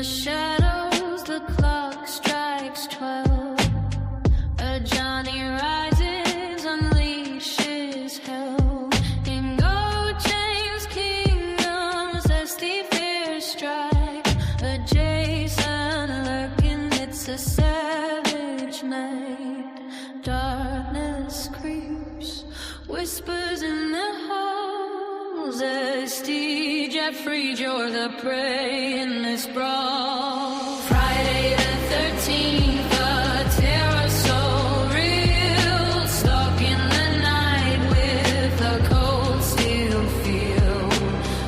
shadows, the clock strikes 12. Ajani rises, unleashes hell. In go James' kingdom, Zesty fears strike. A Jason lurking, it's a savage night. Darkness creeps, whispers in the halls. Zesty, Jeffrey, you're the prey in this brawl. Friday the 13th, a terror so real, stalking the night with a cold steel feel.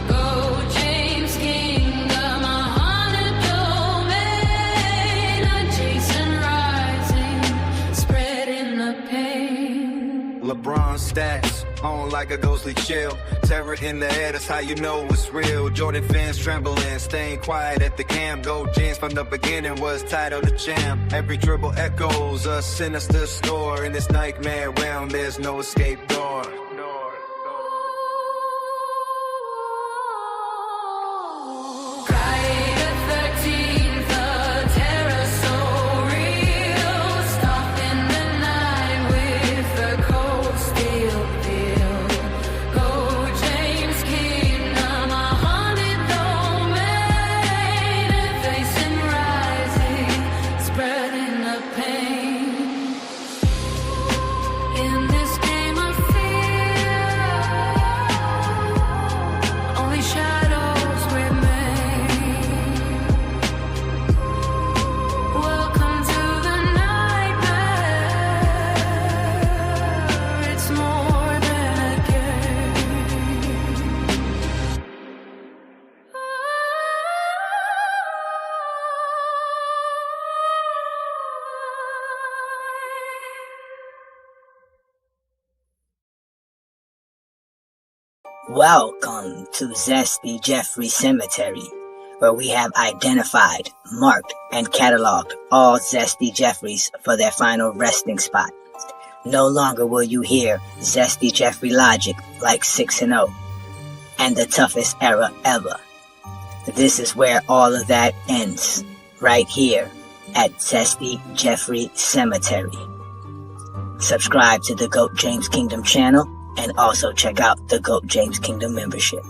Go James' kingdom, a haunted domain, a Jason rising, spreading the pain. LeBron stats on like a ghostly chill. Terror in the air, that's how you know it's real. Jordan fans trembling, staying quiet at the camp. Gold jeans from the beginning was titled the champ. Every dribble echoes a sinister score. In this nightmare realm, there's no escape door. Friday the 13th, the terror so real, stalking the night with a cold steel feel. Go James' kingdom, a haunted domain, facing rising, spreading the pain. In this game of fear, only shadows remain. Welcome to the nightmare. It's more than a game. Welcome to Zesty Jeffrey Cemetery, where we have identified, marked, and cataloged all Zesty Jeffreys for their final resting spot. No longer will you hear Zesty Jeffrey logic like 6-0 and the toughest era ever. This is where all of that ends, right here at Zesty Jeffrey Cemetery. Subscribe to the GOAT James Kingdom channel and also check out the GOAT James Kingdom membership.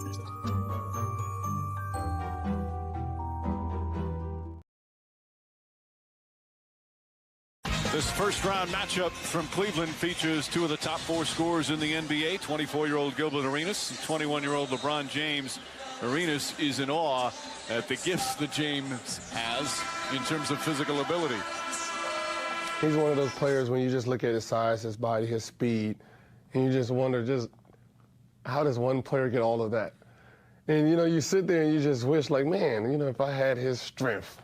This first round matchup from Cleveland features two of the top four scorers in the NBA, 24-year-old Gilbert Arenas and 21-year-old LeBron James. Arenas is in awe at the gifts that James has in terms of physical ability. He's one of those players when you just look at his size, his body, his speed, and you just wonder how does one player get all of that? And, you sit there and you just wish, like, man, if I had his strength,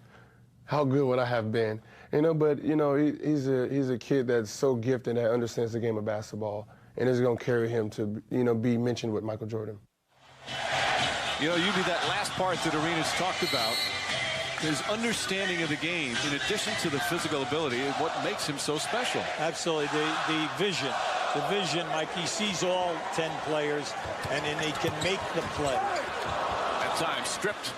how good would I have been? But, he's a kid that's so gifted that understands the game of basketball and is going to carry him to, be mentioned with Michael Jordan. You be that last part that Arenas talked about, his understanding of the game, in addition to the physical ability, is what makes him so special. Absolutely. The vision. The vision, Mike, he sees all 10 players, and then he can make the play. At times, stripped.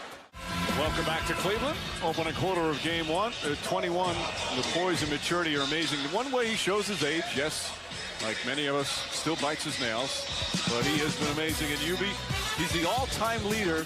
Welcome back to Cleveland. Opening quarter of game one. At 21, the poise and maturity are amazing. One way he shows his age, yes, like many of us, still bites his nails, but he has been amazing in UB. He's the all-time leader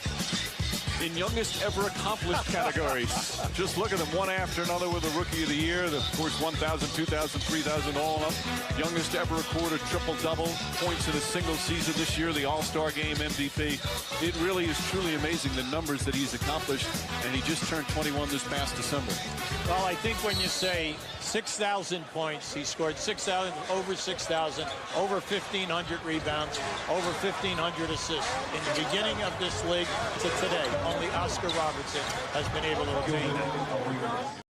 in youngest ever accomplished categories. Just look at them one after another with the Rookie of the Year, of course 1,000, 2,000, 3,000 all up. Youngest ever recorded triple-double, points in a single season this year, the All-Star Game MVP. It really is truly amazing the numbers that he's accomplished, and he just turned 21 this past December. Well, I think when you say 6,000 points, he scored 6,000, over 6,000, over 1,500 rebounds, over 1,500 assists. In the beginning of this league to today, only Oscar Robertson has been able to obtain that.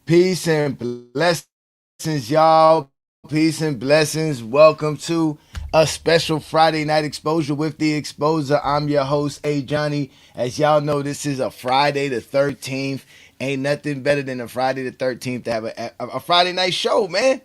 Peace and blessings, y'all. Peace and blessings. Welcome to a special Friday night exposure with the Exposer. I'm your host, Ajani. As y'all know, this is a Friday the 13th. Ain't nothing better than a Friday the 13th to have a Friday night show, man.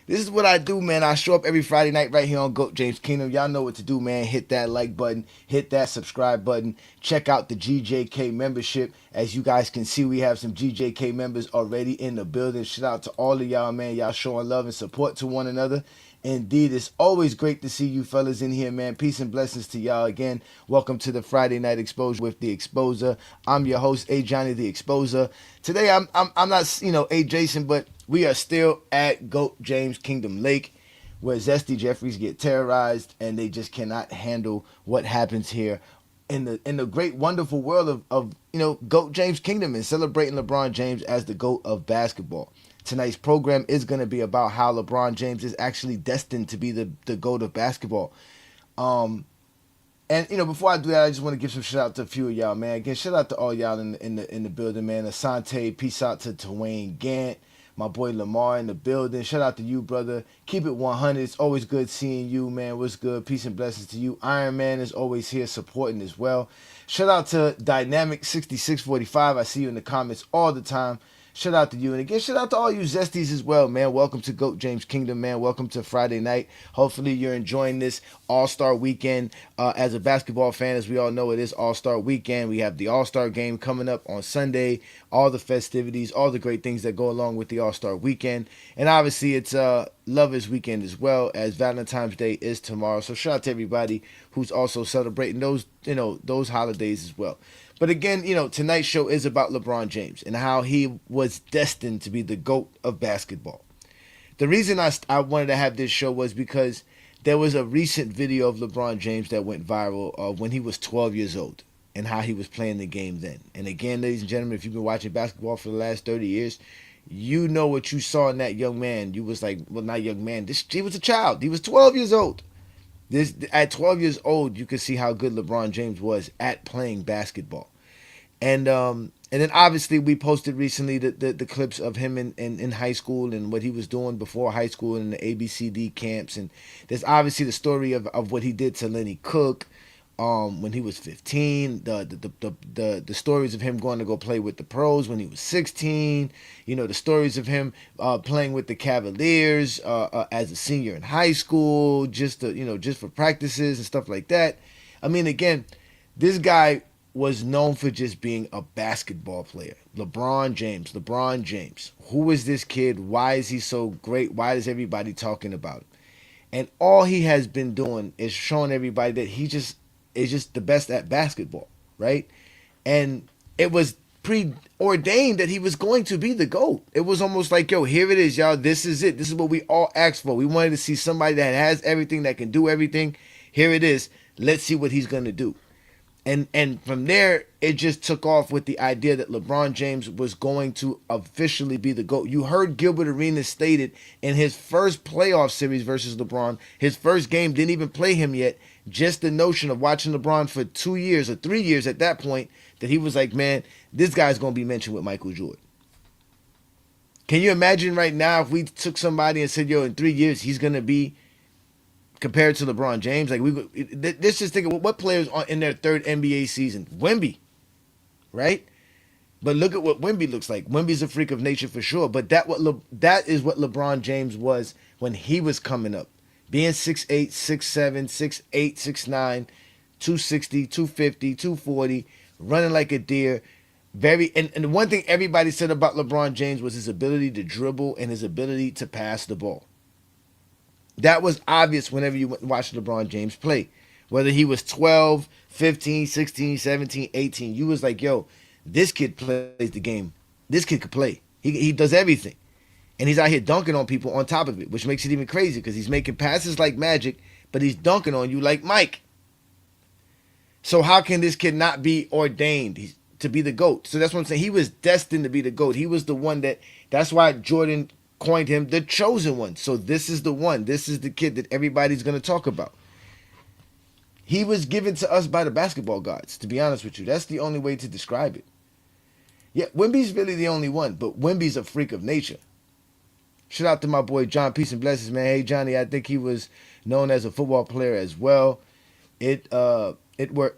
This is what I do, man. I show up every Friday night right here on GOAT James Kingdom. Y'all know what to do, man. Hit that like button. Hit that subscribe button. Check out the GJK membership. As you guys can see, we have some GJK members already in the building. Shout out to all of y'all, man. Y'all showing love and support to one another. Indeed, it's always great to see you fellas in here, man. Peace and blessings to y'all again. Welcome to the Friday Night Exposure with the Exposer. I'm your host, Ajani the Exposer. Today, I'm not, A Jason, but we are still at GOAT James Kingdom Lake, where Zesty Jeffries get terrorized, and they just cannot handle what happens here in the great, wonderful world of GOAT James Kingdom and celebrating LeBron James as the GOAT of basketball. Tonight's program is going to be about how LeBron James is actually destined to be the GOAT of basketball. And before I do that, I just want to give some shout out to a few of y'all, man. Again, shout out to all y'all in the building, man. Asante, peace out to Wayne Gant, my boy Lamar in the building. Shout out to you, brother. Keep it 100. It's always good seeing you, man. What's good? Peace and blessings to you. Iron Man is always here supporting as well. Shout out to Dynamic 6645. I see you in the comments all the time. Shout out to you. And again, shout out to all you Zesties as well, man. Welcome to GOAT James Kingdom, man. Welcome to Friday night. Hopefully you're enjoying this All-Star weekend. As a basketball fan, as we all know, it is All-Star weekend. We have the All-Star game coming up on Sunday, all the festivities, all the great things that go along with the All-Star weekend. And obviously it's Lovers weekend as well, as Valentine's Day is tomorrow. So shout out to everybody who's also celebrating those holidays as well. But again, tonight's show is about LeBron James and how he was destined to be the GOAT of basketball. The reason I wanted to have this show was because there was a recent video of LeBron James that went viral when he was 12 years old and how he was playing the game then. And again, ladies and gentlemen, if you've been watching basketball for the last 30 years, you know what you saw in that young man. You was like, well, not young man. He was a child. He was 12 years old. At 12 years old, you could see how good LeBron James was at playing basketball. And then obviously we posted recently the clips of him in high school and what he was doing before high school in the ABCD camps. And there's obviously the story of what he did to Lenny Cook when he was 15. The stories of him going to go play with the pros when he was 16. The stories of him playing with the Cavaliers as a senior in high school, just for practices and stuff like that. I mean, again, this guy was known for just being a basketball player. LeBron James. Who is this kid? Why is he so great? Why is everybody talking about him? And all he has been doing is showing everybody that he just is just the best at basketball, right? And it was preordained that he was going to be the GOAT. It was almost like, yo, here it is, y'all. This is it. This is what we all asked for. We wanted to see somebody that has everything, that can do everything. Here it is. Let's see what he's going to do. And from there, it just took off with the idea that LeBron James was going to officially be the GOAT. You heard Gilbert Arenas stated in his first playoff series versus LeBron, his first game didn't even play him yet. Just the notion of watching LeBron for 2 years or 3 years at that point, that he was like, man, this guy's going to be mentioned with Michael Jordan. Can you imagine right now if we took somebody and said, yo, in 3 years, he's going to be compared to LeBron James? Like, let's just think of what players are in their third NBA season. Wemby, right? But look at what Wemby looks like. Wemby's a freak of nature for sure. But that is what LeBron James was when he was coming up. Being 6'8", 6'7", 6'8", 6'9", 260, 250, 240, running like a deer. And the one thing everybody said about LeBron James was his ability to dribble and his ability to pass the ball. That was obvious whenever you watched LeBron James play. Whether he was 12, 15, 16, 17, 18, you was like, yo, this kid plays the game. This kid could play. He does everything. And he's out here dunking on people on top of it, which makes it even crazy because he's making passes like magic, but he's dunking on you like Mike. So how can this kid not be ordained to be the GOAT? So that's what I'm saying. He was destined to be the GOAT. He was the one that's why Jordan coined him the chosen one. So this is the one. This is the kid that everybody's going to talk about. He was given to us by the basketball gods, to be honest with you. That's the only way to describe it. Yeah, Wemby's really the only one, but Wemby's a freak of nature. Shout out to my boy John, peace and blessings, man. Hey, Johnny, I think he was known as a football player as well. It were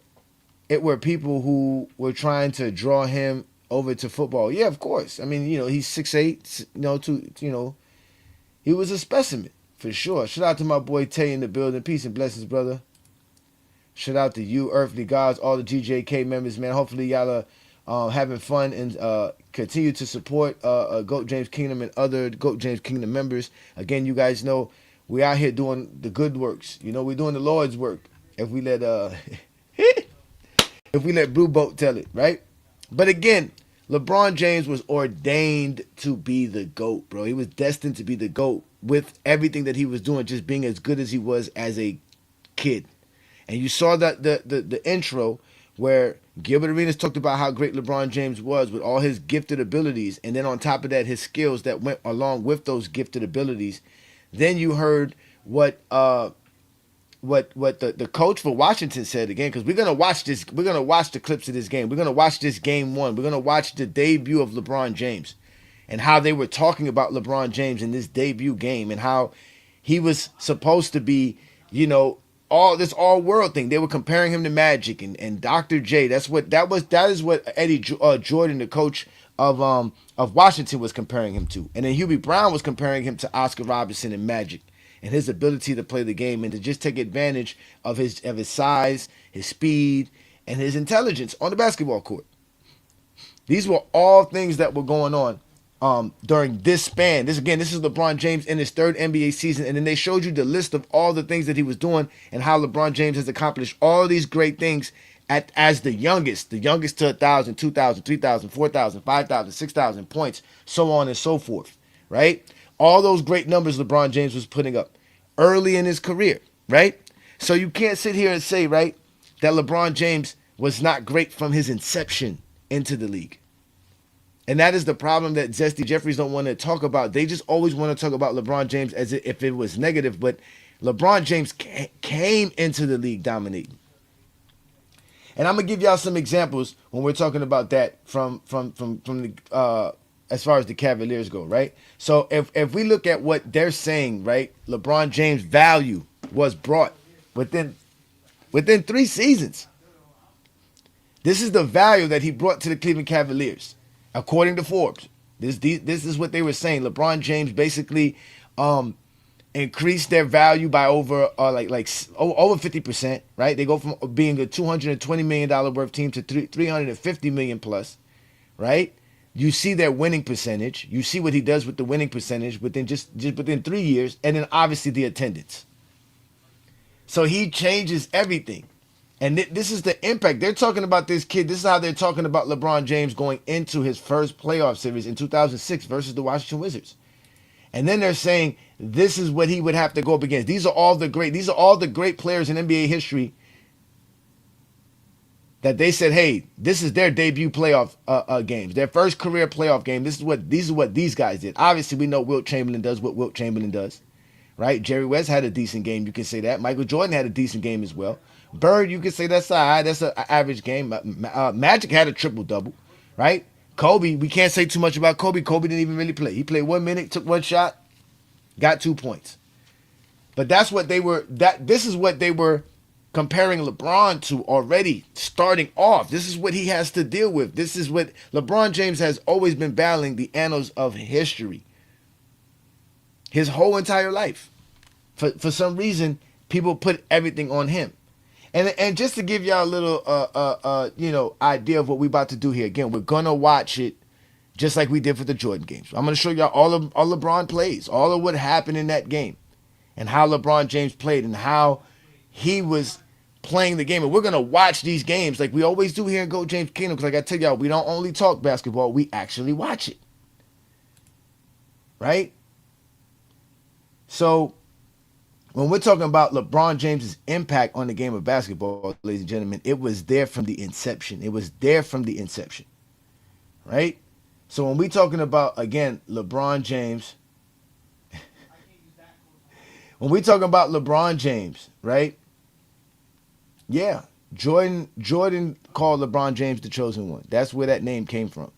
people who were trying to draw him over to football. Yeah, of course. I mean, he's 6'8", He was a specimen, for sure. Shout out to my boy Tay in the building. Peace and blessings, brother. Shout out to you, Earthly Gods, all the GJK members, man. Hopefully y'all are having fun and continue to support GOAT James Kingdom and other GOAT James Kingdom members. Again, you guys know we out here doing the good works. You know, we're doing the Lord's work. If we let if we let Blue Boat tell it, right? But again, LeBron James was ordained to be the GOAT, bro. He was destined to be the GOAT with everything that he was doing, just being as good as he was as a kid. And you saw that the intro where Gilbert Arenas talked about how great LeBron James was with all his gifted abilities, and then on top of that, his skills that went along with those gifted abilities. Then you heard what the coach for Washington said again, because we're gonna watch this. We're gonna watch the clips of this game. We're gonna watch this game one. We're gonna watch the debut of LeBron James, and how they were talking about LeBron James in this debut game, and how he was supposed to be, you know, all world thing. They were comparing him to Magic and Dr. J. That is what Eddie Jordan, the coach of Washington, was comparing him to. And then Hubie Brown was comparing him to Oscar Robertson and Magic, and his ability to play the game and to just take advantage of his size, his speed, and his intelligence on the basketball court. These were all things that were going on during this span. This is LeBron James in his third NBA season, and then they showed you the list of all the things that he was doing and how LeBron James has accomplished all these great things as the youngest to 1,000, 2,000, 3,000, 4,000, 5,000, 6,000 points, so on and so forth, right? All those great numbers LeBron James was putting up early in his career, right? So you can't sit here and say, right, that LeBron James was not great from his inception into the league. And that is the problem that Zesty Jeffries don't want to talk about. They just always want to talk about LeBron James as if it was negative, but LeBron James came into the league dominating. And I'm gonna give y'all some examples when we're talking about that from the as far as the Cavaliers go, right? So if we look at what they're saying, right, LeBron James' value was brought within 3 seasons. This is the value that he brought to the Cleveland Cavaliers. According to Forbes, this is what they were saying. LeBron James basically increased their value by over over 50%, right? They go from being a $220 million worth team to $350 million plus, right? You see their winning percentage. You see what he does with the winning percentage within just within 3 years, and then obviously the attendance. So he changes everything. And this is the impact. They're talking about this kid. This is how they're talking about LeBron James going into his first playoff series in 2006 versus the Washington Wizards. And then they're saying this is what he would have to go up against. These are all the great players in NBA history that they said, hey, this is their debut playoff games, their first career playoff game. This is what these guys did. Obviously, we know Wilt Chamberlain does what Wilt Chamberlain does, right? Jerry West had a decent game. You can say that. Michael Jordan had a decent game as well. Bird, you can say that's an average game. Magic had a triple-double, right? Kobe, we can't say too much about Kobe. Kobe didn't even really play. He played 1 minute, took one shot, got 2 points. But this is what they were comparing LeBron to already starting off. This is what he has to deal with. This is what LeBron James has always been battling, the annals of history. His whole entire life. For some reason, people put everything on him. And just to give y'all a little idea of what we're about to do here. Again, we're gonna watch it just like we did for the Jordan games. I'm gonna show y'all all LeBron plays, all of what happened in that game, and how LeBron James played and how he was playing the game. And we're gonna watch these games like we always do here in Go James Kingdom, because like I tell y'all, we don't only talk basketball, we actually watch it. Right? So when we're talking about LeBron James's impact on the game of basketball, ladies and gentlemen, it was there from the inception. It was there from the inception, right? So when we're talking about, again, LeBron James, when we're talking about LeBron James, right? Yeah, Jordan called LeBron James the chosen one. That's where that name came from.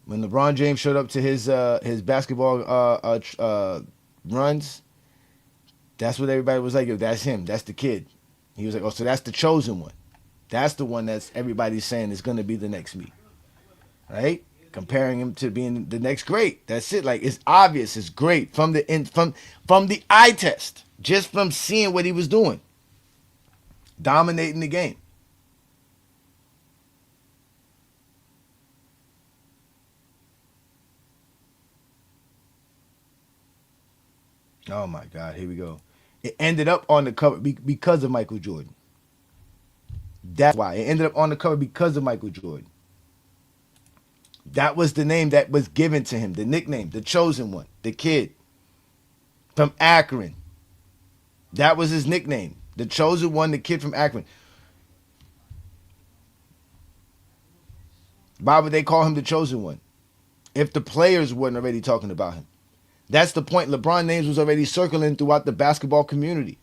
When LeBron James showed up to his basketball runs, that's what everybody was like, yo, that's him. That's the kid. He was like, oh, so that's the chosen one. That's the one that's everybody's saying is going to be the next me. Right? comparing him to being the next great. That's it. Like, it's obvious. It's great from the eye test, just from seeing what he was doing, dominating the game. Oh my God, here we go. It ended up on the cover because of Michael Jordan. That's why. It ended up on the cover because of Michael Jordan. That was the name that was given to him, the nickname, the chosen one, the kid from Akron. That was his nickname, the chosen one, the kid from Akron. Why would they call him the chosen one if the players weren't already talking about him? That's the point. LeBron names was already circling throughout the basketball community.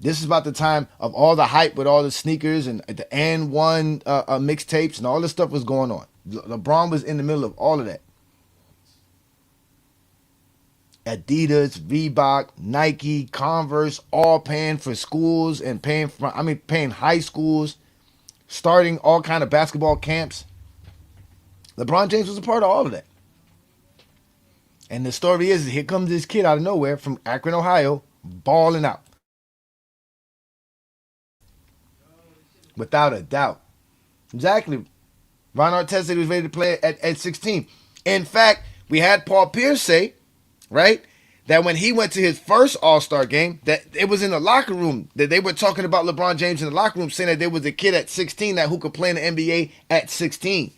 This is about the time of all the hype with all the sneakers and the N1 mixtapes and all this stuff was going on. LeBron was in the middle of all of that. Adidas, Reebok, Nike, Converse, all paying for schools and paying high schools, starting all kind of basketball camps. LeBron James was a part of all of that. And the story is, here comes this kid out of nowhere from Akron, Ohio, balling out. Without a doubt. Exactly. Ron Artest said he was ready to play at 16. In fact, we had Paul Pierce say, right, that when he went to his first All-Star game, that it was in the locker room, that they were talking about LeBron James in the locker room, saying that there was a kid at 16 who could play in the NBA at 16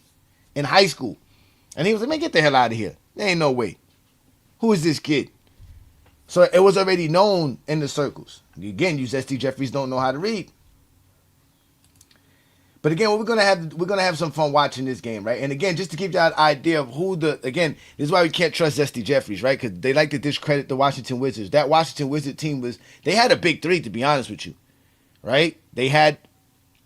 in high school. And he was like, man, get the hell out of here. There ain't no way. Who is this kid? So it was already known in the circles. Again, you Zesty Jeffries don't know how to read. But again, we're gonna have some fun watching this game, right? And again, just to give you an idea of this is why we can't trust Zesty Jeffries, right? Because they like to discredit the Washington Wizards. That Washington Wizard team they had a big three, to be honest with you, right? They had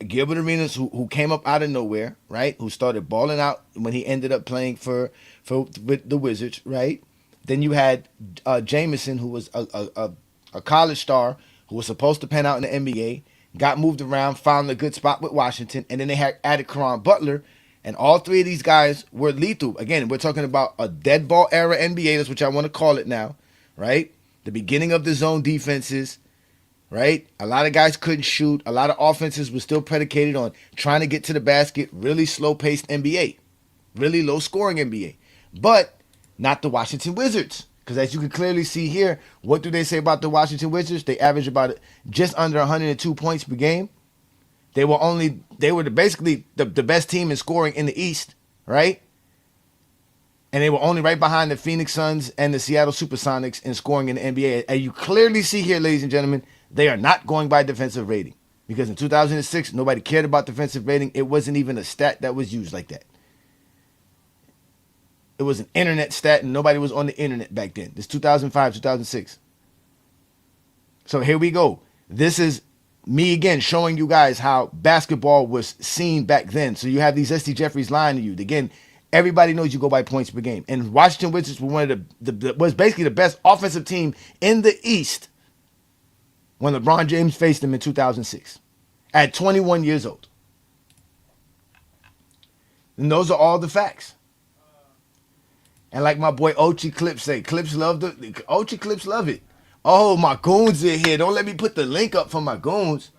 Gilbert Arenas, who came up out of nowhere, right? Who started balling out when he ended up playing with the Wizards, right? Then you had Jameson, who was a college star who was supposed to pan out in the NBA, got moved around, found a good spot with Washington, and then they had added Caron Butler, and all three of these guys were lethal. Again, we're talking about a dead ball era NBA, that's what I want to call it now, right? The beginning of the zone defenses, right? A lot of guys couldn't shoot. A lot of offenses were still predicated on trying to get to the basket. Really slow-paced NBA. Really low-scoring NBA. But not the Washington Wizards. Because as you can clearly see here, what do they say about the Washington Wizards? They average about just under 102 points per game. They were basically the best team in scoring in the East, right? And they were only right behind the Phoenix Suns and the Seattle Supersonics in scoring in the NBA. And you clearly see here, ladies and gentlemen, they are not going by defensive rating. Because in 2006, nobody cared about defensive rating. It wasn't even a stat that was used like that. It was an internet stat, and nobody was on the internet back then. It's 2005, 2006. So here we go. This is me again showing you guys how basketball was seen back then. So you have these Zesty Jeffries lying to you. Again, everybody knows you go by points per game. And Washington Wizards were one of was basically the best offensive team in the East when LeBron James faced them in 2006 at 21 years old. And those are all the facts. And like my boy Ochi Clips say, Ochi Clips love it. Oh, my goons are here. Don't let me put the link up for my goons.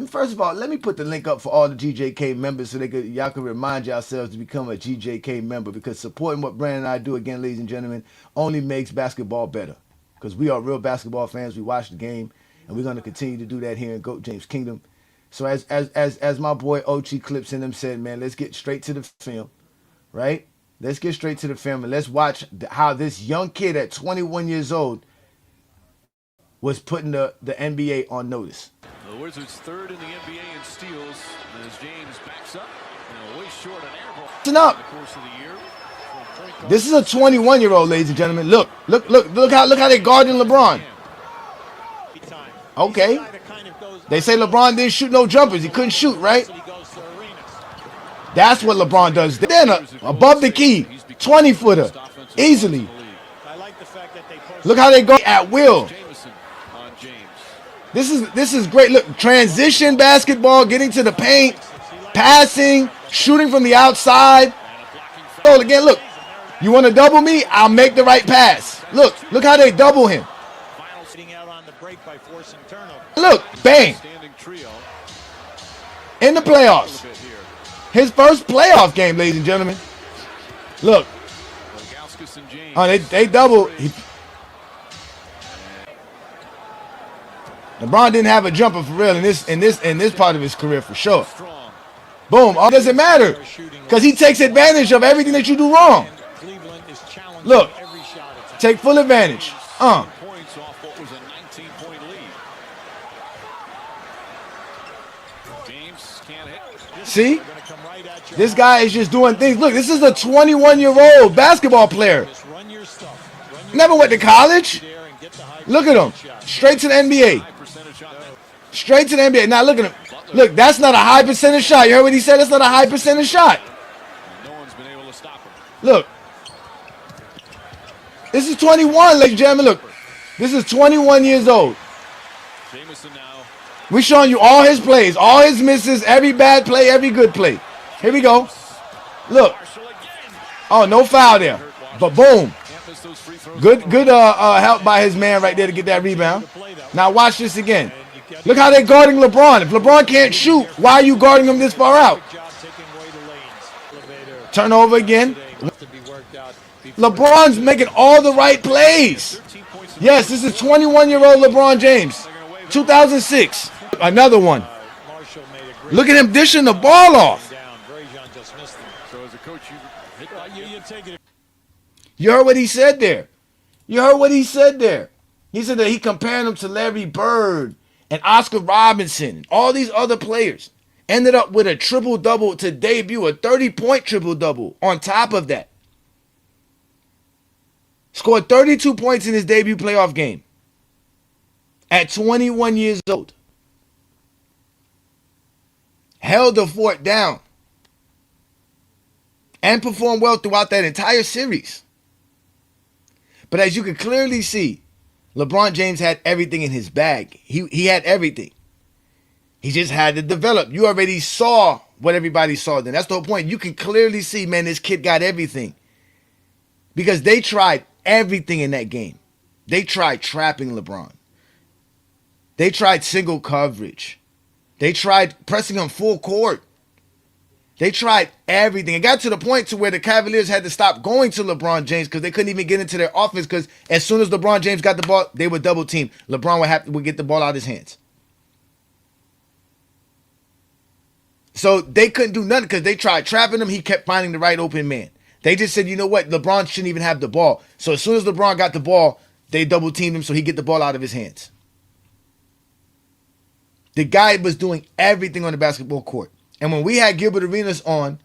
First of all, let me put the link up for all the GJK members so y'all can remind yourselves to become a GJK member, because supporting what Brandon and I do, again, ladies and gentlemen, only makes basketball better. Because we are real basketball fans. We watch the game, and we're going to continue to do that here in GOAT James Kingdom. So as my boy Ochi Clips in them said, man, let's get straight to the film, right? Let's get straight to the film and let's watch how this young kid at 21 years old was putting the NBA on notice. The Wizards third in the NBA in steals as James backs up. Way short an air ball Listen up. in the course of the year. This is a 21-year-old, ladies and gentlemen. Look how they're guarding LeBron. Okay. They say LeBron didn't shoot no jumpers. He couldn't shoot, right? That's what LeBron does. Then above the key, 20-footer, easily. Look how they go at will. This is great. Look, transition basketball, getting to the paint, passing, shooting from the outside. Oh, again, look. You want to double me? I'll make the right pass. Look how they double him. Look, bang. In the playoffs. His first playoff game, ladies and gentlemen. Look. Oh, they double. LeBron didn't have a jumper for real in this part of his career for sure. Boom. All doesn't matter because he takes advantage of everything that you do wrong. Look, take full advantage. See? This guy is just doing things. Look, this is a 21-year-old basketball player. Never went to college. Look at him. Straight to the NBA. Straight to the NBA. Now look at him. Look, that's not a high percentage shot. You heard what he said? That's not a high percentage shot. Look. This is 21, ladies and gentlemen. Look. This is 21 years old. We're showing you all his plays, all his misses, every bad play, every good play. Here we go. Look. Oh, no foul there. But boom. Good help by his man right there to get that rebound. Now watch this again. Look how they're guarding LeBron. If LeBron can't shoot, why are you guarding him this far out? Turnover again. LeBron's making all the right plays. Yes, this is 21-year-old LeBron James. 2006. Another one. Look at him dishing the ball off. You heard what he said there. You heard what he said there. He said that he compared him to Larry Bird and Oscar Robinson and all these other players. Ended up with a triple-double to debut, a 30-point triple-double on top of that. Scored 32 points in his debut playoff game at 21 years old. Held the fort down and performed well throughout that entire series. But as you can clearly see, LeBron James had everything in his bag. He had everything. He just had to develop. You already saw what everybody saw then. That's the whole point. You can clearly see, man, this kid got everything. Because they tried everything in that game. They tried trapping LeBron. They tried single coverage. They tried pressing him full court. They tried everything. It got to the point to where the Cavaliers had to stop going to LeBron James because they couldn't even get into their offense because as soon as LeBron James got the ball, they would double team. LeBron would get the ball out of his hands. So they couldn't do nothing because they tried trapping him. He kept finding the right open man. They just said, you know what? LeBron shouldn't even have the ball. So as soon as LeBron got the ball, they double teamed him so he get the ball out of his hands. The guy was doing everything on the basketball court. And when we had Gilbert Arenas on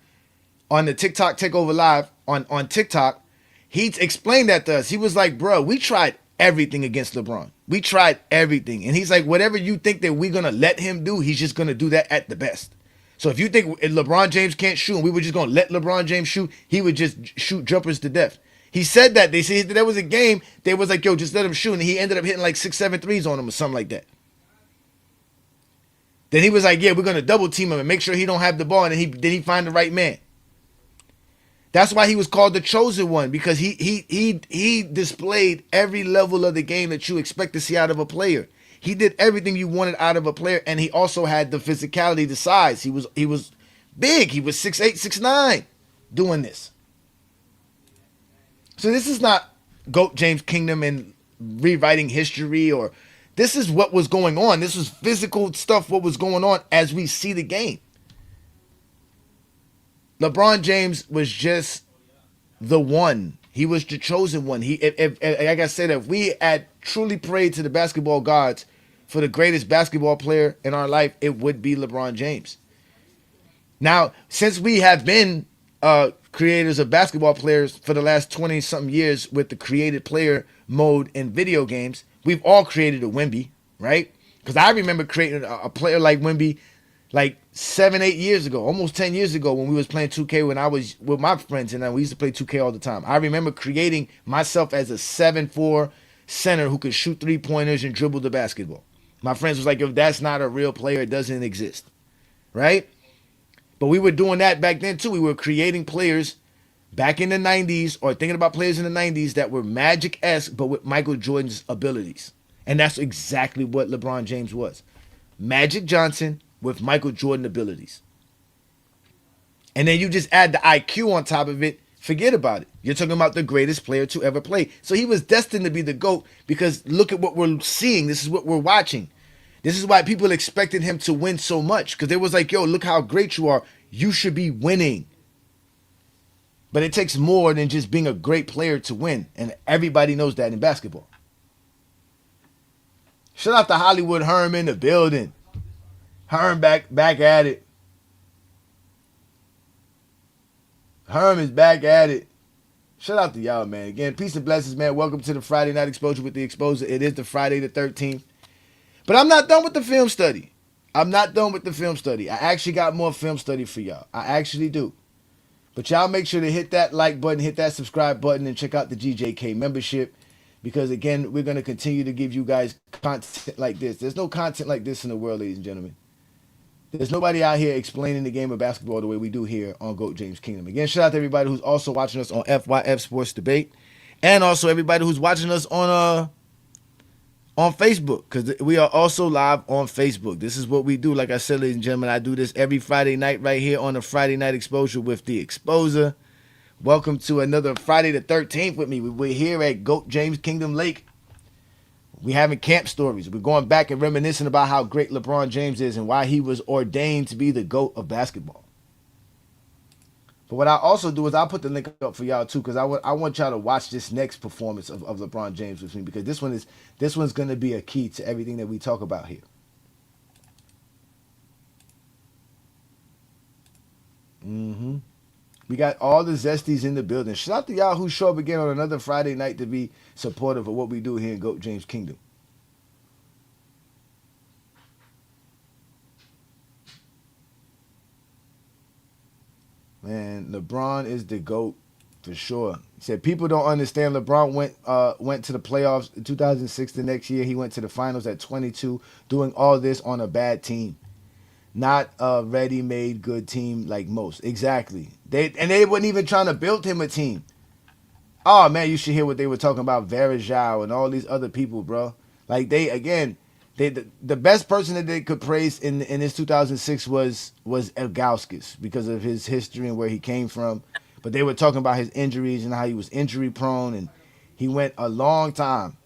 the TikTok Takeover Live on TikTok, he explained that to us. He was like, bro, we tried everything against LeBron. We tried everything. And he's like, whatever you think that we're going to let him do, he's just going to do that at the best. So if you think if LeBron James can't shoot and we were just going to let LeBron James shoot, he would just shoot jumpers to death. He said that. They said there was a game. They was like, yo, just let him shoot. And he ended up hitting like 6-7 threes on him or something like that. Then he was like, yeah, we're going to double team him and make sure he don't have the ball. And then he find the right man. That's why he was called the chosen one, because he displayed every level of the game that you expect to see out of a player. He did everything you wanted out of a player, and he also had the physicality, the size. He was big. He was 6'8", 6'9", doing this. So this is not GOAT James Kingdom and rewriting history, or this is what was going on. This was physical stuff, what was going on as we see the game. LeBron James was just the one. He was the chosen one. Like I said, if we had truly prayed to the basketball gods for the greatest basketball player in our life, it would be LeBron James. Now, since we have been creators of basketball players for the last 20-something years with the created player mode in video games, we've all created a Wemby, right? Because I remember creating a player like Wemby like 7-8 years ago, almost 10 years ago, when we was playing 2K when I was with my friends, and we used to play 2K all the time. I remember creating myself as a 7'4" center who could shoot three-pointers and dribble the basketball. My friends was like, if that's not a real player, it doesn't exist, right? But we were doing that back then too. We were creating players back in the 90s or thinking about players in the 90s that were Magic-esque but with Michael Jordan's abilities. And that's exactly what LeBron James was. Magic Johnson with Michael Jordan abilities. And then you just add the IQ on top of it, forget about it. You're talking about the greatest player to ever play. So he was destined to be the GOAT because look at what we're seeing. This is what we're watching. This is why people expected him to win so much because they was like, yo, look how great you are. You should be winning. But it takes more than just being a great player to win. And everybody knows that in basketball. Shout out to Hollywood Herm in the building. Herm back at it. Herm is back at it. Shout out to y'all, man. Again, peace and blessings, man. Welcome to the Friday Night Exposure with the Exposer. It is the Friday the 13th. But I'm not done with the film study. I actually got more film study for y'all. I actually do. But y'all make sure to hit that like button, hit that subscribe button, and check out the GJK membership. Because, again, we're going to continue to give you guys content like this. There's no content like this in the world, ladies and gentlemen. There's nobody out here explaining the game of basketball the way we do here on GOAT James Kingdom. Again, shout out to everybody who's also watching us on FYF Sports Debate. And also everybody who's watching us on Facebook. Because we are also live on Facebook. This is what we do. Like I said, ladies and gentlemen, I do this every Friday night right here on the Friday Night Exposure with the Exposer. Welcome to another Friday the 13th with me. We're here at GOAT James Kingdom Lake. We having camp stories. We're going back and reminiscing about how great LeBron James is and why he was ordained to be the GOAT of basketball. But what I also do is I'll put the link up for y'all too, because I want y'all to watch this next performance of LeBron James with me, because this one's going to be a key to everything that we talk about here. We got all the Zesties in the building. Shout out to y'all who show up again on another Friday night to be supportive of what we do here in GOAT James Kingdom. Man, LeBron is the GOAT for sure. He said people don't understand. LeBron went to the playoffs in 2006 the next year. He went to the finals at 22, doing all this on a bad team. Not a ready-made good team like most. Exactly. They weren't even trying to build him a team. Oh, man, you should hear what they were talking about, Verajao and all these other people, bro. Like, the best person that they could praise in this 2006 was Ilgauskas because of his history and where he came from. But they were talking about his injuries and how he was injury-prone, and he went a long time.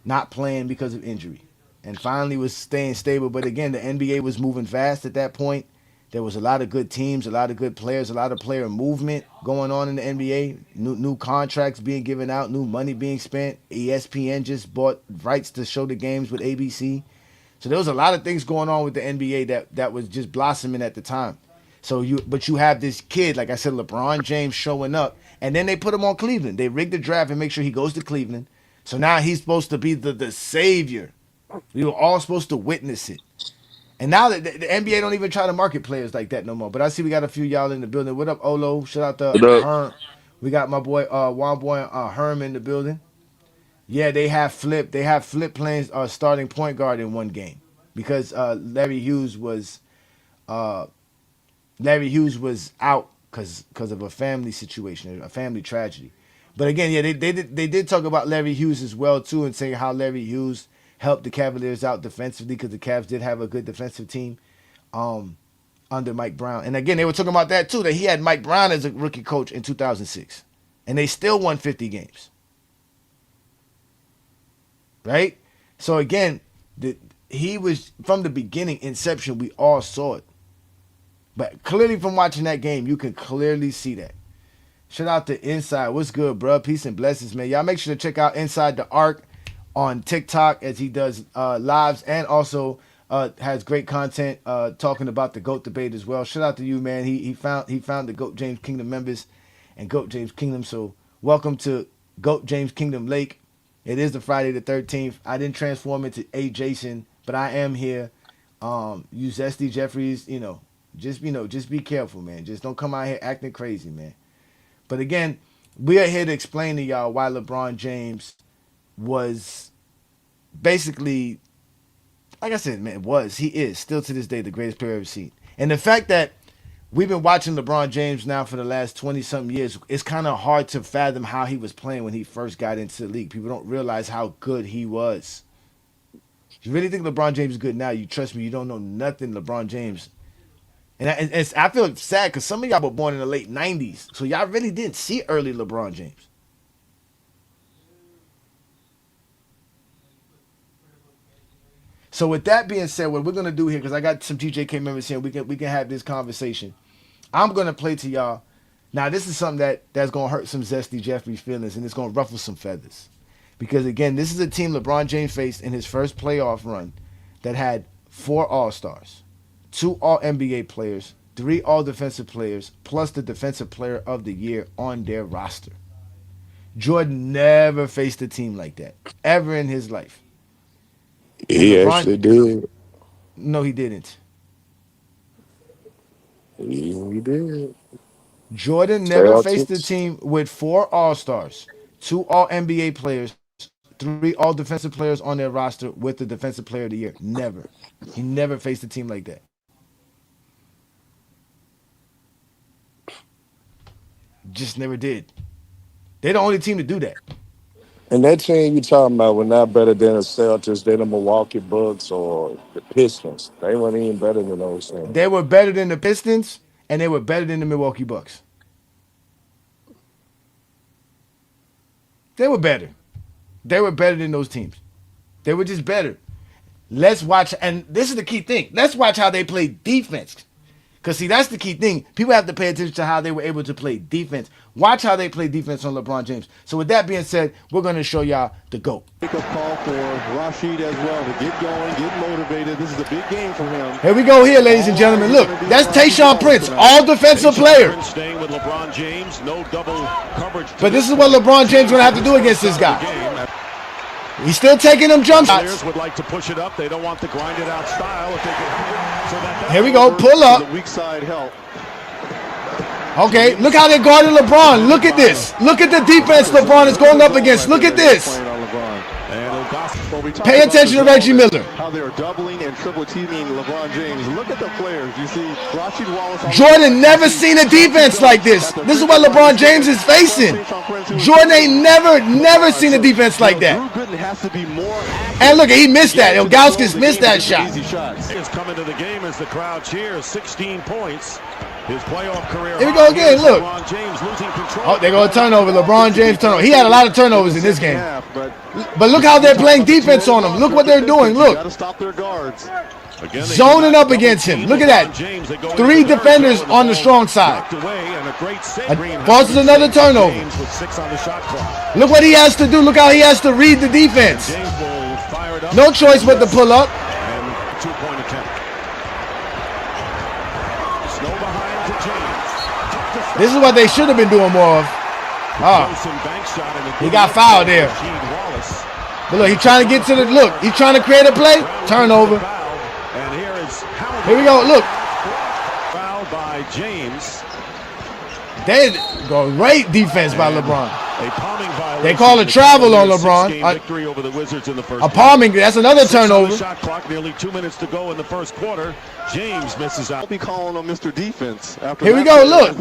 Not playing because of injury. And finally was staying stable. But again, the NBA was moving fast at that point. There was a lot of good teams, a lot of good players, a lot of player movement going on in the NBA. New contracts being given out, new money being spent. ESPN just bought rights to show the games with ABC. So there was a lot of things going on with the NBA that was just blossoming at the time. But you have this kid, like I said, LeBron James showing up. And then they put him on Cleveland. They rigged the draft and make sure he goes to Cleveland. So now he's supposed to be the savior. We were all supposed to witness it. And now the NBA don't even try to market players like that no more. But I see we got a few y'all in the building. What up, Olo? Shout out to Herm. We got my boy Herm in the building. Yeah, they have Flip playing starting point guard in one game because Larry Hughes was out because of a family situation, a family tragedy. But again, yeah, they did talk about Larry Hughes as well too, and saying how Larry Hughes helped the Cavaliers out defensively because the Cavs did have a good defensive team under Mike Brown. And again, they were talking about that too, that he had Mike Brown as a rookie coach in 2006. And they still won 50 games. Right? So again, he was, from the beginning, inception, we all saw it. But clearly from watching that game, you can clearly see that. Shout out to Inside. What's good, bro? Peace and blessings, man. Y'all make sure to check out Inside the Arc on TikTok as he does lives and also has great content talking about the GOAT debate as well. Shout out to you, man. He found the GOAT James Kingdom members and GOAT James Kingdom. So welcome to GOAT James Kingdom Lake. It is the Friday the 13th. I didn't transform into A. Jason, but I am here. You Zesty Jeffries, just be careful, man. Just don't come out here acting crazy, man. But again, we are here to explain to y'all why LeBron James was basically like I said, man, he is still to this day the greatest player I've ever seen. And the fact that we've been watching LeBron James now for the last 20-something years, it's kind of hard to fathom how he was playing when he first got into the league. People don't realize how good he was. If you really think LeBron James is good now, you trust me, you don't know nothing LeBron James. And I feel sad because some of y'all were born in the late 90s, so y'all really didn't see early LeBron James. So with that being said, what we're going to do here, because I got some TJK members here, we can have this conversation. I'm going to play to y'all. Now, this is something that's going to hurt some Zesty Jeffries feelings, and it's going to ruffle some feathers. Because, again, this is a team LeBron James faced in his first playoff run that had 4 All-Stars, 2 All-NBA players, 3 All-Defensive players, plus the Defensive Player of the Year on their roster. Jordan never faced a team like that, ever in his life. He actually did. No, he didn't. He did. Jordan never faced a team with 4 All-Stars, 2 All-NBA players, 3 All-Defensive players on their roster with the Defensive Player of the Year. Never. He never faced a team like that. Just never did. They're the only team to do that. And that team you talking about were not better than the Celtics, than the Milwaukee Bucks or the Pistons. They weren't even better than those things. They were better than the Pistons, and they were better than the Milwaukee Bucks. They were better. They were better than those teams. They were just better. Let's watch, and this is the key thing. Let's watch how they play defense. Because, see, that's the key thing. People have to pay attention to how they were able to play defense. Watch how they play defense on LeBron James. So with that being said, we're going to show y'all the GOAT. Make a call for Rashid as well to get going, get motivated. This is a big game for him. Here we go here, ladies and gentlemen. Look, that's Tayshaun Prince, all-defensive player. Staying with LeBron James, no double coverage. But this is what LeBron James going to have to do against this guy. He's still taking them jump shots. Players would like to push it up. They don't want the grinded out style. If they can, so that here we go. Pull up. The weak side help. Okay, look how they're guarding LeBron. Look at this. Look at the defense LeBron is going up against. Look at this. Pay attention to Reggie Miller. How they're doubling and triple teaming LeBron James. Look at the players. You see Rashid Wallace. Jordan never seen a defense like this. This is what LeBron James is facing. Jordan ain't never seen a defense like that. And look, he missed that. Ilgauskas missed that shot. Is coming to the game as the crowd cheers. 16 points. His playoff career. Here we go again. Look. LeBron James losing control. Oh, they go a turnover. LeBron James turnover. He had a lot of turnovers in this game. But look how they're playing defense on him. Look what they're doing. Look. Zoning up against him. Look at that. 3 defenders on the strong side. Forces another turnover. Look what he has to do. Look how he has to read the defense. No choice but to pull up. Two-point attempt. Snow behind to James. This is what they should have been doing more of. He got fouled there. But look, he's trying to get to the look. He's trying to create a play. Turnover. Here we go. Look. Fouled by James. They go great defense by LeBron. A palming violation. They call a travel on LeBron. Victory over the Wizards in the first a palming. That's another turnover. Shot clock. Nearly 2 minutes to go in the first quarter. James misses out. I'll be calling on Mr. Defense. After here we go. Look.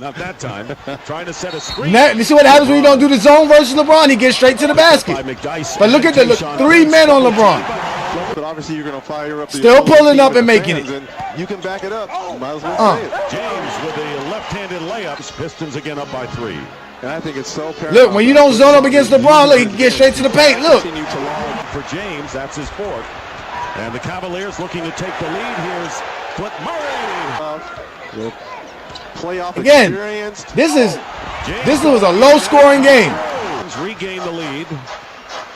Not that time. Trying to set a screen. Now, you see what happens when you don't do the zone versus LeBron? He gets straight to the basket. But look at the 3 men on LeBron. But obviously you're going to fire up. Still pulling up and making it. You can back it up. Might as well say it. James with the left-handed layups. Pistons again up by 3. And I think it's so paramount. Look, when you don't zone up against LeBron, look, he can get straight to the paint. Look. For James, that's his 4th. And the Cavaliers looking to take the lead. Here's Clint Murray. Playoff again, experience. This was a low-scoring game. Regain the lead.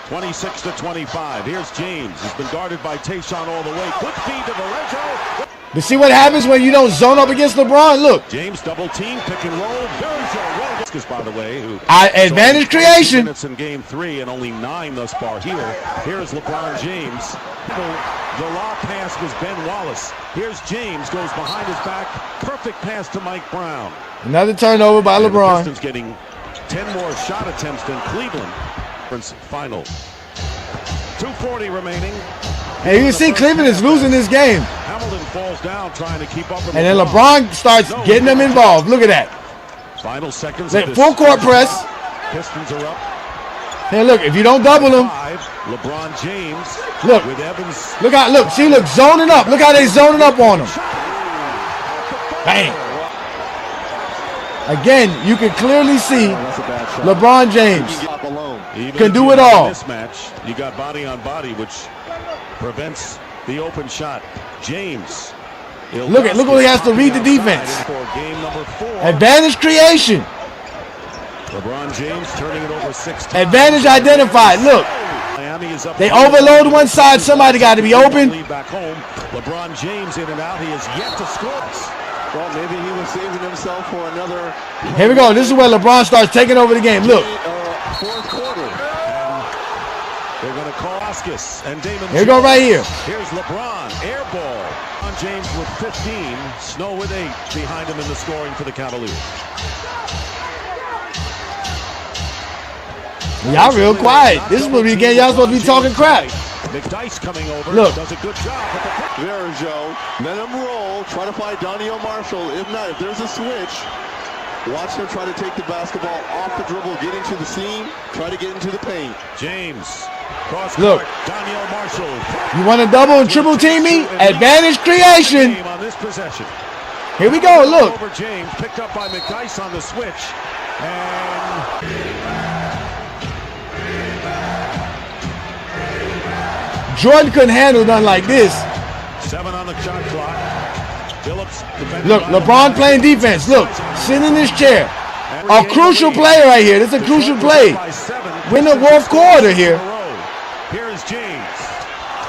26-25. Here's James. He's been guarded by Tayshaun all the way. Quick feed to Varejo. But see what happens when you don't zone up against LeBron? Look. James double team, pick and roll. Varejo, by the way, who advantage creation. Minutes in game 3 and only 9 thus far here. Here's LeBron James. The raw pass was Ben Wallace. Here's James, goes behind his back. Perfect pass to Mike Brown. Another turnover by LeBron. The Pistons getting 10 more shot attempts than Cleveland. Final. 2:40 remaining. And you can see Cleveland is losing this game. Hamilton falls down trying to keep up with And then LeBron starts getting them involved. Look at that. Final seconds. Full court press. Pistons are up. Hey, look, if you don't double them, LeBron James. Look. With Evans. Look out, look, see, look, zoning up. Look how they zoning up on him. Bang. Again, you can clearly see LeBron James can do it all. Mismatch. You got body on body, which prevents the open shot. James. Look what he has to read the defense. For game number 4. Advantage creation. LeBron James turning it over 6 times. Advantage identified. Look. Miami is up. They overload one side. Somebody got to be open. Back home. LeBron James in and out. He has yet to score. Well, maybe he was saving himself for another. Here we go. This is where LeBron starts taking over the game. Look. Fourth quarter. They're going to call Oscus and Damon. Here we go right here. Here's LeBron. Air ball. LeBron James with 15. Snow with 8 behind him in the scoring for the Cavaliers. Y'all real quiet. This is supposed to be a game y'all supposed to be talking crap. McDyess coming over. Look. Does a good job. There, Joe. Let him roll. Try to find Daniel Marshall. If not, if there's a switch, watch him try to take the basketball off the dribble, get into the seam, try to get into the paint. James. Cross Look. court. Daniel Marshall. You want to double and triple team me? Advantage creation. On this possession. Here we go. Look. Over James, picked up by McDyess on the switch. And Jordan couldn't handle nothing like this. 7 on the shot clock. Phillips. Look, LeBron playing defense. Look, sitting in this chair. A crucial play right here. This is a crucial play. We're in the fourth quarter here. Here's James.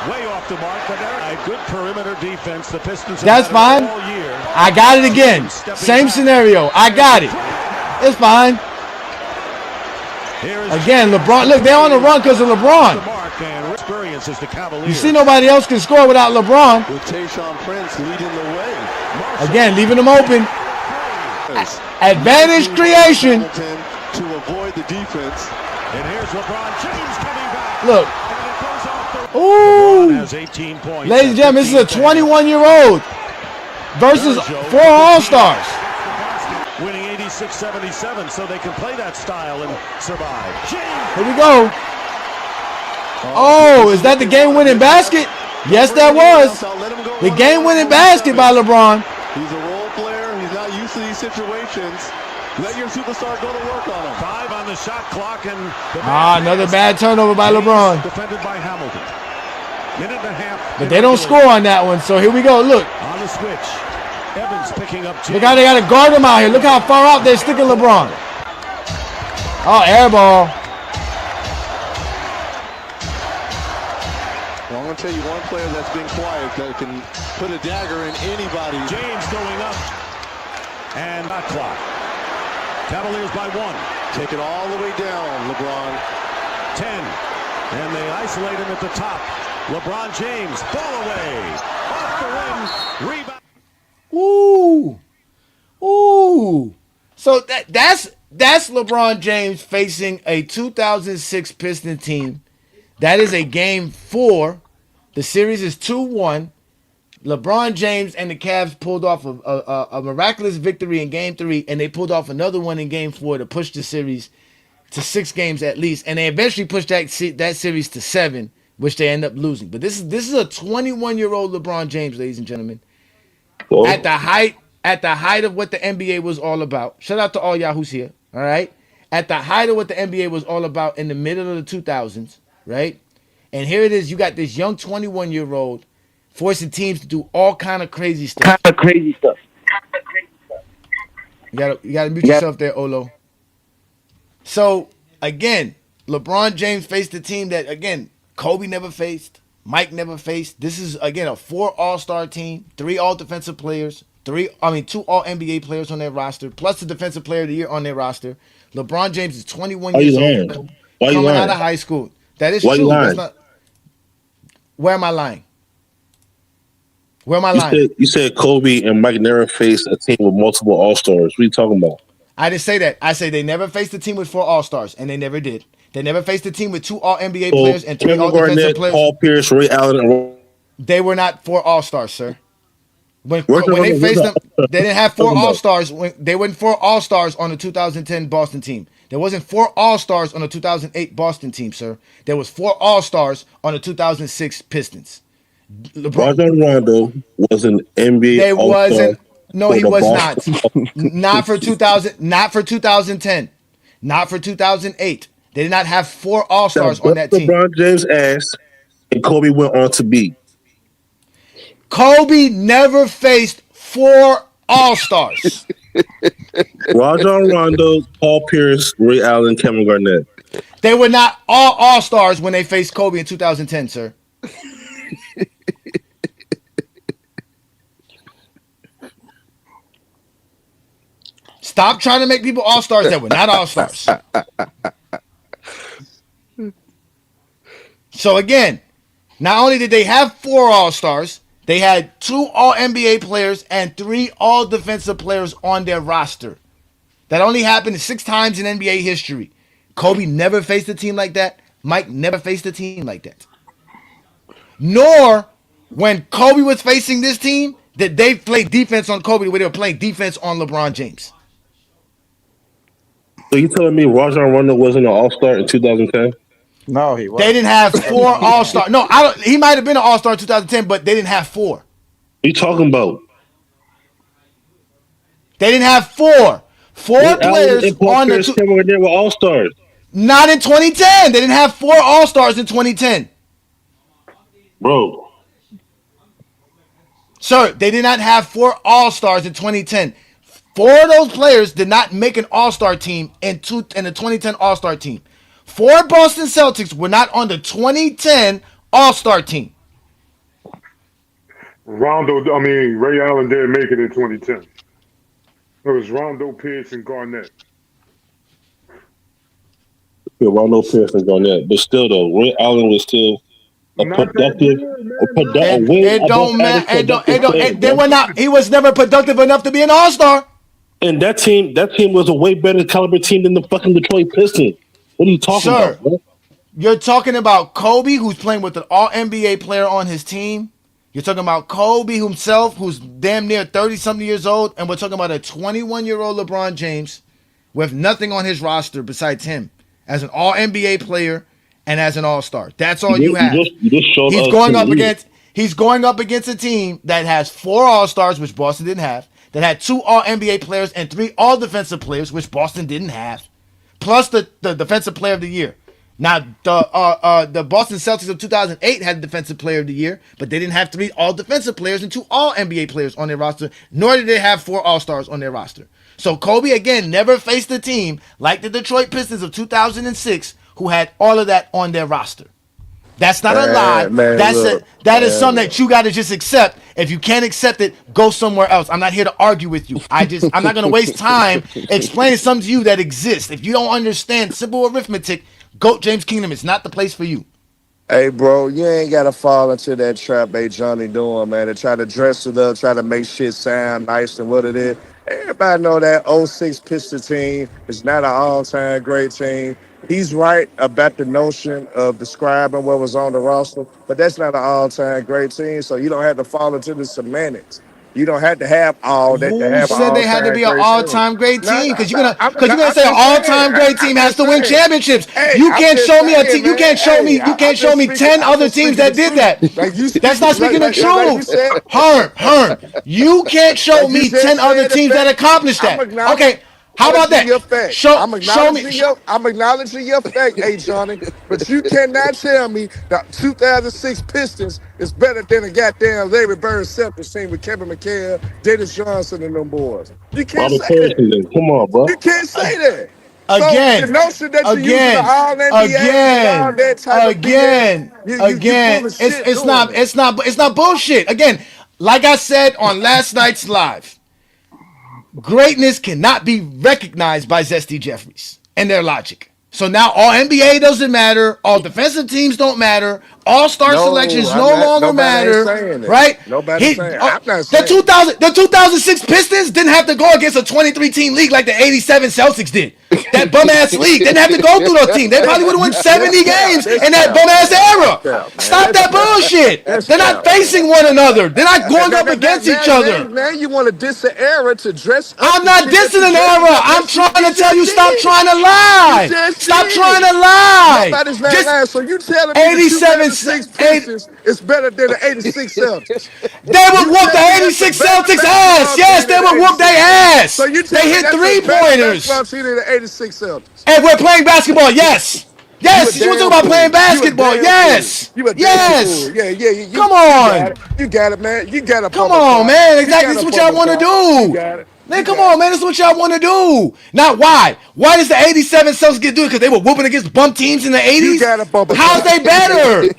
Way off the mark, but a good perimeter defense. The Pistons. That's fine. All year. I got it again. Same scenario. I got it. It's fine. Again, LeBron. Look, they're on the run because of LeBron. You see, nobody else can score without LeBron. With Tayshaun Prince leading the way. Again, leaving them open. Advantage creation. To avoid the defense. And here's LeBron James coming back. Look. LeBron Ooh. has 18 points. Ladies and gentlemen, this is a 21-year-old versus 4 All-Stars. Winning 86-77, so they can play that style and survive. Here we go. Oh, is that the game-winning basket? Yes, that was. The game-winning basket by LeBron. He's a role player. He's not used to these situations. Let your superstar go to work on him. 5 on the shot clock and Another bad turnover by LeBron. defended by Hamilton. Minute and a half. But they don't score on that one, so here we go. Look. On the switch. Evans picking up James. Look how they got to guard him out here. Look how far out they're sticking LeBron. Oh, air ball. Well, I'm going to tell you one player that's been quiet that can put a dagger in anybody. James going up. And that clock. Cavaliers by 1. Take it all the way down, LeBron. 10. And they isolate him at the top. LeBron James, ball away. Off the rim. Rebound. Ooh. Ooh. So that's LeBron James facing a 2006 Pistons team. That is a game 4. The series is 2-1. LeBron James and the Cavs pulled off a miraculous victory in game 3, and they pulled off another one in game 4 to push the series to 6 games at least. And they eventually pushed that series to 7, which they end up losing. But this is a 21-year-old LeBron James, ladies and gentlemen. Whoa. At the height of what the NBA was all about. Shout out to all y'all who's here. All right. At the height of what the NBA was all about in the middle of the 2000s, right? And here it is. You got this young 21-year-old forcing teams to do all kind of crazy stuff. You gotta mute yourself there, Olo. So again, LeBron James faced a team that again Kobe never faced, Mike never faced. This is again a 4 All-Star team, 3 All-Defensive players, 2 All-NBA players on their roster, plus the Defensive Player of the Year on their roster. LeBron James is 21 years old, coming out of high school. That is true. That's not, where am I lying? Where am I lying? You said Kobe and Mike never faced a team with multiple All-Stars. What are you talking about? I didn't say that. I say they never faced a team with 4 All-Stars, and they never did. They never faced a team with 2 All-NBA players and 3 All-Defensive players. Paul Pierce, Ray Allen, and They were not 4 All-Stars, sir. When Rajon they Rondo was faced an them, All-Star. they didn't have What 4 you talking about? All-Stars. They weren't 4 All-Stars on the 2010 Boston team. There wasn't 4 All-Stars on the 2008 Boston team, sir. There was 4 All-Stars on the 2006 Pistons. LeBron, Rajon Rondo was an NBA they All-Star wasn't. No, for he the was Boston. not. Not for 2000. Not for 2010. Not for 2008. They did not have 4 That All-Stars on bust that team. LeBron James' ass, and Kobe went on to beat Kobe never faced 4 All-Stars. Rajon Rondo, Paul Pierce, Ray Allen, Kevin Garnett. They were not all All-Stars when they faced Kobe in 2010, sir. Stop trying to make people All-Stars that were not All-Stars. So again, not only did they have 4 All-Stars, they had 2 All-NBA players and 3 All-Defensive players on their roster. That only happened 6 times in NBA history. Kobe never faced a team like that. Mike never faced a team like that. Nor, when Kobe was facing this team, did they play defense on Kobe the way they were playing defense on LeBron James. So you telling me Rajon Rondo wasn't an All-Star in 2010? No, he They wasn't. didn't have 4 All-Stars. No, I don't. He might have been an All-Star in 2010, but they didn't have 4. What you talking about? They didn't have 4. 4 Ray Allen players and Paul on the Pierce, Kevin Garnett were All-Stars. not in 2010. They didn't have 4 All-Stars in 2010. Bro, Sir, they did not have 4 All-Stars in 2010. 4 of those players did not make an All-Star team in the 2010 All-Star team. 4 Boston Celtics were not on the 2010 All-Star team. Ray Allen didn't make it in 2010. It was Rondo, Pierce, and Garnett. yeah, Rondo, Pierce, and Garnett. But still, though, Ray Allen was still a Not that productive, good, man. way It don't above matter. average productive player, They bro. were not. He was never productive enough to be an All-Star. And that team was a way better caliber team than the fucking Detroit Pistons. What are you talking Sir, about, bro? you're talking about Kobe, who's playing with an All-NBA player on his team. You're talking about Kobe himself, who's damn near 30-something years old. And we're talking about a 21-year-old LeBron James with nothing on his roster besides him as an All-NBA player and as an All-Star. That's all you have. You just showed He's us going his up lead. against a team that has 4 All-Stars, which Boston didn't have, that had 2 All-NBA players and 3 All-Defensive players, which Boston didn't have, plus the Defensive Player of the Year. Now, the Boston Celtics of 2008 had Defensive Player of the Year, but they didn't have 3 All-Defensive players and 2 All-NBA players on their roster, nor did they have 4 All-Stars on their roster. So Kobe, again, never faced a team like the Detroit Pistons of 2006 who had all of that on their roster. That's not a lie. That is something that you got to just accept. If you can't accept it, go somewhere else. I'm not here to argue with you. I'm not going to waste time explaining something to you that exists. If you don't understand simple arithmetic, GOAT James Kingdom is not the place for you. Hey, bro, you ain't got to fall into that trap Johnny doing, man, to try to dress it up, try to make shit sound nice and what it is. Everybody know that '06 Pistons team is not an all-time great team. He's right about the notion of describing what was on the roster, but that's not an all-time great team, so you don't have to fall into the semantics. You don't have to have all that to Who have an said they had to all-time be an great all-time team. great No, team? no, Because no, I'm you're gonna say an just all-time saying. great team I'm has just to win saying. championships. Hey, You I'm can't just show me a saying, team. You man. can't show me. Hey, You can't show me 10 I'm other just teams speaking the that did truth. that. Like you That's speak, not speaking the like you truth. said, Herm, you can't show like you me 10 just other said, the teams that fact. accomplished I'm that. Okay, how about acknowledging that? your fact. Show I'm me. acknowledging your fact, Johnny. But you cannot tell me that 2006 Pistons is better than a goddamn Larry Bird Celtics team with Kevin McHale, Dennis Johnson, and them boys. You can't Robert say that. Parrish, then. Come on, bro. You can't say that. So the Again, notion that you're using the again, All NBA and all again, that type of BS, again, you full again. of shit It's doing not that. it's not bullshit. Again, like I said on last night's live, greatness cannot be recognized by Zesty Jeffries and their logic. So now all NBA doesn't matter, all defensive teams don't matter, all-star No, selections I'm no not. longer Nobody ain't matter, saying it. right? Nobody saying. I'm not The saying. 2006 Pistons didn't have to go against a 23 team league like the 87 Celtics did. That bum ass league. They didn't have to go through those teams. They probably would have won 70 games in that bum ass era. Stop that bullshit. They're not facing one another. They're not going up against each other. Now you want to diss the era to dress up. I'm not dissing an era. I'm trying to tell you, stop trying to lie. Stop trying to lie. Nobody's not lying. So you telling me the 87 2006 Pistons is better than the 86 Celtics? They would whoop the 86 Celtics ass. Yes, they would whoop their ass. So you They hit three-pointers. 3-pointers. Celtics. And we're playing basketball, yes. Yes, you were talking about playing basketball, yes. Yes. Yeah. Come on. You got it, man. You got it. Come on, man. Exactly. This is what y'all want to do. Man, come on, man. This is what y'all want to do. Now, why? Why does the 87 Celtics get do it? Because they were whooping against bum teams in the 80s? How's they better?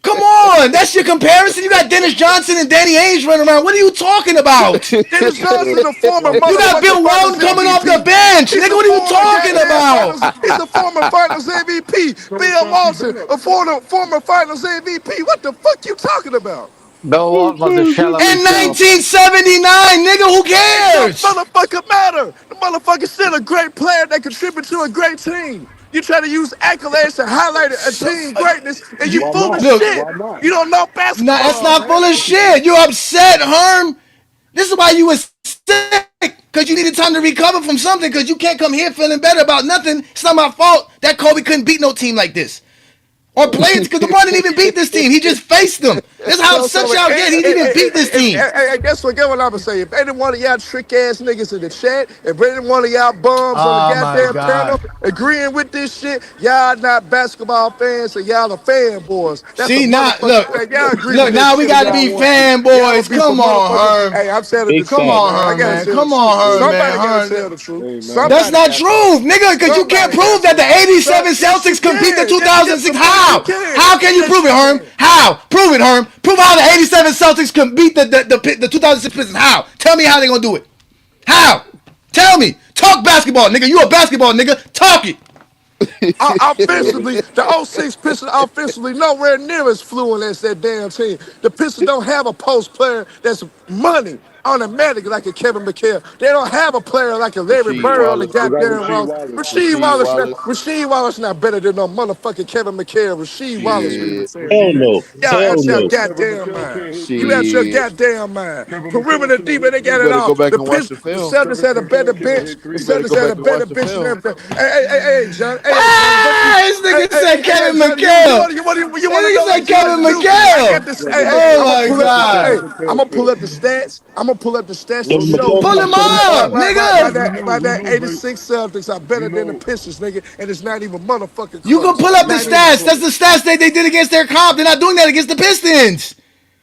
Come on. That's your comparison? You got Dennis Johnson and Danny Ainge running around. What are you talking about? Dennis Johnson, the former You got Bill Walton coming off the bench. Nigga, what are you talking about? He's a former Finals MVP. Bill Walton, a former Finals MVP. What the fuck you talking about? No, In 1979, nigga, who cares? It don't motherfucker matter. The motherfucker's still a great player that contributed to a great team. You try to use accolades to highlight a team greatness, and you full of shit. You don't know basketball. Nah, that's not full of shit. You're upset, Herm. This is why you was sick, because you needed time to recover from something, because you can't come here feeling better about nothing. It's not my fault that Kobe couldn't beat no team like this. Or players, because LeBron didn't even beat this team. He just faced them. That's how upset y'all get. He didn't even beat this team. Hey, guess what? Get what I'm going to say. If any one of y'all trick-ass niggas in the chat, if any one of y'all bums on the goddamn panel agreeing with this shit, y'all not basketball fans, and y'all are fanboys. See, now, look, now we got to be fanboys. Come on, Herm. Hey, I'm saying the truth. Come on, Herm, man. Come on, Herm, man. Somebody got to tell the truth. That's not true, nigga, because you can't prove that the 87 Celtics could beat the 2006. How can you prove it, Herm? How? Prove it, Herm. Prove how the 87 Celtics can beat the 2006 Pistons. How? Tell me how they gonna do it. How? Tell me. Talk basketball, nigga. You a basketball nigga. Talk it. Offensively, the 06 Pistons offensively nowhere near as fluent as that damn team. The Pistons don't have a post player that's money. Automatic like a Kevin McHale. They don't have a player like a Larry Bird on the goddamn roster. Rasheed Wallace not better than no motherfucking Kevin McHale. Rasheed Wallace. Hell no. Y'all out your goddamn mind. You out your goddamn mind. Perimeter deep, and they got it all. The Celtics had a better bench. The Celtics had a better bench than everything. Hey, John. This nigga said Kevin McHale. You want to say Kevin McHale. Oh my God. I'm gonna pull up the stats. Pull up the stats and show. Pull them up, nigga. By that 86 Celtics are better than the Pistons, nigga, and it's not even motherfucking close. You can pull up the stats. That's the stats they did against their comp. They're not doing that against the Pistons,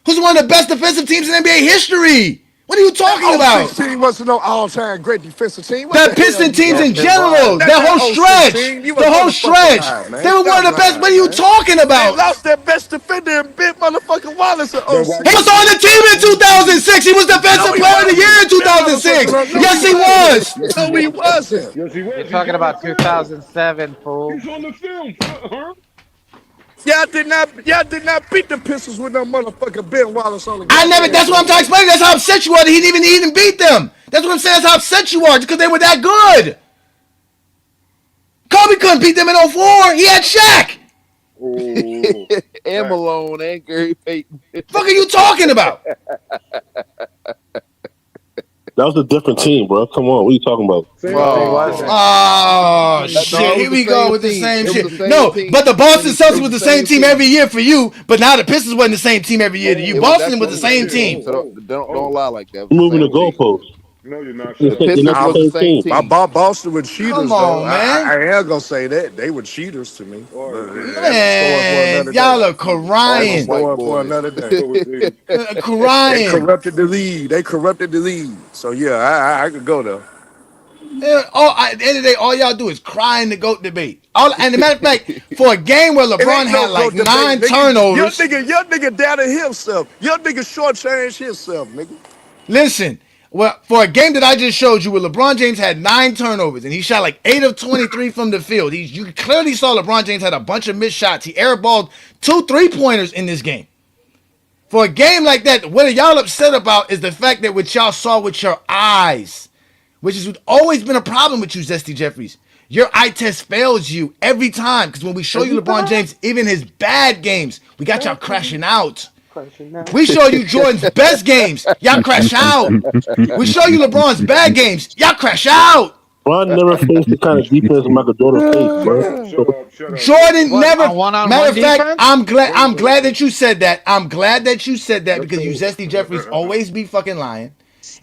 who's one of the best defensive teams in NBA history. What are you talking about? That team wasn't no all-time great defensive team. That Piston teams in general, that whole stretch, the whole stretch, they were one of the best. What are you talking about? They lost their best defender and bit motherfucking Wallace at 06. He was on the team in 2006. He was defensive player of the year in 2006. Yes, he was. No, he wasn't. You're talking about 2007, fool. He's on the film. Y'all did not beat the Pistons with no motherfucking Ben Wallace on the game. That's what I'm trying to explain. That's how upset you are that he didn't even beat them. That's what I'm saying. That's how upset you are because they were that good. Kobe couldn't beat them in 04. He had Shaq. And Malone and Gary Payton. Fuck are you talking about? That was a different team, bro. Come on, what are you talking about? Oh, shit. Here we go with the same shit. No, but the Boston Celtics was the same team every year for you, but now the Pistons wasn't the same team every year to you. Boston was the same team. So don't lie like that. Moving the goalposts. No, you're not. The Pistons was the same team. Boston were cheaters, Come on, man. I am gonna say that they were cheaters to me. Man, y'all are crying. For another day. Crying. They corrupted the league. So yeah, I could go there. At the end of the day, all y'all do is cry in the GOAT debate. And the matter of fact, for a game where LeBron had like 9 turnovers. Your nigga doubted himself. Your nigga shortchanged himself, nigga. Listen. Well, for a game that I just showed you where LeBron James had 9 turnovers and he shot like 8 of 23 from the field. You clearly saw LeBron James had a bunch of missed shots. He airballed 2 3-pointers in this game. For a game like that, what y'all upset about is the fact that what y'all saw with your eyes which has always been a problem with you, Zesty Jeffries. Your eye test fails you every time because when we show you LeBron James, even his bad games, we got y'all crashing out. We show you Jordan's best games, y'all crash out. We show you LeBron's bad games, y'all crash out. Ron never faced the kind of defense Michael Jordan faced, bro. Jordan never. one-on-one Matter of fact, defense? I'm glad that you said that. I'm glad that you said that because you Zesty Jeffries always be fucking lying.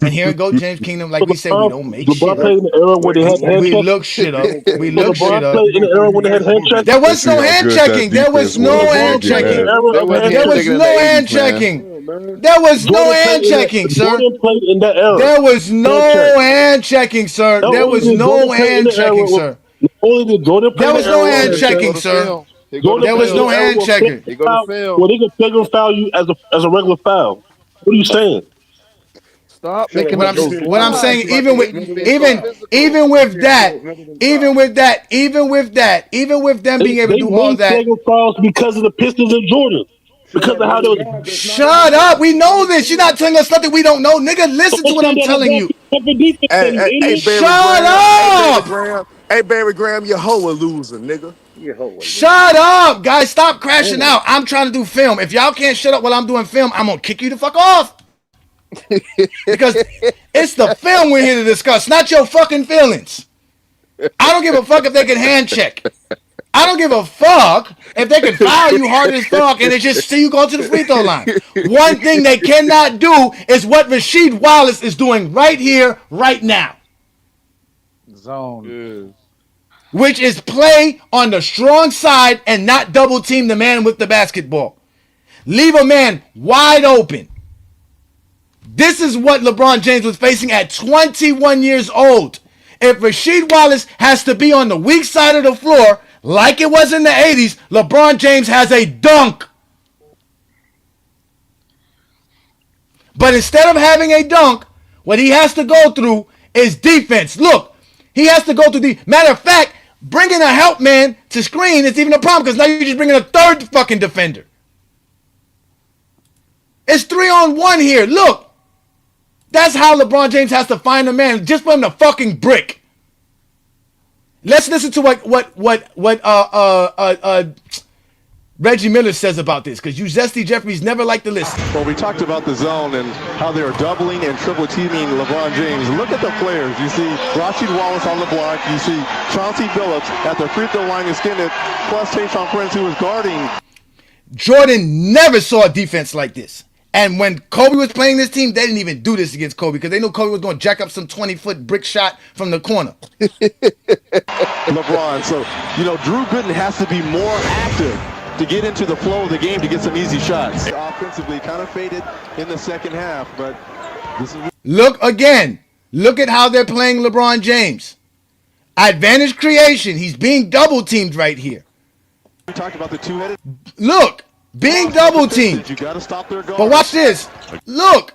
And here go James Kingdom, like we said, we don't make shit LeBron played in the era where they had hand We checking. look shit up. We look shit LeBron up. played in the era when they had hand checking. There was no hand checking. There was no hand checking. There was no hand checking. There was no hand checking, sir. Jordan played in that era. There was no hand checking, sir. There was no hand checking, sir. Only the Jordan There was no hand checking, sir. There was no hand checking. Well, they can figure foul you as a regular foul. What are you saying? Stop. What I'm saying, even with them being able to do all that. Fouls because of the Pistons and Jordan. Because of how they was. Shut up. We know this. You're not telling us something we don't know. Nigga, listen to what I'm telling you. Hey, Shut up. Hey, Barry Graham, you hoe a loser, nigga. Shut up, guys. Stop crashing out. I'm trying to do film. If y'all can't shut up while I'm doing film, I'm going to kick you the fuck off. Because it's the film we're here to discuss, not your fucking feelings. I don't give a fuck if they can hand check. I don't give a fuck if they can foul you hard as fuck and they just see you go to the free throw line. One thing they cannot do is what Rasheed Wallace is doing right here, right now. Zone. Which is play on the strong side and not double team the man with the basketball. Leave a man wide open. This is what LeBron James was facing at 21 years old. If Rasheed Wallace has to be on the weak side of the floor, like it was in the 80s, LeBron James has a dunk. But instead of having a dunk, what he has to go through is defense. Look, he has to go through the... Matter of fact, bringing a help man to screen is even a problem because now you're just bringing a third fucking defender. It's 3-on-1 here. Look. That's how LeBron James has to find a man just for him to fucking brick. Let's listen to what Reggie Miller says about this, because you Zesty Jeffries never like to listen. Well, we talked about the zone and how they were doubling and triple teaming LeBron James. Look at the players. You see Rasheed Wallace on the block. You see Chauncey Billups at the free throw line extended, plus Tayshaun Prince, who was guarding. Jordan never saw a defense like this. And when Kobe was playing this team, they didn't even do this against Kobe because they knew Kobe was going to jack up some 20-foot brick shot from the corner. LeBron. So, Drew Gooden has to be more active to get into the flow of the game to get some easy shots. Offensively, kind of faded in the second half, but this is... Look again. Look at how they're playing LeBron James. Advantage creation. He's being double-teamed right here. We talked about the two-headed... Look. Being double teamed. You got to stop their guard. But watch this. Look.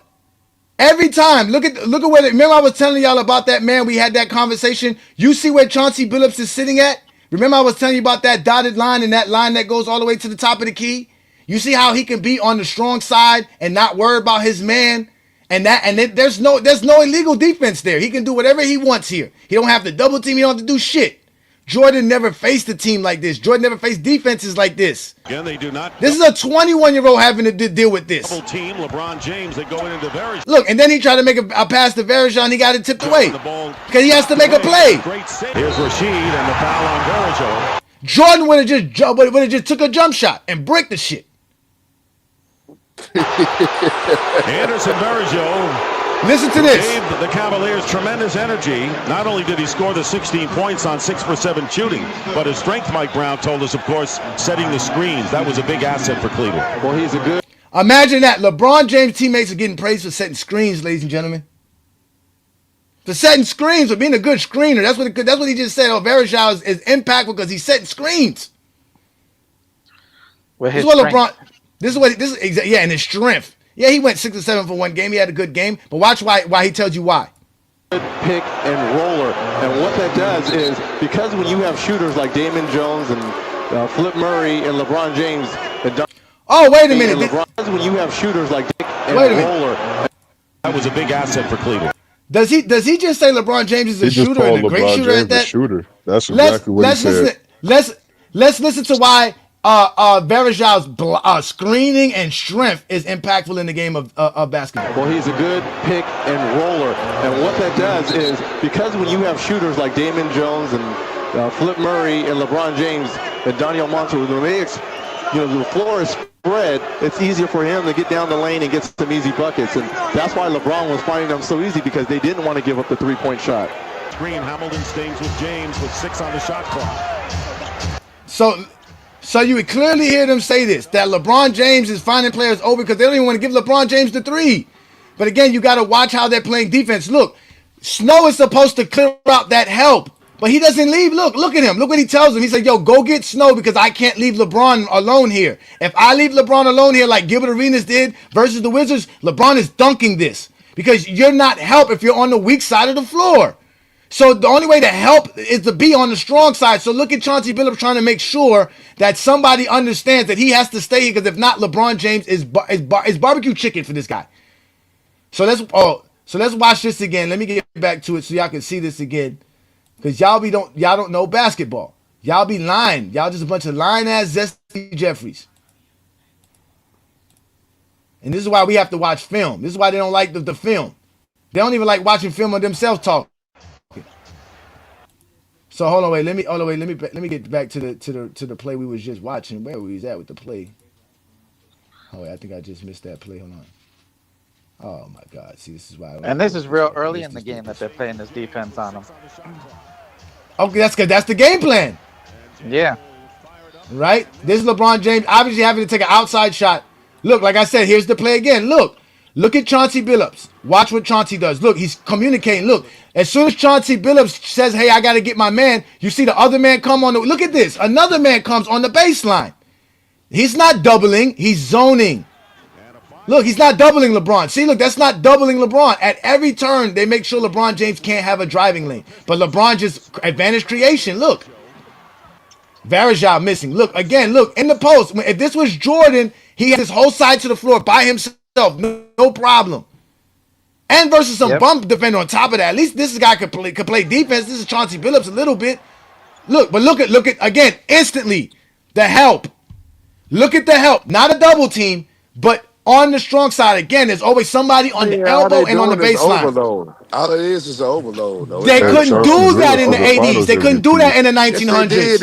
Every time. Look at where remember I was telling y'all about that man. We had that conversation. You see where Chauncey Billups is sitting at? Remember I was telling you about that dotted line and that line that goes all the way to the top of the key? You see how he can be on the strong side and not worry about his man? There's no illegal defense there. He can do whatever he wants here. He don't have to double team. He don't have to do shit. Jordan never faced a team like this. Jordan never faced defenses like this. Again, they do not. This is a 21-year-old having to deal with this. Double team, LeBron James, they go into Varejao. Look, and then he tried to make a pass to Varejao, he got it tipped away. Because he has to make a play. Great save. Here's Rasheed and the foul on Varejao. Jordan would have just took a jump shot and bricked the shit. Anderson Varejao. Listen to this. Gave the Cavaliers tremendous energy. Not only did he score the 16 points on 6 for 7 shooting, but his strength, Mike Brown told us, of course, setting the screens. That was a big asset for Cleveland. Well, he's a good... Imagine that. LeBron James teammates are getting praised for setting screens, ladies and gentlemen. For setting screens, for being a good screener. That's what he just said. Oh, Varejao is impactful because he's setting screens. With his and his strength. Yeah, he went 6 or 7 for one game. He had a good game. But watch why he tells you why. Pick and roller. And what that does is, because when you have shooters like Damon Jones and Flip Murray and LeBron James. Oh, wait a minute. When you have shooters like Dick and Wait a minute. Roller. That was a big asset for Cleveland. Does he just say LeBron James is a He just shooter and called a great LeBron shooter at James a that? shooter. That's exactly what he said. Let's listen to why Varejão's screening and strength is impactful in the game of basketball. Well, he's a good pick and roller, and what that does is because when you have shooters like Damon Jones and Flip Murray and LeBron James and Daniel Monter, when the floor is spread, it's easier for him to get down the lane and get some easy buckets, and that's why LeBron was finding them so easy because they didn't want to give up the three-point shot. Screen, Hamilton stings with James with 6 on the shot clock. So you would clearly hear them say this, that LeBron James is finding players open because they don't even want to give LeBron James the three. But again, you got to watch how they're playing defense. Look, Snow is supposed to clear out that help, but he doesn't leave. Look at him. Look what he tells him. He said, yo, go get Snow because I can't leave LeBron alone here. If I leave LeBron alone here like Gilbert Arenas did versus the Wizards, LeBron is dunking this because you're not help if you're on the weak side of the floor. So the only way to help is to be on the strong side. So look at Chauncey Billups trying to make sure that somebody understands that he has to stay here because if not, LeBron James is barbecue chicken for this guy. So let's watch this again. Let me get back to it so y'all can see this again. Because y'all don't know basketball. Y'all be lying. Y'all just a bunch of lying ass Zesty Jeffries. And this is why we have to watch film. This is why they don't like the film. They don't even like watching film of themselves talk. So hold on, wait. Let me get back to the play we was just watching. Where we was at with the play? Oh wait, I think I just missed that play. Hold on. Oh my God! See, this is why. And this is real early in the game that they're playing this defense on them. Okay, that's good. That's the game plan. Yeah. Right. This is LeBron James obviously having to take an outside shot. Look, like I said, here's the play again. Look at Chauncey Billups. Watch what Chauncey does. Look, he's communicating. Look, as soon as Chauncey Billups says, hey, I got to get my man, you see the other man come on. Look at this. Another man comes on the baseline. He's not doubling. He's zoning. Look, he's not doubling LeBron. See, look, that's not doubling LeBron. At every turn, they make sure LeBron James can't have a driving lane. But LeBron just advantage creation. Look. Varejão missing. Look, again, look, in the post. If this was Jordan, he had his whole side to the floor by himself. No problem. And versus some bump defender on top of that. At least this guy could play defense. This is Chauncey Billups a little bit. Look at again, instantly, the help. Look at the help. Not a double team, but on the strong side, again, there's always somebody on the elbow and on the baseline. All it is an overload. Though. They couldn't do that in the 80s. They couldn't do that in the 1900s. Yes,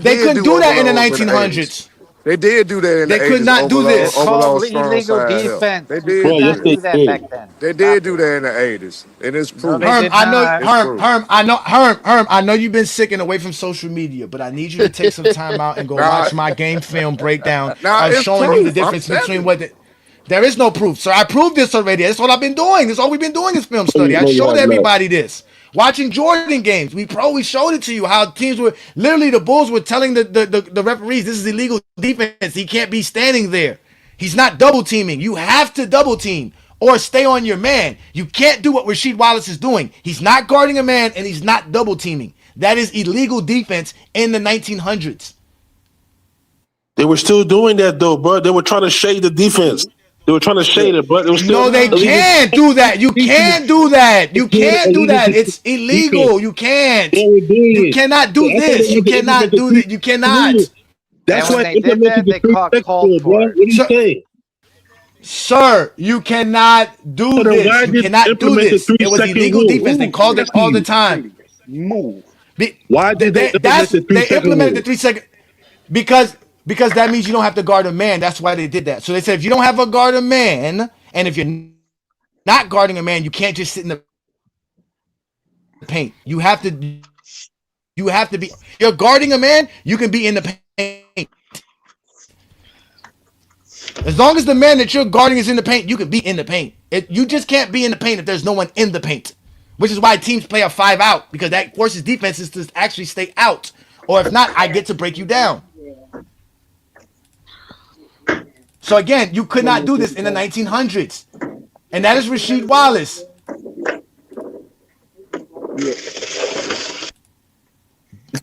they couldn't do that in the 1900s. They did do that in the 80s. They could not do this. Overload illegal defense. They did do that back then. They did do that in the 80s. It is proof. Herm, I know you've been sick and away from social media, but I need you to take some time out and go watch my game film breakdown showing you the difference between what there is no proof. So I proved this already. That's what I've been doing. That's all we've been doing is film study. I showed everybody this. Watching Jordan games, we showed it to you how teams were literally the Bulls were telling the referees this is illegal defense. He can't be standing there. He's not double teaming. You have to double team or stay on your man. You can't do what Rasheed Wallace is doing. He's not guarding a man and he's not double teaming. That is illegal defense in the 1900s. They were still doing that though, bro. They were trying to shade the defense. They were trying to shade it, but it was still no, they can't do that. You can't do that. You can't do that. It's illegal. You can't. You cannot do this. You cannot do that. You cannot. That's why they did that. They called for it. What do you say? Sir, you cannot do this. You cannot do this. It was illegal defense. They called it all the time. Move. Why did they implement the 3 second rule? Implemented the 3 second because that means you don't have to guard a man. That's why they did that. So they said if you don't have a guard a man, and if you're not guarding a man, you can't just sit in the paint. You have to be. You're guarding a man. You can be in the paint. As long as the man that you're guarding is in the paint, you can be in the paint. You just can't be in the paint if there's no one in the paint. Which is why teams play a 5 out because that forces defenses to actually stay out. Or if not, I get to break you down. So again, you could not do this in the 1900s. And that is Rasheed Wallace.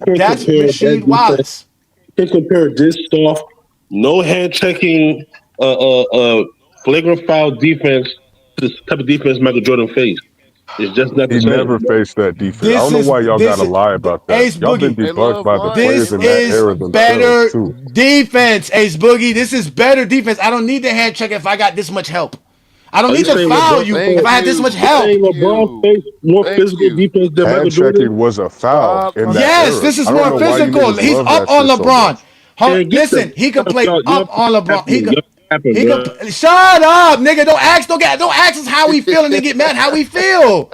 That's Rasheed Wallace. You can compare this soft, no hand checking, flagrant foul defense to the type of defense Michael Jordan faced. It's just not He the never same. faced that defense. I This don't know is why y'all this gotta is lie about that. Ace Y'all been Boogie. They debunked love by the Bron. They players This in that love is era Bron. themselves better too. defense, Ace Boogie. This is better defense. I don't need the hand check if I got this much help. I don't Are you need to saying foul LeBron? you if Thank I have this much you. You help. saying Thank LeBron you. faced more Thank physical you. defense than Michael Hand checking Jordan? was a foul Stop in trying to that Yes, say. era. this is I don't more know why Stop. you physical. niggas He's love up that on shit so LeBron. much. Man, get the Listen, he can fuck play out. Y'all up on LeBron. He capping. could. Y'all capping, He bro. could. Shut up, nigga. Don't ask us how we feel and then get mad how we feel.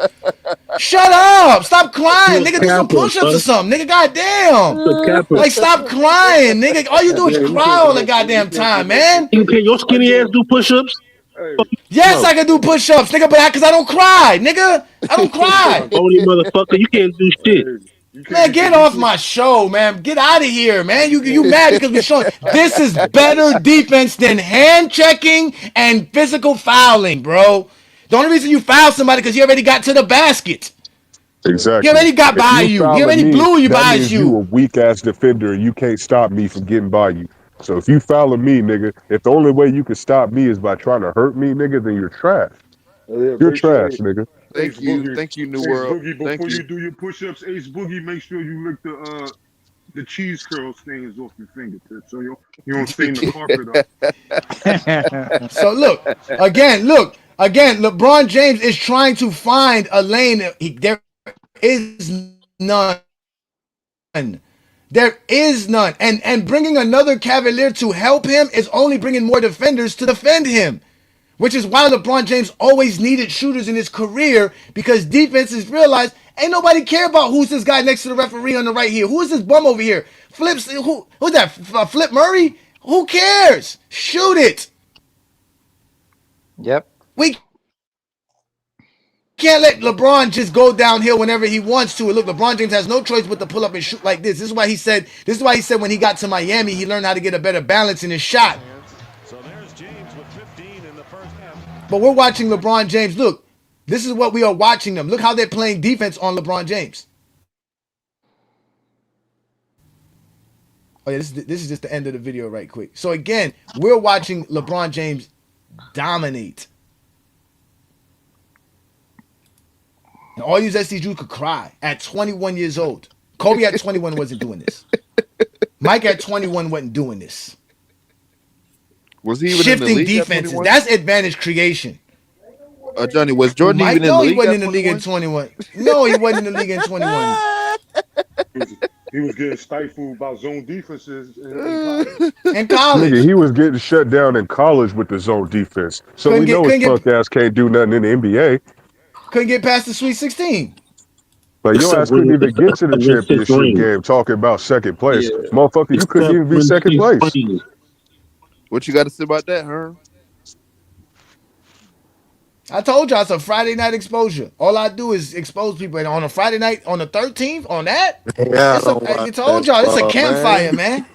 Shut up. Stop You crying, a nigga. Do some capper, push-ups or son. something, nigga. Goddamn. You a capper. Like, stop crying, nigga. All you do is Yeah, you cry can't do all the no you goddamn can't do time, no man. You push-ups. can your How you skinny ass gonna? do push-ups? Hey, Yes, No. I can do push-ups, nigga, but because I don't cry, nigga. I don't cry. Bony motherfucker, you can't do shit. hey, you can't Man, get the get off deep. my show, man. Get out of here, man. You Hey, mad because we showing this is better defense than hand checking and physical fouling, bro. The only reason you foul somebody because you already got to the basket. He Exactly. already got If by you you. He fouling already me, blew you that by means you a you. weak ass defender and you can't stop me from getting by you. So if you fouling me, nigga, if the only way you can stop me is by trying to hurt me, nigga, then you're trash. You're they trash, say nigga. Ace Thank you. Boogie, Thank you, New Ace World. Boogie. Thank Before you. you do your push-ups, Ace Boogie, make sure you lick the cheese curl stains off your fingertips, so you don't stain the carpet up. So look again. LeBron James is trying to find a lane. There is none. There is none. And bringing another Cavalier to help him is only bringing more defenders to defend him. Which is why LeBron James always needed shooters in his career because defenses realized ain't nobody care about who's this guy next to the referee on the right here. Who is this bum over here? Who's that? Flip Murray? Who cares? Shoot it. Yep. We can't let LeBron just go downhill whenever he wants to. And look, LeBron James has no choice but to pull up and shoot like this. This is why he said when he got to Miami, he learned how to get a better balance in his shot. So there's James with 15 in the first half. But we're watching LeBron James. Look, this is what we are watching them. Look how they're playing defense on LeBron James. Oh yeah, this is just the end of the video right quick. So again, we're watching LeBron James dominate. And all you Zesty Jews could cry at 21 years old. Kobe at 21 wasn't doing this. Mike at 21 wasn't doing this. Was he even in the Shifting league at defenses. 21? That's advantage creation. Johnny, was Who, Jordan Mike? even in No, the he league wasn't at in the league in 21? 21. No, he wasn't in the league in 21. He was getting stifled by zone defenses in college. In Nigga, college. he was getting shut down in college with the zone defense. So we know his Couldn't get punk ass can't do nothing in the NBA. couldn't get past the Sweet 16. Like your Except ass couldn't win, even get except to the win six championship rings. game talking about second place. Yeah. Motherfucker, you couldn't Except even be win second six place. rings. What you got to say about that, huh? I told y'all it's a Friday night exposure. All I do is expose people. And on a Friday night, on the 13th, on that, Yeah, I don't I watch told that y'all it's a sport, campfire, man. man.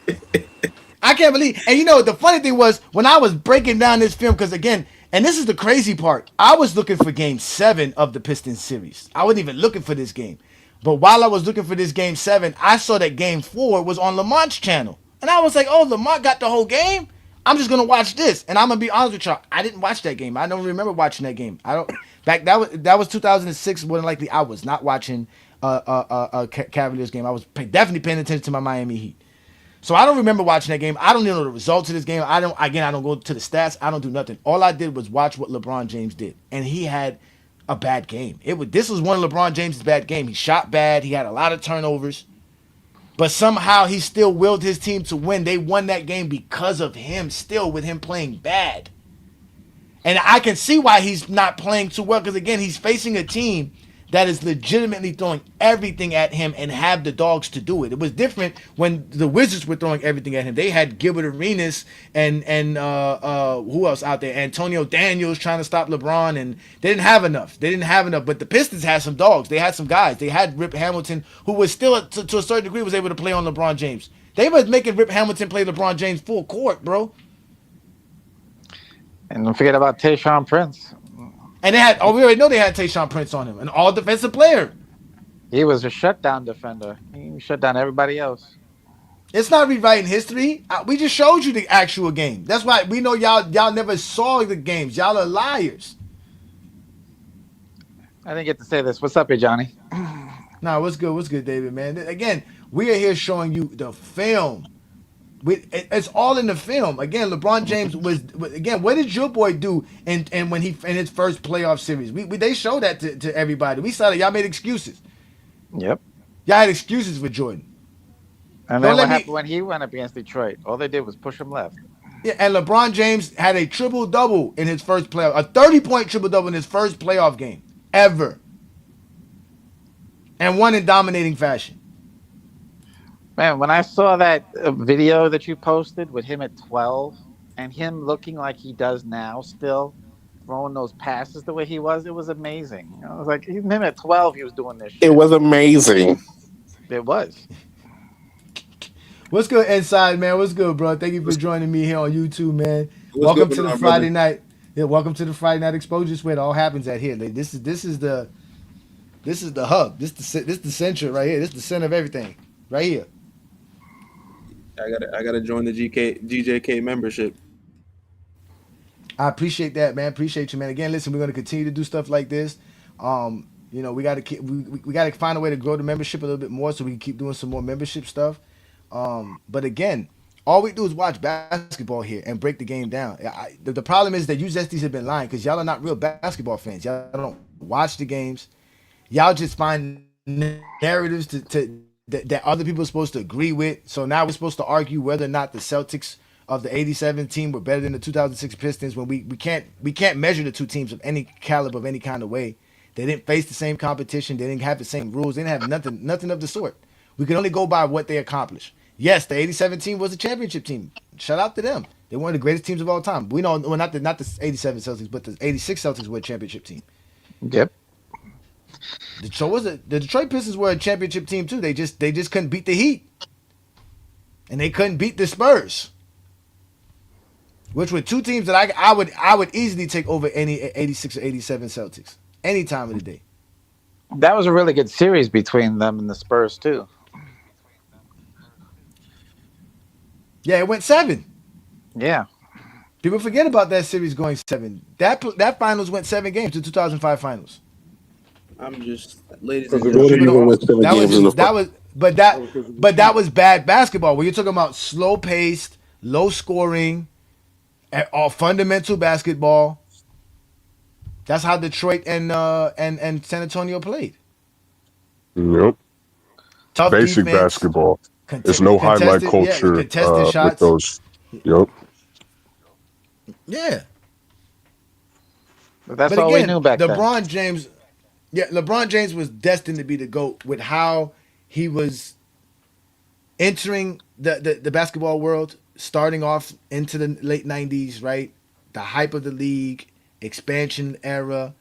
I can't believe. And you know, the funny thing was when I was breaking down this film, because again, and this is the crazy part, I was looking for game 7 of the Pistons series. I wasn't even looking for this game. But while I was looking for this game 7, I saw that game 4 was on Lamont's channel. And I was like, oh, Lamont got the whole game? I'm just gonna watch this. And I'm gonna be honest with y'all, I didn't watch that game. I don't remember watching that game. I don't that was 2006. More than likely, I was not watching Cavaliers game. I was definitely paying attention to my Miami Heat. So I don't remember watching that game. I don't even know the results of this game. I don't go to the stats. I don't do nothing. All I did was watch what LeBron James did. And he had a bad game. This was one of LeBron James' bad game. He shot bad. He had a lot of turnovers. But somehow he still willed his team to win. They won that game because of him, still with him playing bad. And I can see why he's not playing too well, because again, he's facing a team that is legitimately throwing everything at him and have the dogs to do it. It was different when the Wizards were throwing everything at him. They had Gilbert Arenas and who else out there? Antonio Daniels trying to stop LeBron, and they didn't have enough. But the Pistons had some dogs. They had some guys. They had Rip Hamilton, who was still to a certain degree was able to play on LeBron James. They was making Rip Hamilton play LeBron James full court, bro. And don't forget about Tayshaun Prince. And we already know they had Tayshaun Prince on him, an all defensive player. He was a shutdown defender. He shut down everybody else. It's not rewriting history. We just showed you the actual game. That's why we know y'all never saw the games. Y'all are liars. I didn't get to say this. What's up, Ajani? Nah, what's good, David, man? Again, we are here showing you the film. It's all in the film. Again, LeBron James again. What did your boy do? And when he in his first playoff series, they showed that to everybody. We saw that y'all made excuses. Yep. Y'all had excuses for Jordan. And Don't then let what me. happened when he went up against Detroit? All they did was push him left. Yeah, and LeBron James had a triple double in his first playoff, a 30-point triple double in his first playoff game ever, and won in dominating fashion. Man, when I saw that video that you posted with him at 12 and him looking like he does now still, throwing those passes the way he was, it was amazing. I was like, him at 12, he was doing this It shit. was amazing. It was. What's good, Inside, man? What's good, bro? Thank you for joining me here on YouTube, man. What's Welcome going to the on, Friday brother? night. Yeah, welcome to the Friday night exposure. This is where it all happens at here. Like, this is the hub. This the center right here. This is the center of everything right here. I gotta join the GJK membership. I appreciate that, man. Appreciate you, man. Again, listen, we're gonna continue to do stuff like this. We gotta we gotta find a way to grow the membership a little bit more so we can keep doing some more membership stuff. But again, all we do is watch basketball here and break the game down. The problem is that you Zesties have been lying because y'all are not real basketball fans. Y'all don't watch the games. Y'all just find narratives that other people are supposed to agree with. So now we're supposed to argue whether or not the Celtics of the '87 team were better than the 2006 Pistons when we can't measure the two teams of any caliber of any kind of way. They didn't face the same competition. They didn't have the same rules. They didn't have nothing of the sort. We can only go by what they accomplished. Yes, the '87 team was a championship team. Shout out to them. They're one of the greatest teams of all time. We know, well, not the '87 Celtics, but the '86 Celtics were a championship team. Yep. So was it the Detroit Pistons were a championship team too? They just couldn't beat the Heat, and they couldn't beat the Spurs, which were two teams that I would easily take over any '86 or '87 Celtics any time of the day. That was a really good series between them and the Spurs, too. Yeah, it went 7. Yeah. People forget about that series going 7. That finals went 7 games, the 2005 finals. I'm just, ladies Because and the Jordan gentlemen. even went 7 games in the first. That was bad basketball. When you're talking about slow paced, low scoring, all fundamental basketball. That's how Detroit and San Antonio played. Yep. Tough Basic defense, basketball. There's no highlight culture contested with shots. those. Yep. Yeah. But that's But all we again, knew back then. LeBron James was destined to be the GOAT with how he was entering the basketball world, starting off into the late 90s, right? The hype of the league, expansion era,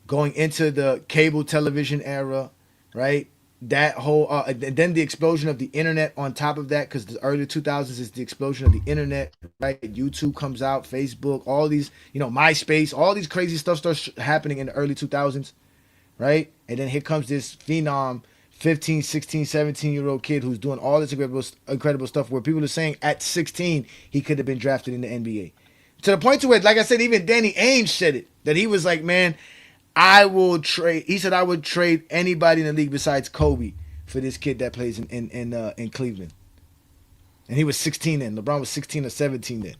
going into the cable television era, right? That whole and then the explosion of the internet on top of that, because the early 2000s is the explosion of the internet, right? YouTube comes out, Facebook, all these, MySpace, all these crazy stuff starts happening in the early 2000s, right? And then here comes this phenom 15, 16, 17-year-old kid who's doing all this incredible stuff where people are saying at 16 he could have been drafted in the NBA. To the point to where, like I said, even Danny Ainge said it, that he was like, man, he said I would trade anybody in the league besides Kobe for this kid that plays in Cleveland. And he was 16 then. LeBron was 16 or 17 then.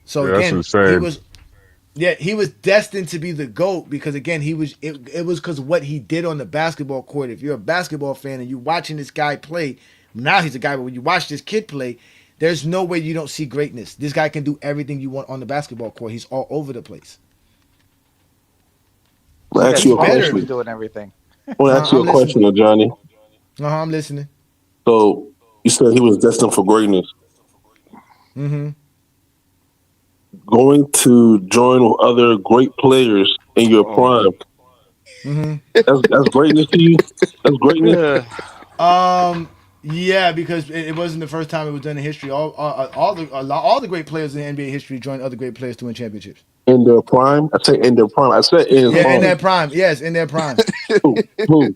So Yeah, again, that's insane. he was destined to be the GOAT because again, it was because of what he did on the basketball court. If you're a basketball fan and you're watching this guy play, now he's a guy, but when you watch this kid play, there's no way you don't see greatness. This guy can do everything you want on the basketball court. He's all over the place. I'll ask you a question. Was doing everything. I want to ask you a question, Johnny. I'm listening. So you said he was destined for greatness. Mm-hmm. Going to join with other great players in your prime. Mm-hmm. That's greatness to you. That's greatness. Yeah, because it wasn't the first time it was done in history. All the great players in NBA history joined other great players to win championships. In their prime? I say in their prime. I said in his prime. In their prime. Yes, in their prime. Who?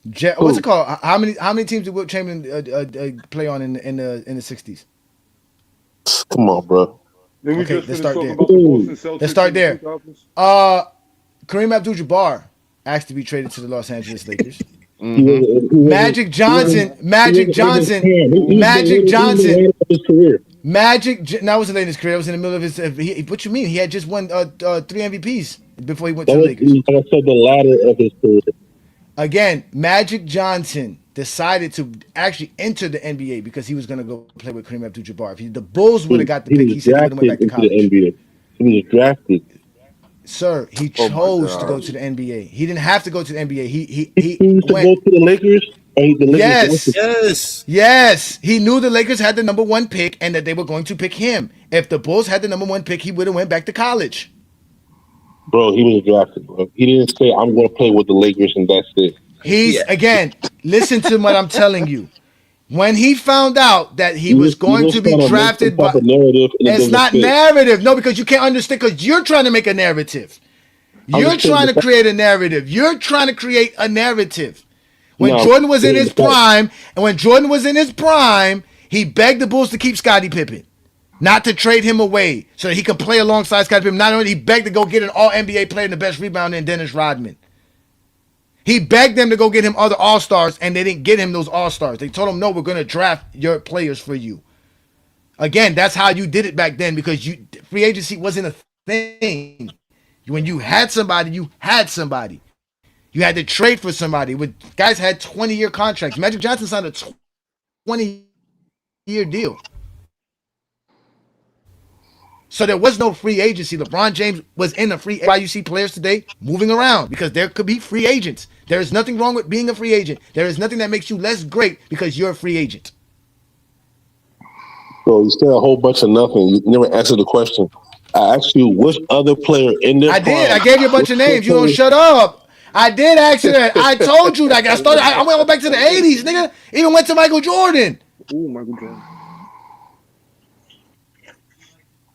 What's it called? How many teams did Wilt Chamberlain play on in the '60s? Come on, bro. Then we Okay, just let's finished start talking there. about the Boston Celtics. Let's start in the there. 2000s. Kareem Abdul-Jabbar asked to be traded to the Los Angeles Lakers. Magic Johnson. That wasn't late in his career. It was in the middle of his. What you mean? He had just won 3 MVPs before he went to the Lakers. Like I said, the ladder of his career. Again, Magic Johnson decided to actually enter the NBA because he was going to go play with Kareem Abdul-Jabbar. If the Bulls would have got the pick, he said he would have went back to college. The NBA. He was drafted. Sir, he chose to go to the NBA. He didn't have to go to the NBA. He went to go to the Lakers. Yes. He knew the Lakers had the number 1 pick and that they were going to pick him. If the Bulls had the number 1 pick, he would have went back to college. Bro, he was drafted, bro. He didn't say, I'm going to play with the Lakers and that's it. Again, listen to what I'm telling you. When he found out that he was going to be drafted, but it's not narrative. No, because you can't understand, because you're trying to make a narrative. You're trying to create a narrative. When Jordan was in his prime, he begged the Bulls to keep Scottie Pippen, not to trade him away so that he could play alongside Scottie Pippen. Not only he begged to go get an All-NBA player and the best rebounder in Dennis Rodman. He begged them to go get him other All-Stars, and they didn't get him those All-Stars. They told him, no, we're going to draft your players for you. Again, that's how you did it back then, because free agency wasn't a thing. When you had somebody, you had somebody. You had to trade for somebody. Guys had 20-year contracts. Magic Johnson signed a 20-year deal. So there was no free agency. LeBron James was in a free. Why you see players today moving around, because there could be free agents. There is nothing wrong with being a free agent. There is nothing that makes you less great because you're a free agent. Bro, you said a whole bunch of nothing. You never answered the question. I asked you which other player in their I did. I gave you a bunch of names. You don't shut up. I did ask you that. I told you that. I went back to the 80s, nigga. Even went to Michael Jordan. Ooh, Michael Jordan.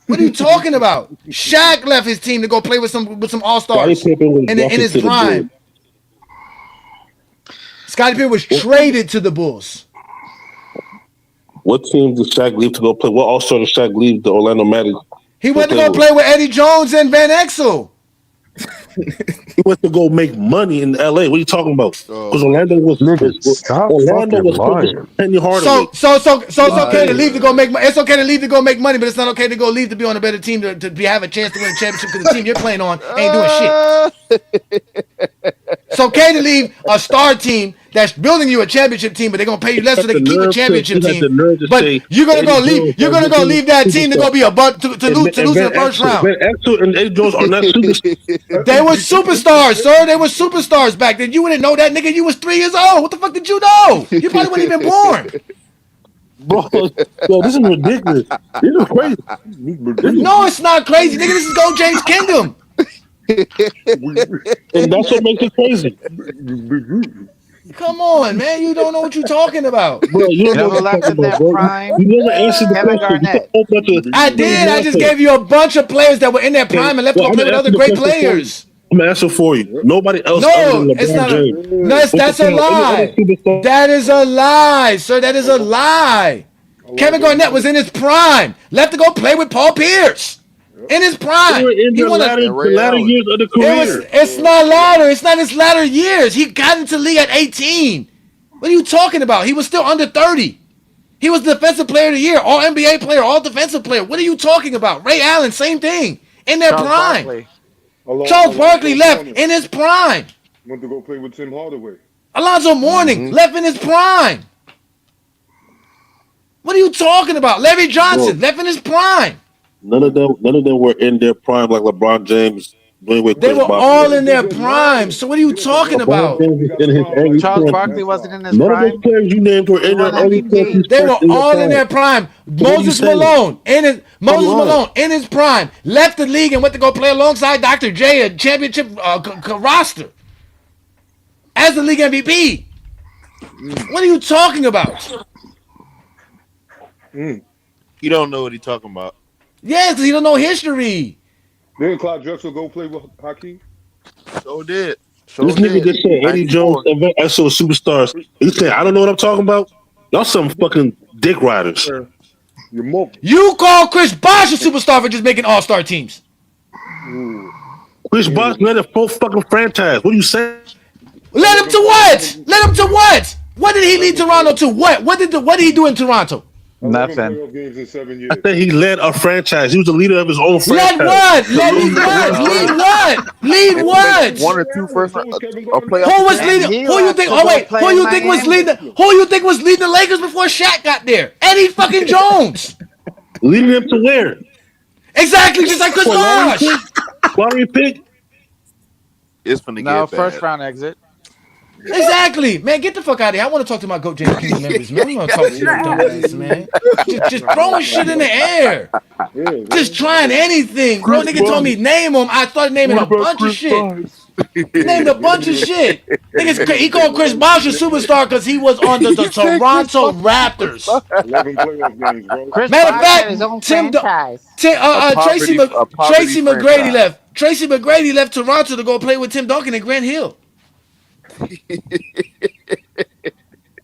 What are you talking about? Shaq left his team to go play with some All-Stars in his prime. Scottie Pippen was traded to the Bulls. What team did Shaq leave to go play? What All-Star did Shaq leave the Orlando Magic? He went to go play with Eddie Jones and Van Exel. He went to go make money in L.A. What are you talking about? Because Orlando was Penny Hardaway. So okay to leave to go make money. It's okay to leave to go make money, but it's not okay to go leave to be on a better team to have a chance to win a championship because the team you're playing on ain't doing shit. It's okay to leave a star team that's building you a championship team, but they're gonna pay you less so they can keep a championship team. But you're gonna go leave. You're gonna go leave that team to go be a to lose in the first round. Van Exel and Eddie Jones are not superstars. They were superstars, sir. They were superstars back then. You wouldn't know that, nigga. You was 3 years old. What the fuck did you know? You probably weren't even born. Bro, this is ridiculous. This is crazy. No, it's not crazy, nigga. This is Go James Kingdom. And that's what makes it crazy. Come on, man. You don't know what you're talking about. Bro, you don't know what you're talking about, bro. You never answered the question. I did. I just gave you a bunch of players that were in their prime and left to go play with other great players. I'm gonna answer for you. Nobody else. No, it's not. That's a lie. That is a lie, sir. That is a lie. Kevin Garnett was in his prime. Left to go play with Paul Pierce. In his prime. He won the latter years of the career. It's not latter. It's not his latter years. He got into the league at 18. What are you talking about? He was still under 30. He was defensive player of the year, all NBA player, all defensive player. What are you talking about? Ray Allen, same thing. In their prime. Charles Barkley left in his prime. Went to go play with Tim Hardaway. Alonzo Mourning left in his prime. What are you talking about? Larry Johnson left in his prime. None of them were in their prime like LeBron James. They were all in their prime. So what are you talking about? Charles Barkley wasn't in his prime. prime. None of those players you named were in their early 30s. They were all in their prime. Moses Malone in his prime left the league and went to go play alongside Dr. J, a championship roster as the league MVP. What are you talking about? You don't know what he's talking about. Yes, because you don't know history. Didn't Clyde Drexler go play with Hakeem? So did. This nigga just said Eddie Jones and Van Exel superstars. He said, I don't know what I'm talking about. Y'all some fucking dick riders. You're more. You call Chris Bosh a superstar for just making all-star teams. Chris Bosh led a full fucking franchise. What are you saying? Let him to what? Let him to what? What did he lead Toronto to? What? What did he do in Toronto? 11 Nothing. playoff games in 7 I years. said he led a franchise. He was the leader of his own Let franchise. what? Lead what? Lead what? Lead what? One or two first So was Kevin a Garnett. playoff Who was And appearance. leading? he Who you left think? to Oh go wait, play who in you think was Miami. leading? Who you think was leading the Lakers before Shaq got there? Eddie fucking Jones. Leading them to where? Exactly, just like Chris For lottery Bosh. pick? Lottery pick? It's finna No, get first bad. round exit. Exactly, man. Get the fuck out of here. I want to talk to my Goat James community members, man. I'm gonna talk to your dumb ass, man. Just throwing shit in the air. Just trying anything, bro. Chris Nigga told me Bosh. name them. I started naming What a about bunch of Chris shit. Bosh? Named a bunch of shit. Niggas, he called Chris Bosh a superstar because he was on the He said Chris Toronto Bosh Raptors. 11 playoff games, bro. Chris Matter of Bosh had his fact, own franchise. a Tracy poverty McGrady franchise. left. Tracy McGrady left Toronto to go play with Tim Duncan and Grant Hill.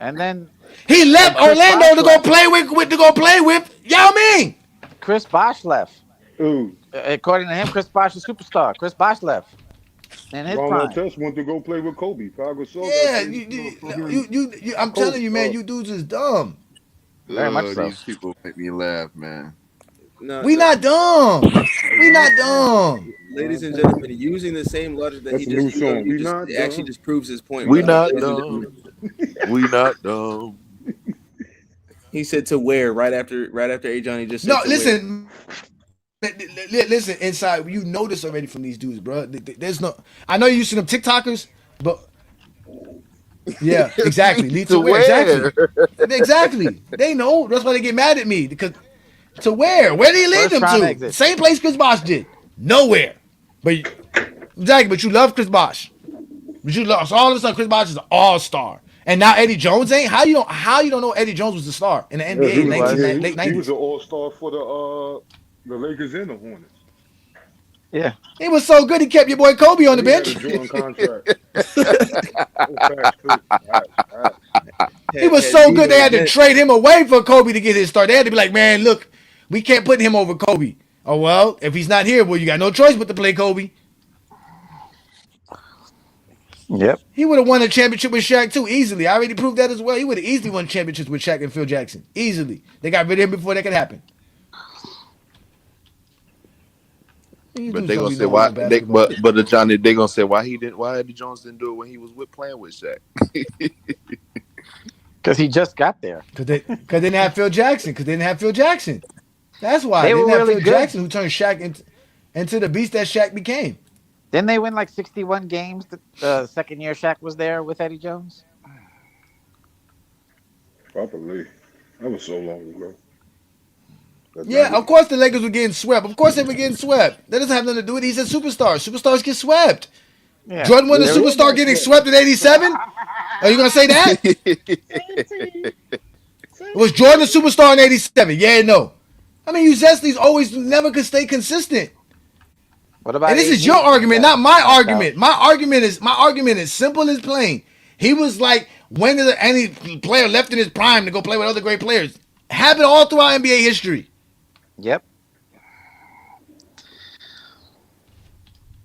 And then He left Chris Orlando Bosh to left. go play with Yao Ming. Chris Bosh left. Ooh. According to him, Chris Bosh is a superstar. Chris Bosh left in his Ron prime. Artest went to go play with Kobe. Pau Gasol Yeah, got I'm telling you, man, you dudes is dumb. Very much so. These people make me laugh, man. No, We not dumb. We not dumb. ladies and gentlemen, using the same logic that That's he a new just used, song. We it not actually dumb. just proves his point. We brother. not Ladies and dumb. gentlemen. We not dumb. He said to where right after Ajani just said No, to listen. Listen, inside, you know this already from these dudes, bro. There's no. I know you used to them TikTokers, but yeah, exactly. Lead to where? Exactly. They know. That's why they get mad at me because to where? Where did he lead First them round to? exit. Same place Chris Bosh did. Nowhere. But exactly. But you love Chris Bosh. But you love. So all of a sudden, Chris Bosh is an all-star. And now Eddie Jones ain't. How you don't know Eddie Jones was the star in the NBA in late 90s? He was an all-star for the Lakers and the Hornets. Yeah. He was so good he kept your boy Kobe on the bench. He had a Jordan contract. He was so good they had to trade him away for Kobe to get his start. They had to be like, man, look, we can't put him over Kobe. Oh, well, if he's not here, well, you got no choice but to play Kobe. Yep. He would have won a championship with Shaq, too, easily. I already proved that as well. He would have easily won championships with Shaq and Phil Jackson. Easily. They got rid of him before that could happen. But they gonna say why? But the Johnny, they gonna say why Eddie Jones didn't do it when he was playing with Shaq? Because he just got there. Because they didn't have Phil Jackson. That's why. They were didn't have really Phil good. Jackson, who turned Shaq into the beast that Shaq became. Didn't they win like 61 games the second year Shaq was there with Eddie Jones? Probably. That was so long ago. Yeah, of course the Lakers were getting swept. Of course they were getting swept. That doesn't have nothing to do with it. He's a superstar. Superstars get swept. Yeah. Jordan wasn't a superstar getting swept in 87? Are you going to say that? Was Jordan a superstar in 87? Yeah and no. I mean, you Zesty's always never could stay consistent. What about And this is AD? your argument, not my That's argument. My argument is simple as plain. He was like, when is any player left in his prime to go play with other great players? Happened all throughout NBA history. Yep.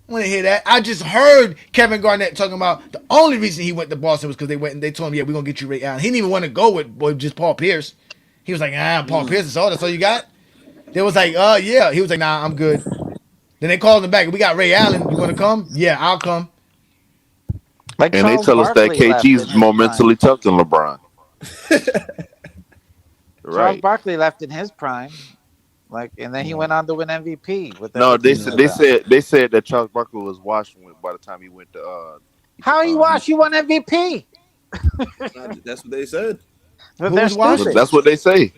I want to hear that. I just heard Kevin Garnett talking about the only reason he went to Boston was because they went and they told him, yeah, we're going to get you Ray Allen. He didn't even want to go with just Paul Pierce. He was like, Paul Pierce is all. That's all you got? They was like, yeah. He was like, nah, I'm good. Then they called him back. We got Ray Allen. You want to come? Yeah, I'll come. Like And Charles they tell us that Barkley left KG in is his more prime. mentally tough than LeBron. Charles Right. Barkley left in his prime. And then he went on to win MVP with No, they MVP. said that Charles Barkley was washed by the time he went to How he washed? You won MVP. That's what they said. But Who they're was washed? stupid. That's what they say.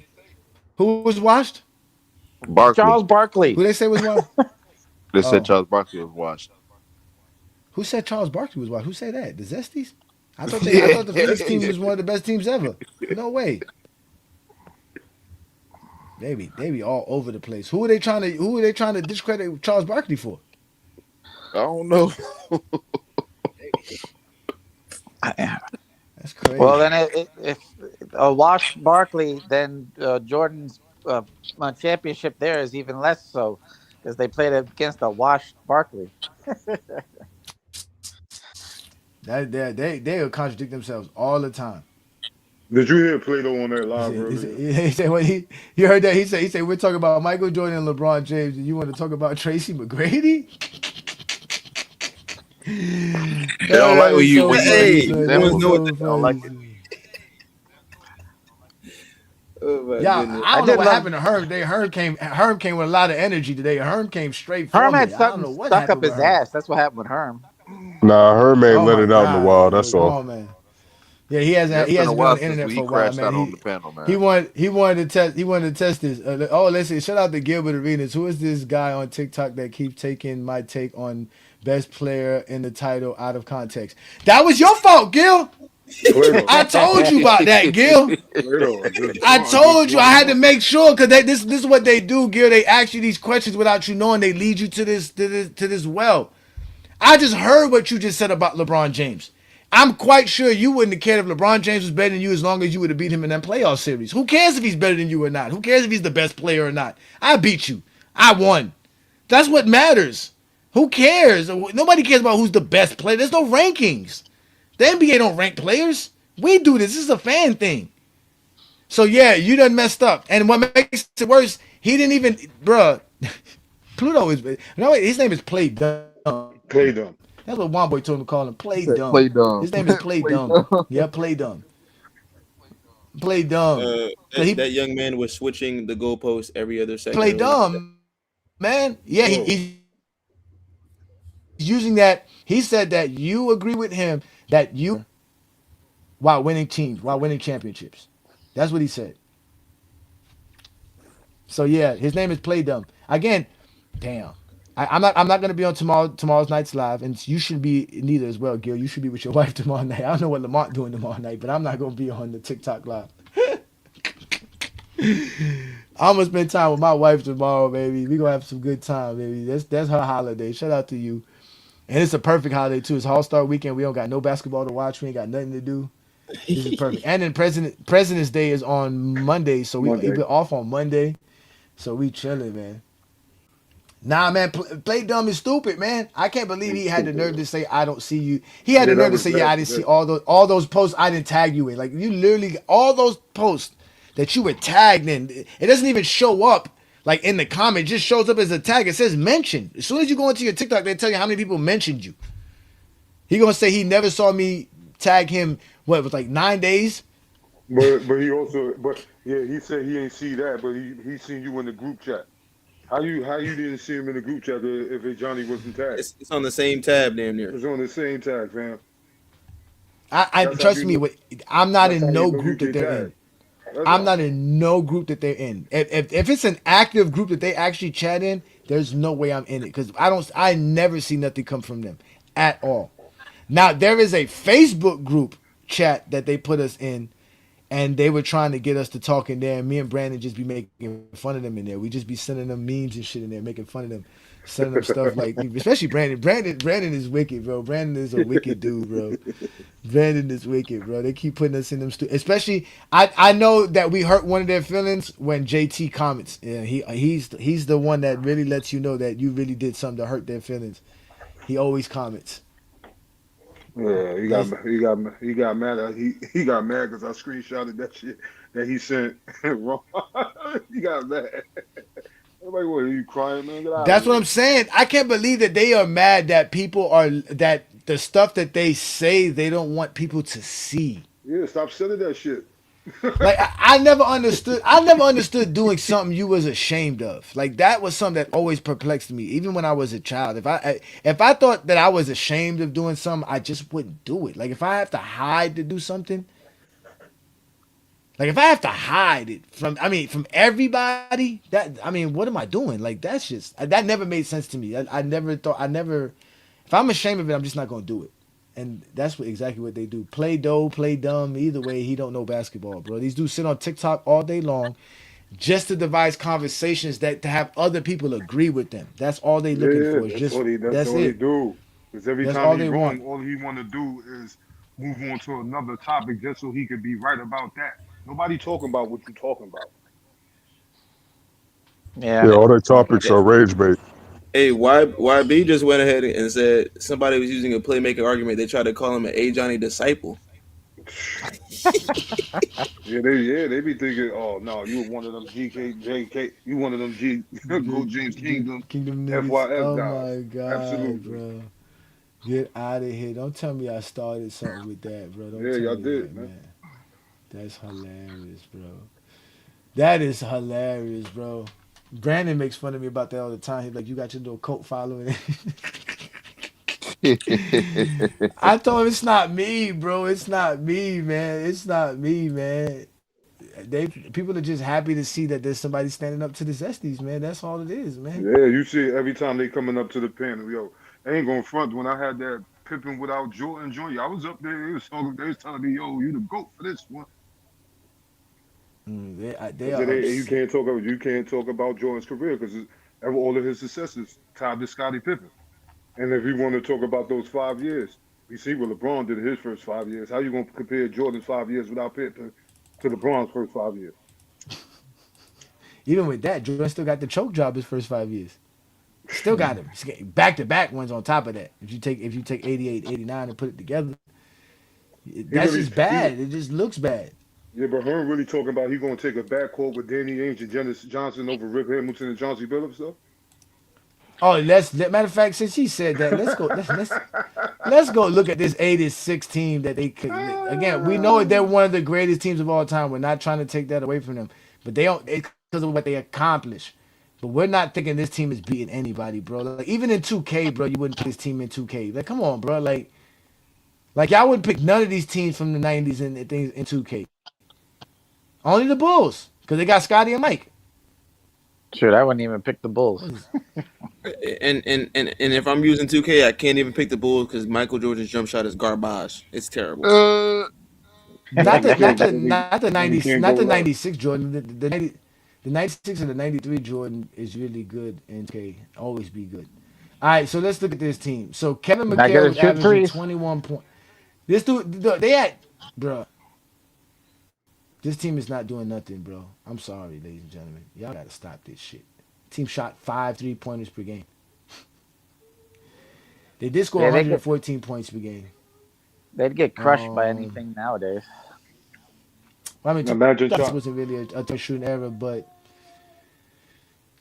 Who was washed? Barkley. Charles Barkley. Who they say was washed? They said Charles Barkley was washed. Who said Charles Barkley was washed? Who said that? The Zesties? I thought the Phoenix team was one of the best teams ever. No way. They be all over the place. Who are they trying to discredit Charles Barkley for? I don't know. That's crazy. Well, then if a washed Barkley, then Jordan's uh, championship there is even less so because they played against a washed Barkley. They'll contradict themselves all the time. Did you hear Plato on that He live said, he said, earlier? he said what he you heard that he said we're talking about Michael Jordan and LeBron James, and you want to talk about Tracy McGrady? They don't like That is so when you make funny, Hey, these son. you That want is to examples. know what? so They don't like funny, it. son. Oh my Yeah, goodness. I I don't know did what love happened to Herm today. Herm came with a lot of energy today. Herm came straight Herm for had me. I don't something know what stuck up happened with his Herm. ass. That's what happened with Herm. Nah, Herm ain't Oh let my it out in the God, wild. bro, That's come all. on, man. Yeah, Yeah, it's he been a hasn't been on while the since internet for he a while, crashed man. out on He the panel, he man. wanted he wanted to test this. Oh, listen, shout out to Gilbert Arenas. Who is this guy on TikTok that keeps taking my take on best player in the title out of context? That was your fault, Gil. Plato. I told you about that, Gil. Plato. I I'm just told you I throwing had to up. make sure because this is what they do, Gil. They ask you these questions without you knowing. They lead you to this well. I just heard what you just said about LeBron James. I'm quite sure you wouldn't have cared if LeBron James was better than you as long as you would have beat him in that playoff series. Who cares if he's better than you or not? Who cares if he's the best player or not? I beat you. I won. That's what matters. Who cares? Nobody cares about who's the best player. There's no rankings. The NBA don't rank players. We do this. This is a fan thing. So yeah, you done messed up. And what makes it worse, he didn't even, bruh. Pluto is, no, his name is Play Dumb. Play That's dumb. what One Boy told him to call him. Play He said, Dumb. "Play His dumb, name is Play play Dumb. dumb." Yeah, Play Dumb. Play Dumb. Cause That, he that young man was switching the goalposts every other second play of the game. dumb, man. Yeah, he's Whoa. using that. He said that you agree with him that you can win while winning championships. That's what he said. So yeah, his name is Play Dumb. Again, damn. I'm not gonna be on tomorrow's night's live, and you should be neither as well, Gil. You should be with your wife tomorrow night. I don't know what Lamont doing tomorrow night, but I'm not gonna be on the TikTok live. I'm gonna spend time with my wife tomorrow, baby. We gonna have some good time, baby. That's her holiday. Shout out to you. And it's a perfect holiday too. It's All Star Weekend. We don't got no basketball to watch. We ain't got nothing to do. This is perfect. And then President's Day is on Monday, so Monday. we're off on Monday. So we chilling, man. Nah, man, play dumb is stupid, man. I can't believe he He's had the stupid, nerve to yo. say I don't see you. He had the Yeah, nerve that to was say, yeah, bad I for didn't see that. all those posts I didn't tag you in. Like you literally all those posts that you were tagged in. It doesn't even show up like in the comment. It just shows up as a tag. It says mentioned. As soon as you go into your TikTok, they tell you how many people mentioned you. He gonna say he never saw me tag him. What it was like 9 days? But he also yeah, he said he ain't see that, but he seen you in the group chat. How you didn't see him in the group chat if Johnny wasn't tagged? It's on the same tab, damn near. It's on the same tag, fam. I That's how trust you me. know. I'm not That's how in you no know you group that get they're tagged. in. That's I'm all. not in no group that they're in. If it's an active group that they actually chat in, there's no way I'm in it because I never see nothing come from them at all. Now there is a Facebook group chat that they put us in, and they were trying to get us to talk in there. And me and Brandon just be making fun of them in there. We just be sending them memes and shit in there, making fun of them, sending them stuff like, especially Brandon. Brandon is wicked, bro. Brandon is a wicked dude, bro. Brandon is wicked, bro. They keep putting us in them. Especially, I know that we hurt one of their feelings when JT comments. Yeah, he's the one that really lets you know that you really did something to hurt their feelings. He always comments. Yeah, That's he got mad. He got mad because I screenshotted that shit that he sent wrong. He got mad. Everybody, what? Are you crying, man? Get out of That's what here. I'm saying. I can't believe that they are mad that people are that the stuff that they say they don't want people to see. Yeah, stop sending that shit. Like I never understood. I never understood doing something you was ashamed of. Like that was something that always perplexed me, even when I was a child. If I thought that I was ashamed of doing something, I just wouldn't do it. Like if I have to hide to do something, like if I have to hide it from everybody, what am I doing? Like that's just that never made sense to me. I never thought I never. If I'm ashamed of it, I'm just not gonna do it. And that's exactly what they do. Play dough, play dumb. Either way, he don't know basketball, bro. These dudes sit on TikTok all day long, just to devise conversations that to have other people agree with them. That's all they looking Yeah, for. Is just that's that's all he it. do. Because every That's time all he they want. wrong, all he want to do is move on to another topic just so he could be right about that. Nobody talking about what you talking about. Yeah. Yeah, all their topics Yeah. are rage bait. Hey, YB just went ahead and said somebody was using a playmaking argument. They tried to call him an Ajani disciple. Yeah, they be thinking, oh no, you were one of them you one of them Go James Kingdom, Kingdom niggas. FYF Oh guys. my god, Absolutely. bro. Get out of here. Don't tell me I started something with that, bro. Don't Yeah, tell y'all me that, did, man. man. That's hilarious, bro. That is hilarious, bro. Brandon makes fun of me about that all the time. He's like, you got your little cult following. I told him it's not me, bro. It's not me, man. It's not me, man. People are just happy to see that there's somebody standing up to the Zesties, man. That's all it is, man. Yeah, you see it every time they coming up to the panel, yo. I ain't gonna front when I had that Pippin without Jordan Jr. I was up there, they was telling me, yo, you the GOAT for this one. They Because are you upset. can't talk about Jordan's career because all of his successes tied to Scottie Pippen. And if you want to talk about those 5 years, we see what LeBron did in his first 5 years. How you gonna compare Jordan's 5 years without Pippen to LeBron's first 5 years? Even with that, Jordan still got the choke job his first 5 years. Still got him. Back to back ones on top of that. If you take 88, 89 and put it together, He that's really just he bad. It just looks bad. Yeah, but Hearn really talking about he gonna take a backcourt with Danny Ainge and Dennis Johnson over Rip Hamilton and Chauncey Billups though. Oh, matter of fact, since he said that, let's go look at this 86 team that they could. Again, we know they're one of the greatest teams of all time. We're not trying to take that away from them, but they don't because of what they accomplish. But we're not thinking this team is beating anybody, bro. Like, even in 2K, bro, you wouldn't put this team in 2K. Like, come on, bro. Like y'all wouldn't pick none of these teams from the 90s and things in 2K. Only the Bulls, because they got Scotty and Mike. Shoot, I wouldn't even pick the Bulls. And if I'm using 2K, I can't even pick the Bulls because Michael Jordan's jump shot is garbage. It's terrible. Not the not the You not the you 90s can't not go the wrong. 96 Jordan. The 96 and the 93 Jordan is really good and okay, always be good. All right, so let's look at this team. So Kevin Not good McHale at was shooting averaging threes. 21 points. This dude, they had, bro. This team is not doing nothing, bro. I'm sorry, ladies and gentlemen. Y'all gotta stop this shit. Team shot 5 3-pointers per game. They did score Yeah, 114 points per game. they'd get crushed by Um, anything nowadays. I mean, Imagine 2000 Cha- wasn't really a shooting era, but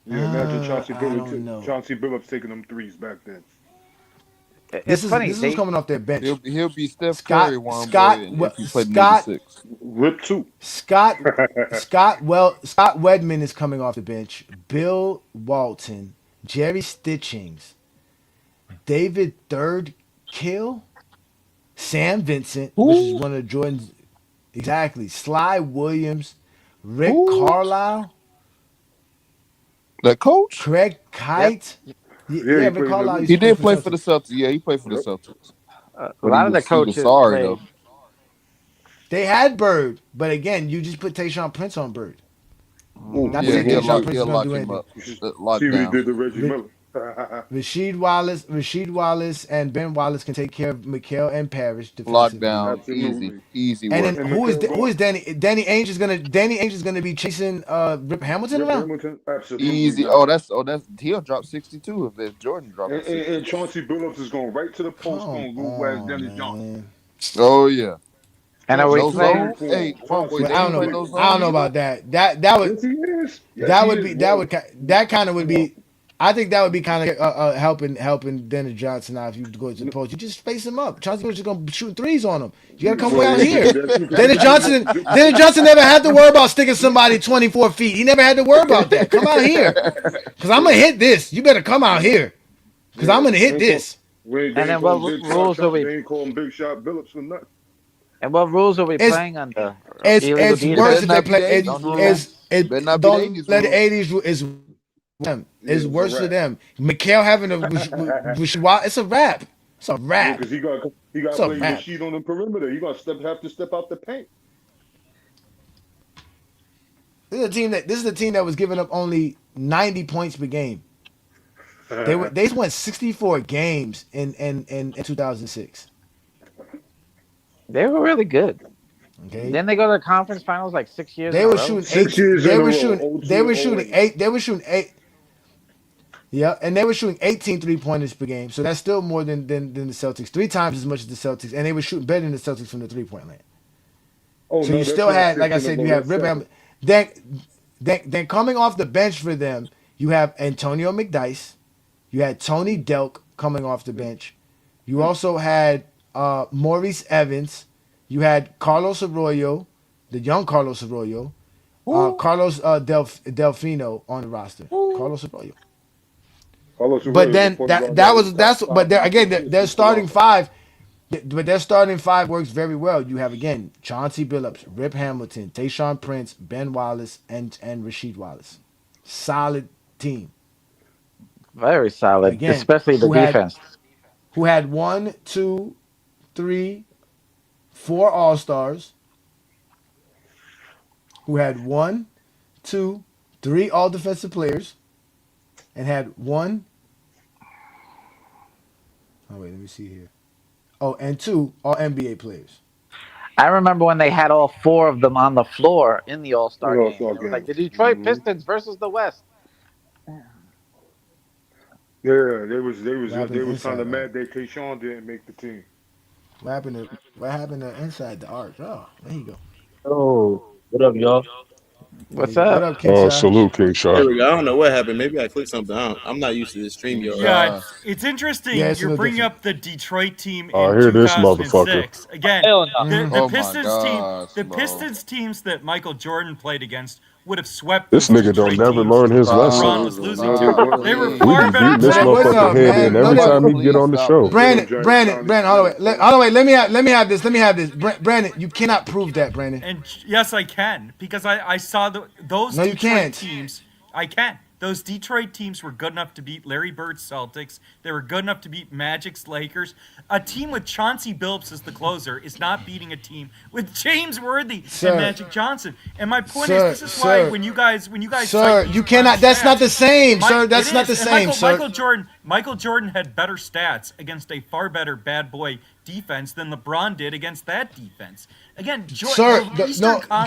yeah, imagine I don't know. Chauncey Billups taking them threes back then. This It's is funny. this is coming off their bench. He'll be Steph Scott Curry one Scott boy well, if he played in Scott '86. Rip two. Scott Scott Wedman is coming off the bench. Bill Walton, Jerry Stitchings, David Third Kill, Sam Vincent, which is Who? one of Jordan's exactly. Sly Williams, Rick Who? Carlisle, That coach? Craig Yep. Kite. Yeah, Yeah, he Rick played in the Carlisle league. used He to play did for play for the Celtics. Celtics. Yeah, he played for the Yep. Celtics. A But lot of the he was coaches sorry played. though. They had Bird, but again, you just put Tayshaun Prince on Bird. Ooh, Not to what he say Yeah, gonna Tayshaun do? Prince is he'll going to lock do him anything. up. You should Locked see what he down. did to Reggie Miller. Rasheed Wallace, and Ben Wallace can take care of McHale and Parrish Locked defensively. down. Easy. Absolutely. Easy And work. then And who McHale is guard. Danny Ainge is gonna be chasing Rip Hamilton Rip around. Hamilton? Absolutely Easy. not. That's he'll drop 62 if Jordan dropping And 62. Chauncey Billups is going right to the post, Come going to go where's on, Dennis Johnson. man. Oh yeah. And are Chauncey we No too big playing? zone. for Hey, him. one boy, Chauncey Well, they I too don't ain't know. play big. no I don't zone know either. about that. That would Yes, he is. Yes, that he would is. be Well, that kind of would well, be. I think that would be kind of helping Dennis Johnson out if you go to the post. You just space him up. Chauncey Billups is gonna be shooting threes on him. You gotta come well, down he could do here. that too because he Dennis Johnson never had to worry about sticking somebody 24 feet. He never had to worry about that. Come out here, cause I'm gonna hit this. You better come out here, cause I'm yeah, gonna hit this. And they ain't then call what him Big Shot rules are we? They ain't call him Big Shot Billups for nothing. And what rules are we It's playing under? it's Illegal it's It worse better if they not defense. be the play. 80s Don't do rules. that. Better It not be the don't 80s let the rules. 80s is them. Yeah, It's it's a worse for wrap. them. McHale having it's a rap. It's a Yeah, rap. because he got It's to a play rap. Rashid on the perimeter. He gonna have to step out the paint. This is a team that was giving up only 90 points per game. They went 64 games in 2006. They were really good. Okay, Then they go to the conference finals like 6 years in they a were row. shooting 6 years They in a were row. shooting. Oh They 02, were oh shooting 08. eight. They were shooting eight. Yeah, and they were shooting 18 3-pointers per game. So that's still more than the Celtics. 3 times as much as the Celtics, and they were shooting better than the Celtics from the 3-point line. Oh So no, you that's still not had, like six I in a said, you row. have That's Rip seven. then coming off the bench for them, you have Antonio McDyess, you had Tony Delk coming off the bench, you also had Maurice Evans, you had Carlos Arroyo, the young Carlos Arroyo, Carlos Delfino on the roster, Carlos Arroyo. Carlos But Arroyo is a then point guard that that was was top that's but five there in the again their assist in starting Toronto. five. But their starting five works very well. You have again Chauncey Billups, Rip Hamilton, Tayshaun Prince, Ben Wallace, and Rasheed Wallace. Solid team. Very solid, Again, especially the defense. who had 1, 2, 3, 4 All Stars. Who had 1, 2, 3 All Defensive Players, and had 1. Oh wait, let me see here. Oh, and 2 All NBA players. I remember when they had all 4 of them on the floor in the All In Star the game. All-Star It was like game. the Detroit Pistons versus the West. Yeah, What happened they to was kind inside of art? mad that Kayshawn didn't make the team. What happened to inside the arc? Oh, there you go. Oh, what up, y'all? What's What up? up, King Shy? Salute, King Shah. There we go. I don't know what happened. Maybe I clicked something. I'm not used to this stream yard. Yeah, it's interesting. Yeah, it's a You're little bringing different. up the Detroit team I in hear this motherfucker. 2006. Again, Hell no. the Oh my Pistons team, gosh, the bro. Pistons teams that Michael Jordan played against would have swept This those nigga don't Detroit never teams learn his LeBron lesson. was losing No, they to. weren't. They were Please. We far be better beating this But teams. what's motherfucker up, head man? in every No, time he get Please on the stop show. this. Brandon, hold on, wait. Let me have this. Brandon, you cannot prove that, Brandon. And yes, I can because I saw those No, you Detroit can't. teams. I can. Those Detroit teams were good enough to beat Larry Bird's Celtics. They were good enough to beat Magic's Lakers. A team with Chauncey Billups as the closer is not beating a team with James Worthy Sir. and Magic Johnson. And my point Sir, is, this is why sir. when you guys Sir, cite these you cannot. LeBron That's not stats, the same, sir. it That's not the is. And same, sir. Michael Jordan had better stats against a far better bad boy defense than LeBron did against that defense. Again,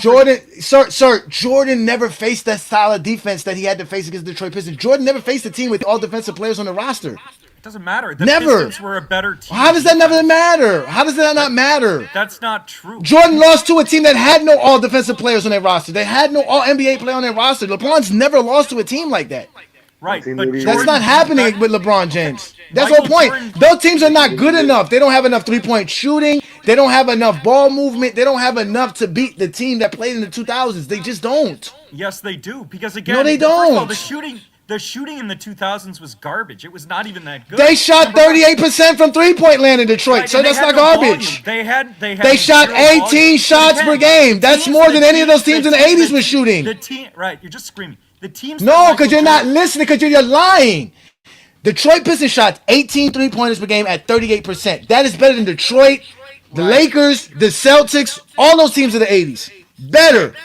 Jordan never faced that style of defense that he had to face against the Detroit Pistons. Jordan never faced a team with all defensive players on the roster. It doesn't matter. The Never. Pistons were a better team. How does that never matter? How does that not matter? That's not true. Jordan lost to a team that had no all defensive players on their roster. They had no all NBA player on their roster. LeBron's never lost to a team like that. Right, but That's Jordan, not happening with LeBron James. That's the Michael whole point. Jordan- Those teams are not good enough. They don't have enough three-point shooting. They don't have enough ball movement. They don't have enough to beat the team that played in the 2000s. They just don't. Yes, they do. Because again, No, they first of all, don't. the shooting in the 2000s was garbage. It was not even that good. They shot Number one. 38% from three-point land in Detroit, Right, so and they that's had not no garbage. volume. They shot zero 18 volume. shots But per again, game. That's teams- more than any of those teams in the 80s the was team- shooting. The team, right? You're just screaming. The teams. No, that because Michael you're not Jordan- listening, because you're lying. Detroit Pistons shot 18 three-pointers per game at 38%. That is better than Detroit, the Lakers, the Celtics, all those teams of the 80s. Better.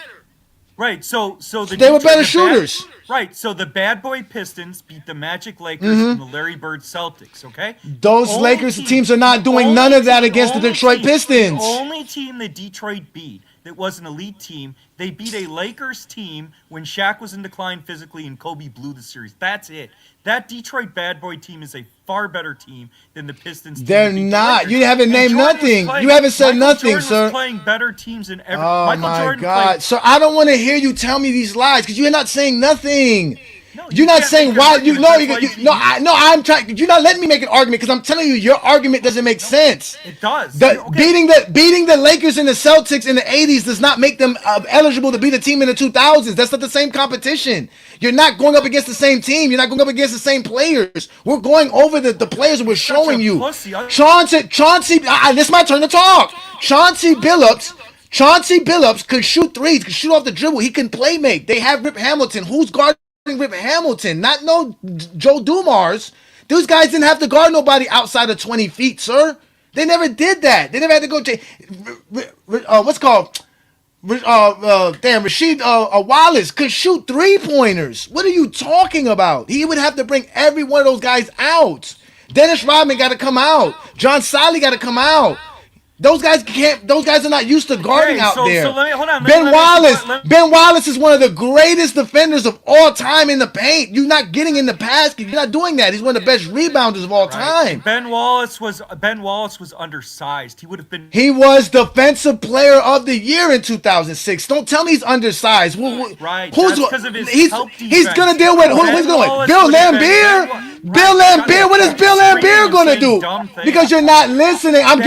Right. So the They were better the shooters. Right. So the bad boy Pistons beat the Magic Lakers and the Larry Bird Celtics. Okay. Those Only Lakers teams are not doing none of that against the Detroit Pistons. The only team that Detroit beat that was an elite team, they beat a Lakers team when Shaq was in decline physically and Kobe blew the series. That's it. That Detroit bad boy team is a far better team than the Pistons team. They're that beat the not. Lakers. You haven't And named Jordan was nothing. playing- You haven't said Michael nothing, Jordan sir. Was playing better teams than ever. Oh Michael my Jordan God! played- So I don't want to hear you tell me these lies because you're not saying nothing. you You're not can't saying make an why. argument. You know. That's why you No. I'm trying. You're not letting me make an argument because I'm telling you your argument doesn't make sense. It does. Beating the Lakers and the Celtics in the 80s does not make them eligible to beat a team in the 2000s. That's not the same competition. You're not going up against the same team. You're not going up against the same players. We're going over the players and we're showing you. Chauncey. This is my turn to talk. Chauncey Billups could shoot threes, could shoot off the dribble. He can play make. They have Rip Hamilton. Who's guarding Rip Hamilton? Not no Joe Dumars. Those guys didn't have to guard nobody outside of 20 feet, sir. They never did that. They never had to go to what's called Rasheed Wallace could shoot 3-pointers. What are you talking about? He would have to bring every one of those guys out. Dennis Rodman got to come out. John Solly got to come out. Those guys can't. Those guys are not used to guarding out there. So let me hold on. Ben Wallace is one of the greatest defenders of all time in the paint. You're not getting in the basket. You're not doing that. He's one of the best rebounders of all time. Ben Wallace was undersized. He would have been. He was Defensive Player of the Year in 2006. Don't tell me he's undersized. Right. Who's because of his he's help defense. he's gonna deal with who's going with Bill Laimbeer? Bill Laimbeer. What is Bill Laimbeer gonna do? Because you're not listening. I'm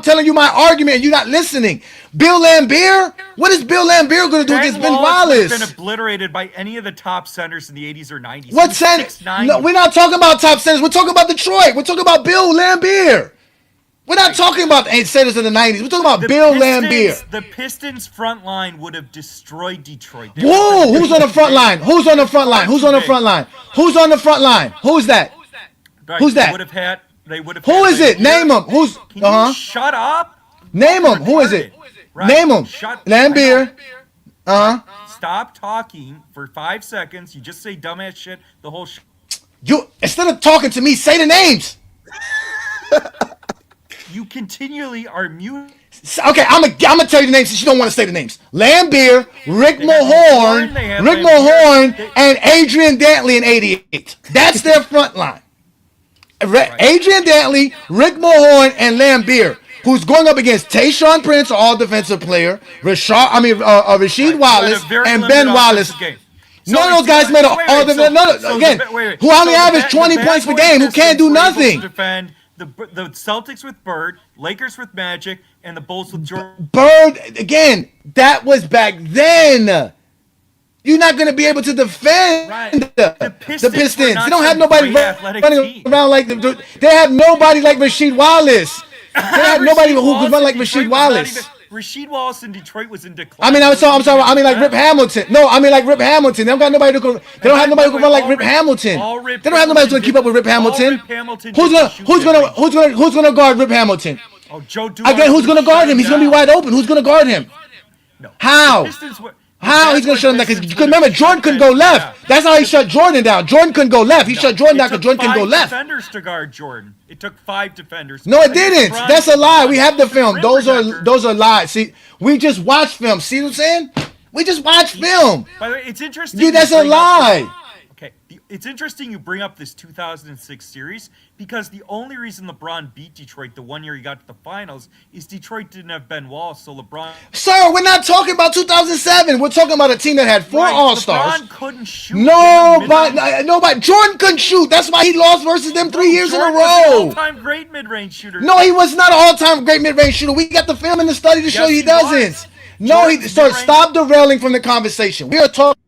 telling you my argument. And you're not listening. Bill Laimbeer. What is Bill Laimbeer gonna do against Ben Wallace? Been obliterated by any of the top centers in the 80s or 90s. What center? No, we're not talking about top centers. We're talking about Detroit. We're talking about Bill Laimbeer. We're not talking about centers in the 90s. We're talking about Bill Laimbeer. The Pistons' front line would have destroyed Detroit. Whoa! Who's on the front line? Who's on the front line? Who's on the front line? Who's on the front line? Who's that? Who's that? They would have. Who is it? Name him. Who's? Shut up. Name him. Who is it? Name him. Laimbeer. Stop talking for 5 seconds. You just say dumbass shit the whole. You instead of talking to me, say the names. You continually are mute. Okay, I'm gonna tell you the names since you don't want to say the names. Laimbeer, Rick Mahorn, and Adrian Dantley in '88. That's their front line. Adrian Dantley, Rick Mahorn, and Laimbeer, who's going up against Tayshaun Prince, all defensive player, Rasheed Wallace, and Ben Wallace. None of those guys made all the who only averaged 20 points per game, who can't do nothing. The Celtics with Bird, Lakers with Magic, and the Bulls with Jordan. Bird, again, that was back then. You're not going to be able to defend the Pistons. They don't have nobody running around like they have nobody like Rasheed Wallace. They have nobody who can run like Rasheed Wallace. Rasheed Wallace in Detroit was in decline. I mean, I'm sorry. I mean, like Rip Hamilton. No, I mean like Rip Hamilton. They don't got nobody who can. They don't have nobody who can run like Rip Hamilton. They don't have nobody who can keep up with Rip Hamilton. Who's gonna guard Rip Hamilton? Oh, Joe Dumars. Again, who's gonna guard him? He's gonna be wide open. Who's gonna guard him? No. How? How he's gonna shut him down? Because remember, Jordan couldn't go left. That's how he shut Jordan down. Jordan couldn't go left. He shut Jordan down because Jordan couldn't go left. It took 5 defenders to guard Jordan. It took 5 defenders. No, it didn't. That's a lie. We have the film. Those are lies. See, we just watch film. See what I'm saying? We just watch film. By the way, it's interesting. Dude, that's a lie. Okay, it's interesting you bring up this 2006 series because the only reason LeBron beat Detroit the one year he got to the finals is Detroit didn't have Ben Wallace, so LeBron. Sir, we're not talking about 2007. We're talking about a team that had 4 All-Stars. LeBron couldn't shoot. Nobody. Jordan couldn't shoot. That's why he lost versus them 3 years in a row. Was an all-time great mid-range shooter. No, he was not an all-time great mid-range shooter. We got the film in the study to show he doesn't. No, sir, stop derailing from the conversation. We are talking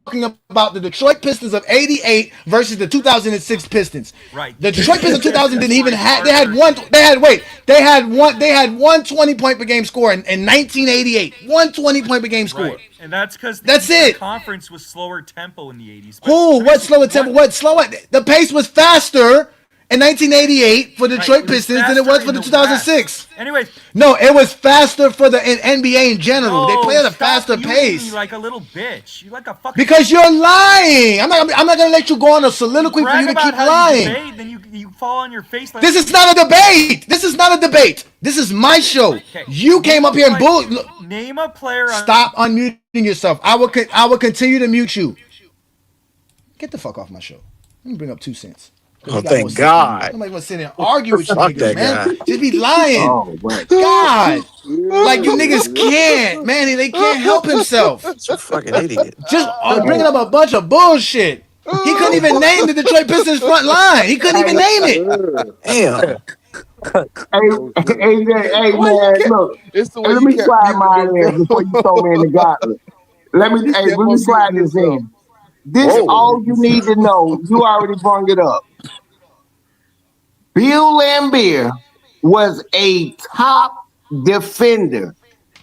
about the Detroit Pistons of '88 versus the 2006 Pistons. Right. The Detroit Pistons of 2000 didn't even have. They had one 20-point per game score in 1988. 120 point per game score. Right. And that's because the conference was slower tempo in the 80s. Who? What slower tempo? What slower? The pace was faster in 1988 for the Detroit Pistons than it was for the 2006. Anyways. No, it was faster for the NBA in general. They play at a faster pace. You like a little bitch. You like a fucking. Because you're lying. I'm not gonna let you go on a soliloquy for you to keep lying. Then you fall on your face. Like this is not a debate. This is not a debate. This is my show. Okay. You came up here and name a player. Stop unmuting yourself. I will continue to mute you. Get the fuck off my show. Let me bring up 2 cents. Oh, thank God. Somebody want to sit there and argue with you Fuck niggas, that man. guy. Just be lying. Oh, my God. Like you niggas can't, man. They can't help himself. It's a fucking idiot. Just bringing up a bunch of bullshit. He couldn't even name the Detroit Pistons front line. He couldn't even name it. Damn. Hey, man, look. Let me slide mine in before you throw me in the gauntlet. Let me slide this in. This all you need to know. You already brought it up. Bill Laimbeer was a top defender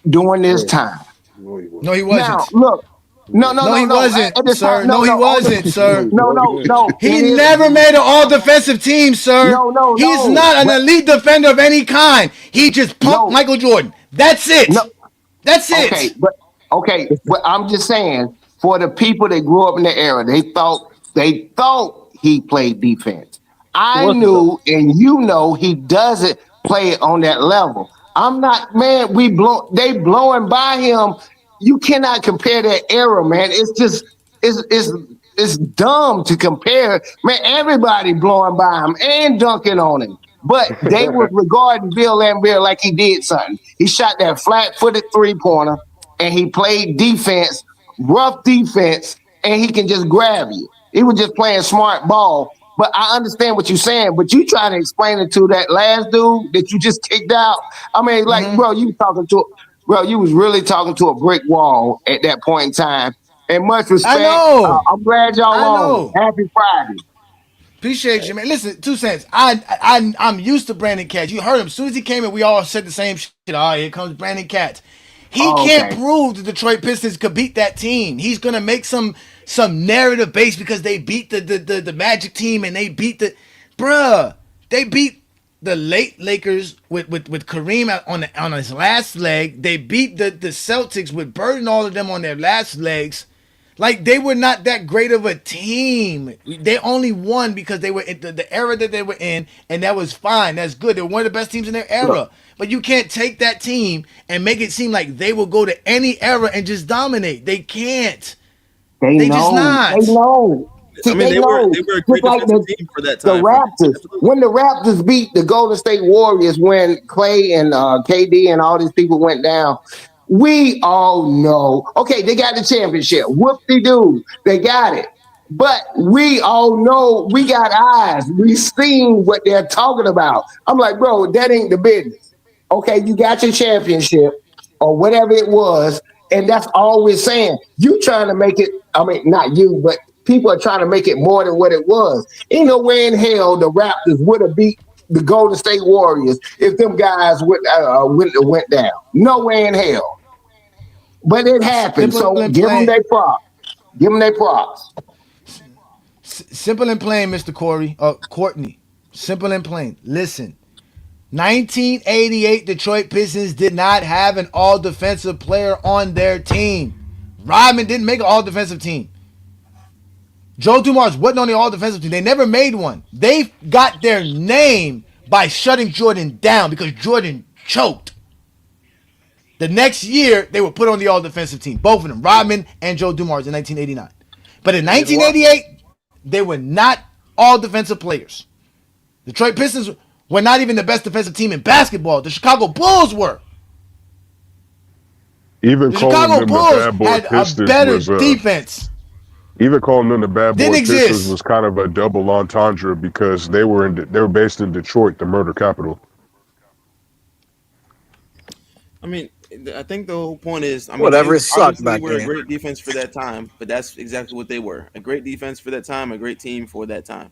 during this time. No, he wasn't. Now, look. No, he wasn't, sir. No, he wasn't, sir. No. He never made an all-defensive team, sir. No. He's not an elite defender of any kind. He just punked Michael Jordan. That's it. That's it. Okay, but I'm just saying, for the people that grew up in the era, they thought he played defense. I knew, and you know, he doesn't play on that level. I'm not, man. They blowing by him. You cannot compare that era, man. It's just it's dumb to compare. Man, everybody blowing by him and dunking on him. But they was regarding Bill Laimbeer like he did something. He shot that flat-footed three-pointer and he played defense, rough defense, and he can just grab you. He was just playing smart ball. But I understand what you're saying, but you trying to explain it to that last dude that you just kicked out. I mean, like, bro, you was really talking to a brick wall at that point in time. And much I respect. know. I'm glad y'all I on. know. Happy Friday. Appreciate you, man. Listen, 2 cents. I'm used to Brandon Katz. You heard him. As soon as he came in, we all said the same shit. Oh, here comes Brandon Katz. He can't prove the Detroit Pistons could beat that team. He's gonna make some narrative base because they beat the Magic team and they beat they beat the late Lakers with Kareem on his last leg. They beat the Celtics with Bird and all of them on their last legs. Like, they were not that great of a team. They only won because they were in the era that they were in, and that was fine. That's good. They were one of the best teams in their era. But you can't take that team and make it seem like they will go to any era and just dominate. They can't. They just not. They know. See, I mean, they were a great defensive team for that time. The Raptors, when the Raptors beat the Golden State Warriors, when Clay and KD and all these people went down, we all know. Okay, they got the championship. Whoop-de-doo, they got it. But we all know we got eyes. We seen what they're talking about. I'm like, bro, that ain't the business. Okay, you got your championship or whatever it was, and that's all we're saying. You trying to make it, I mean, not you, but people are trying to make it more than what it was. Ain't no way in hell the Raptors would have beat the Golden State Warriors if them guys went down. No way in hell. But it happened, so give them their props. Give them their props. Simple and plain, Mr. Courtney. Simple and plain. Listen. 1988 Detroit Pistons did not have an all-defensive player on their team. Rodman didn't make an all-defensive team. Joe Dumars wasn't on the all-defensive team. They never made one. They got their name by shutting Jordan down because Jordan choked. The next year, they were put on the all-defensive team. Both of them, Rodman and Joe Dumars in 1989. But in 1988, they were not all defensive players. Detroit Pistons were not even the best defensive team in basketball. The Chicago Bulls were. Even The calling Chicago them Bulls the bad boy had a Pistons better was defense. even calling them the bad boy Didn't Pistons exist. was kind of a double entendre because they were based in Detroit, the murder capital. I mean, I think the whole point is, I mean, Whatever, it sucked obviously back we're a then. great defense for that time, but that's exactly what they were. A great defense for that time, a great team for that time.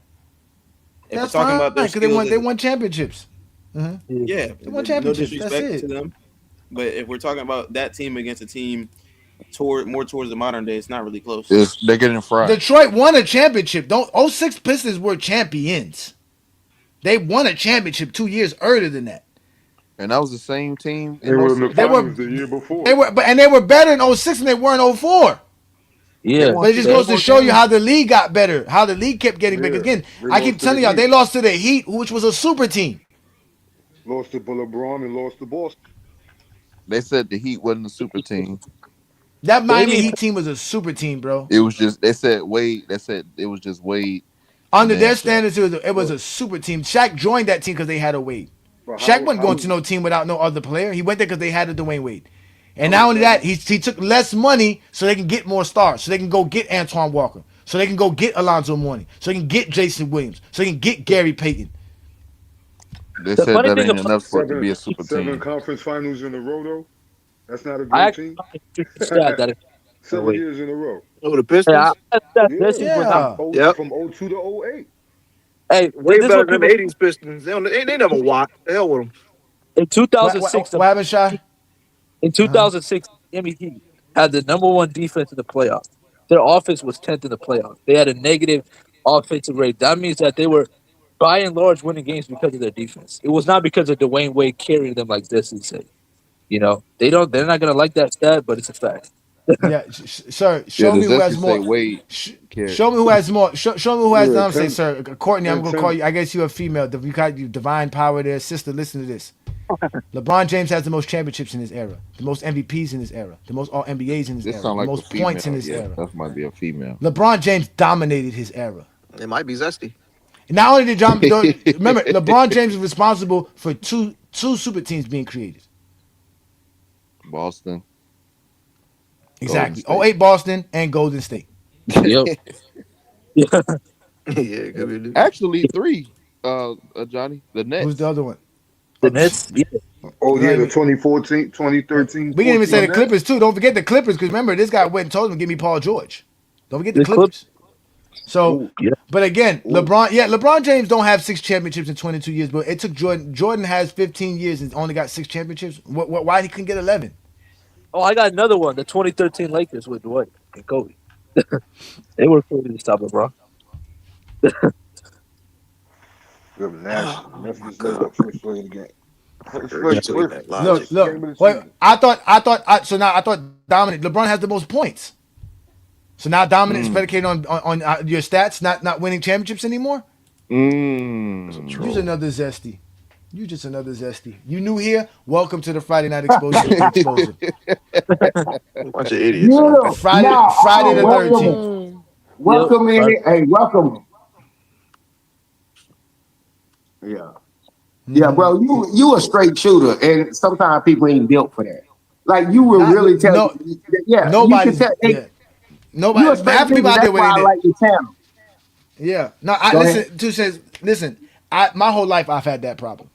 If That's we're talking fine about their because skills, they won championships. yeah, They won no championships. That's disrespect it. to them, but if we're talking about that team against a team more towards the modern day, it's not really close. They're getting fried. Detroit won a championship. 06 Pistons were champions. They won a championship 2 years earlier than that. And that was the same team. They were in the finals the year before. They were better in 06 than they were in 04. Yeah. But it just goes to show you how the league got better, how the league kept getting bigger. Again, I keep telling y'all, they lost to the Heat, which was a super team. Lost to LeBron and lost to Boston. They said the Heat wasn't a super team. That Miami Heat team was a super team, bro. It was just they said Wade. They said it was just Wade. Under their standards, it was a super team. Shaq joined that team because they had a Wade. Shaq wasn't going to no team without no other player. He went there because they had a Dwayne Wade. And not only that, he took less money so they can get more stars. So they can go get Antoine Walker. So they can go get Alonzo Mourning. So they can get Jason Williams. So they can get Gary Payton. They said that ain't enough for it to be a super team. 7 conference finals in a row, though. That's not a great team. 7 years in a row. Oh, the Pistons? Yeah. From 02 to 08. Hey, way better than the 80s Pistons. They never walked. The hell with them. In 2006, what happened, Shy? In 2006, Miami Heat had the number one defense in the playoffs. Their offense was 10th in the playoffs. They had a negative offensive rate. That means that they were, by and large, winning games because of their defense. It was not because of Dwayne Wade carrying them like this and say. You know, they're not gonna like that stat, but it's a fact. Yeah, sir. Show me who has more. Show me who has more. Show me who has. I'm saying, sir, Courtney. I'm gonna call you. I guess you're a female. You got you divine power there, sister. Listen to this. LeBron James has the most championships in his era, the most MVPs in his era, the most All NBAs in his This era, sound the like a most points in female. his Yeah, era. that might be a female. LeBron James dominated his era. It might be Zesty. Not only did John, remember LeBron James is responsible for two super teams being created. Boston, Golden Exactly. State. 08 Boston and Golden State. Yep. Yeah, it could be. Actually, three. Johnny, the Who's the Nets. other one? The Nets. Yeah. Oh You know yeah, what I the mean? 2014, 2013, We can even say 14 the Nets. Clippers too. Don't forget the Clippers because remember this guy went and told him give me Paul George. Don't forget the The Clip. Clippers. So, Ooh, yeah. but again, Ooh. LeBron James don't have 6 championships in 22 years, but it took Jordan. Jordan has 15 years and only got 6 championships. Why he couldn't get 11? Oh, I got another one. The 2013 Lakers with Dwight and Kobe. They were pretty to stop LeBron. Good nasty. Oh Memphis my never god. first play of the game. First, Heard you first, tweet first, that Look, logic. first game look. of the Wait, season. so now I thought dominant. LeBron has the most points. So now dominant is predicated on your stats, not winning championships anymore. You're another Zesty. You just another Zesty. You new here? Welcome to the Friday Night Exposure with the Exposure. Bunch of idiots Yeah. on here. Friday the Welcome. 13th. Yep. Welcome in. Hey, welcome. Yeah. Yeah, bro, you a straight shooter, and sometimes people ain't built for that. Like you will really tell. No, Yeah, you can nobody's. tell. Hey, Yeah, you a nobody. straight Half the people shooter. out there That's with why I it. like your channel. Yeah. No, I Go ahead. listen. Two says, listen. My whole life I've had that problem.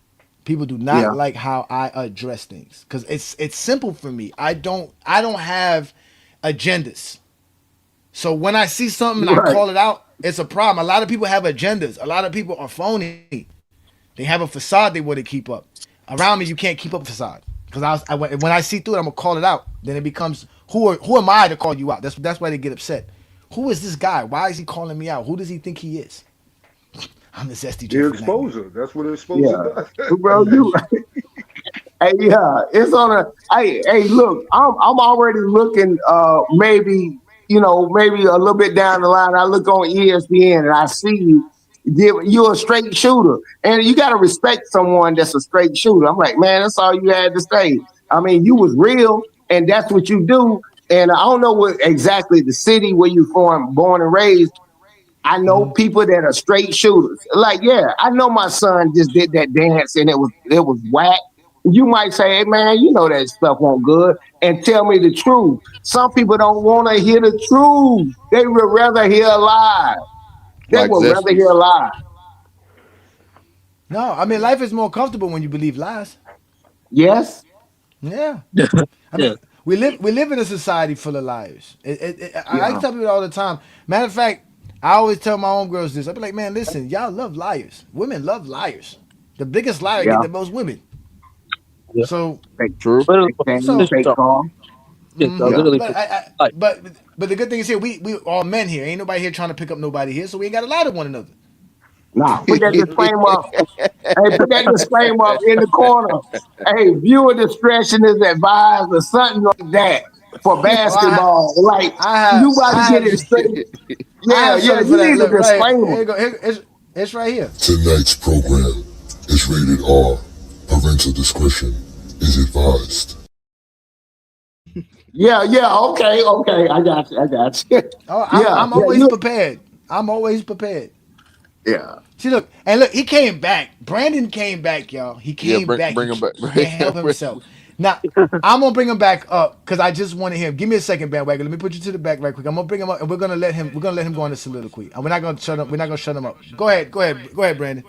People do not Yeah. like how I address things because it's simple for me. I don't have agendas. So when I see something and I Right. call it out, it's a problem. A lot of people have agendas. A lot of people are phony. They have a facade they want to keep up. Around me, you can't keep up a facade because when I see through it, I'm gonna call it out. Then it becomes who am I to call you out? That's why they get upset. Who is this guy? Why is he calling me out? Who does he think he is? I'm the Zesty The Jeffrey Nightmare. exposure. That's what the exposure Yeah, does. bro, you. Hey, yeah, it's on a. Hey, look, I'm already looking. Maybe maybe a little bit down the line. I look on ESPN and I see you. You're a straight shooter, and you got to respect someone that's a straight shooter. I'm like, man, that's all you had to say. I mean, you was real, and that's what you do. And I don't know what exactly the city where you born and raised. I know people that are straight shooters. Like, yeah, I know my son just did that dance and it was whack. You might say, hey man, you know that stuff won't good, and tell me the truth. Some people don't want to hear the truth. They would rather hear a lie. They Like would rather hear Zesty. a lie. No, I mean life is more comfortable when you believe lies. Yes? Yeah. I Yeah. mean, we live in a society full of liars. I like Yeah. to tell people all the time. Matter of fact, I always tell my own girls this. I be like, man, listen, y'all love liars. Women love liars. The biggest liar get Yeah. the most women. Yeah. So, Fake, True. Literally, fake Daniel, so, fake Carl. Yeah. literally. but the good thing is here, we all men here. Ain't nobody here trying to pick up nobody here, so we ain't got to lie to one another. Nah, put that disclaimer up. Hey, put that disclaimer up in the corner. Hey, viewer discretion is advised or something like that for Oh, I, basketball. Like I have, you about to I get it have, straight. I Yeah, have yeah, something for you that. need a Look, right here. disclaimer. Here you go. It's right here. Tonight's program is rated R. Parental discretion is advised. Yeah, okay. I got you. Oh, Yeah, I'm yeah, always prepared. I'm always prepared. yeah. See, look, and look, he came back. Brandon came back, y'all. He Yeah, came back. bring him back. He can't help himself. Now, I'm gonna bring him back up because I just want to hear him. Give me a second, bandwagon. Let me put you to the back right quick. I'm gonna bring him up, and we're gonna let him go on the soliloquy. And we're not gonna shut him. We're not gonna shut him up. Go ahead, Brandon.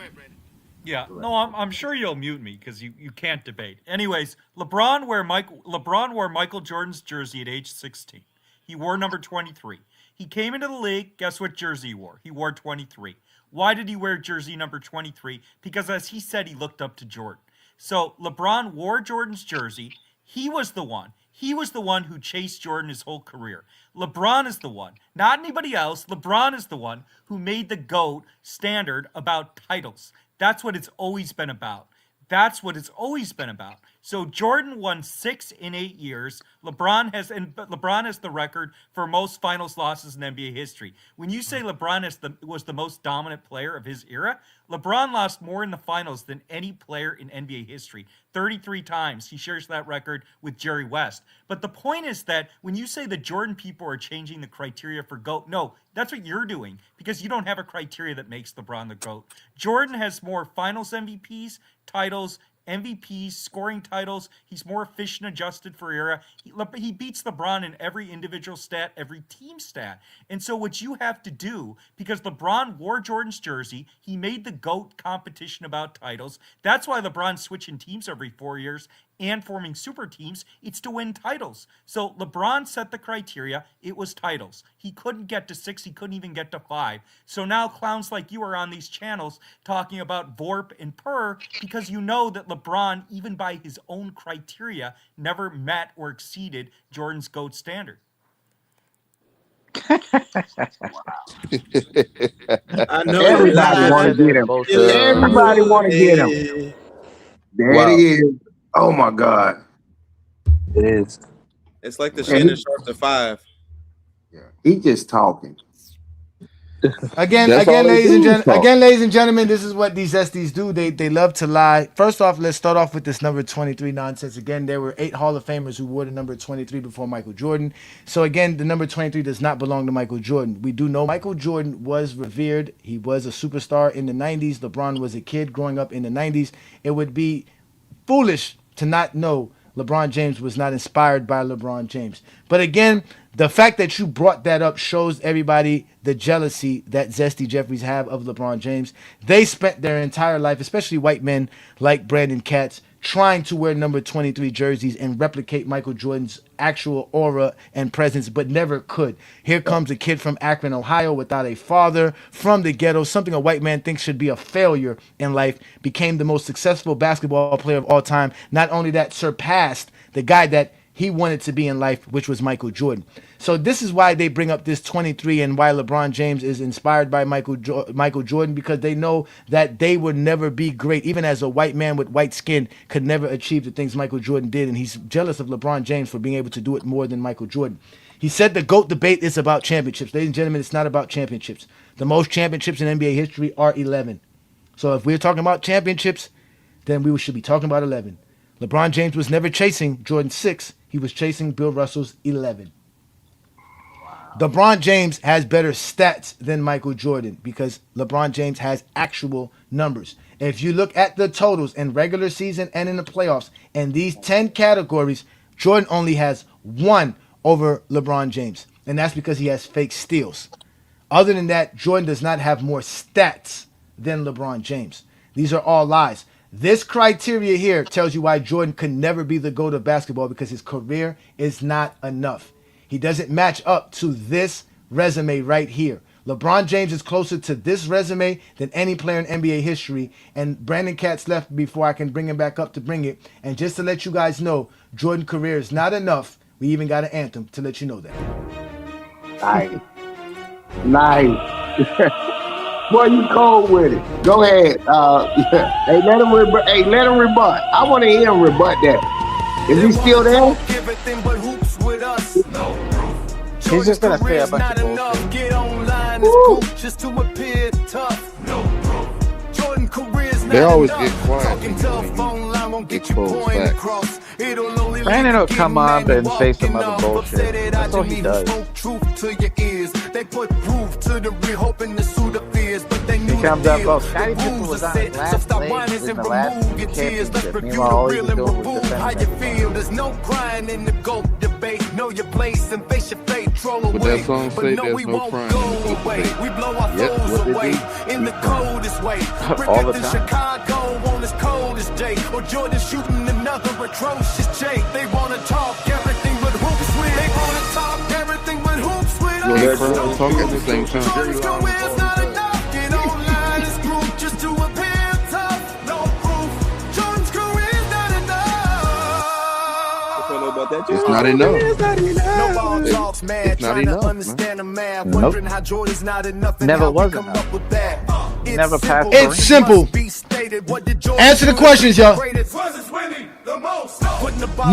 Yeah, no, I'm sure you'll mute me because you can't debate. Anyways, LeBron wore Michael Jordan's jersey at age 16. He wore number 23. He came into the league. Guess what jersey he wore? He wore 23. Why did he wear jersey number 23? Because as he said, he looked up to Jordan. So LeBron wore Jordan's jersey. He was the one. He was the one who chased Jordan his whole career. LeBron is the one, not anybody else. LeBron is the one who made the GOAT standard about titles. That's what it's always been about. That's what it's always been about. So Jordan won 6 in 8 years. LeBron has the record for most finals losses in NBA history. When you say LeBron was the most dominant player of his era, LeBron lost more in the finals than any player in NBA history. 33 times. He shares that record with Jerry West. But the point is that when you say the Jordan people are changing the criteria for GOAT, no, that's what you're doing because you don't have a criteria that makes LeBron the GOAT. Jordan has more finals MVPs, titles, MVPs, scoring titles. He's more efficient adjusted for era. He beats LeBron in every individual stat, every team stat. And so what you have to do, because LeBron wore Jordan's jersey, he made the GOAT competition about titles. That's why LeBron's switching teams every 4 years and forming super teams. It's to win titles. So LeBron set the criteria. It was titles. He couldn't get to 6. He couldn't even get to 5. So now clowns like you are on these channels talking about VORP and PER because you know that LeBron, even by his own criteria, never met or exceeded Jordan's GOAT standard. I know everybody want to get him. Everybody want to get him. There he is. Oh my God. It is. It's like the Shannon Sharp to 5. Yeah, he just talking. Again, ladies and gentlemen, this is what these Zesties do. They love to lie. First off, let's start off with this number 23 nonsense. Again, there were 8 Hall of Famers who wore the number 23 before Michael Jordan. So again, the number 23 does not belong to Michael Jordan. We do know Michael Jordan was revered. He was a superstar in the 90s. LeBron was a kid growing up in the 90s. It would be foolish to not know LeBron James was not inspired by LeBron James. But again, the fact that you brought that up shows everybody the jealousy that Zesty Jeffries have of LeBron James. They spent their entire life, especially white men like Brandon Katz, trying to wear number 23 jerseys and replicate Michael Jordan's actual aura and presence, but never could. Here comes a kid from Akron, Ohio, without a father, from the ghetto, something a white man thinks should be a failure in life, became the most successful basketball player of all time. Not only that, surpassed the guy that he wanted to be in life, which was Michael Jordan. So this is why they bring up this 23 and why LeBron James is inspired by Michael Jordan, because they know that they would never be great. Even as a white man with white skin could never achieve the things Michael Jordan did, and he's jealous of LeBron James for being able to do it more than Michael Jordan. He said the GOAT debate is about championships. Ladies and gentlemen, it's not about championships. The most championships in NBA history are 11. So if we're talking about championships, then we should be talking about 11. LeBron James was never chasing Jordan's 6. He was chasing Bill Russell's 11. LeBron James has better stats than Michael Jordan because LeBron James has actual numbers. If you look at the totals in regular season and in the playoffs, in these 10 categories, Jordan only has 1 over LeBron James. And that's because he has fake steals. Other than that, Jordan does not have more stats than LeBron James. These are all lies. This criteria here tells you why Jordan could never be the GOAT of basketball, because his career is not enough. He doesn't match up to this resume right here. LeBron James is closer to this resume than any player in NBA history, and Brandon Katz left before I can bring him back up to bring it. And just to let you guys know, Jordan's career is not enough. We even got an anthem to let you know that. Nice. Boy, you cold with it. Go ahead. Hey, let him rebut. I want to hear him rebut that. Is he still there? He's just gonna say a bunch of bullshit. They always get quiet when get exposed facts. Brandon will come on and say some other bullshit. That's all he does. He comes up, oh, Scottie Pippen was on his last leg in the last championship. Meanwhile, all he was doing was defending. There's no crying in the GOAT debate. Know your place and face your fate. Troll away. But that song say there's no crying in the GOAT debate. We blow our foes away in the coldest way. All the time. Chicago on his coldest day. Or Jordan shooting another atrocious J. They wanna talk everything but hoops with. They wanna talk everything but hoops with. Well, they're talk at the same time. It's not enough. It's not enough. Nope. Never was enough. Never passed. It's simple. Answer the questions, y'all.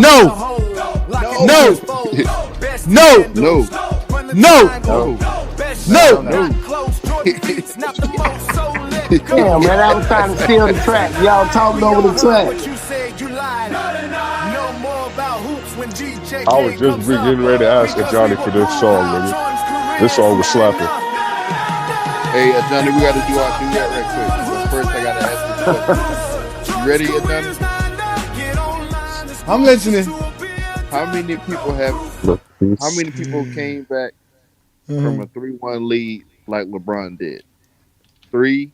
No. No. No. No. No. No. Damn, man, I was trying to steal the track. Y'all talking We over all the heard track. what you said, you lied. Know more about hoops when DJ I was Kane just comes up. getting ready to ask Because we Ajani will for this prove song, how nigga. Jordan's career This is song was not slapping. enough. Hey, Johnny, we got to do our duet right quick. But first, I got to ask this question. You ready, Johnny? I'm listening. How many people came back from a 3-1 lead like LeBron did? 3,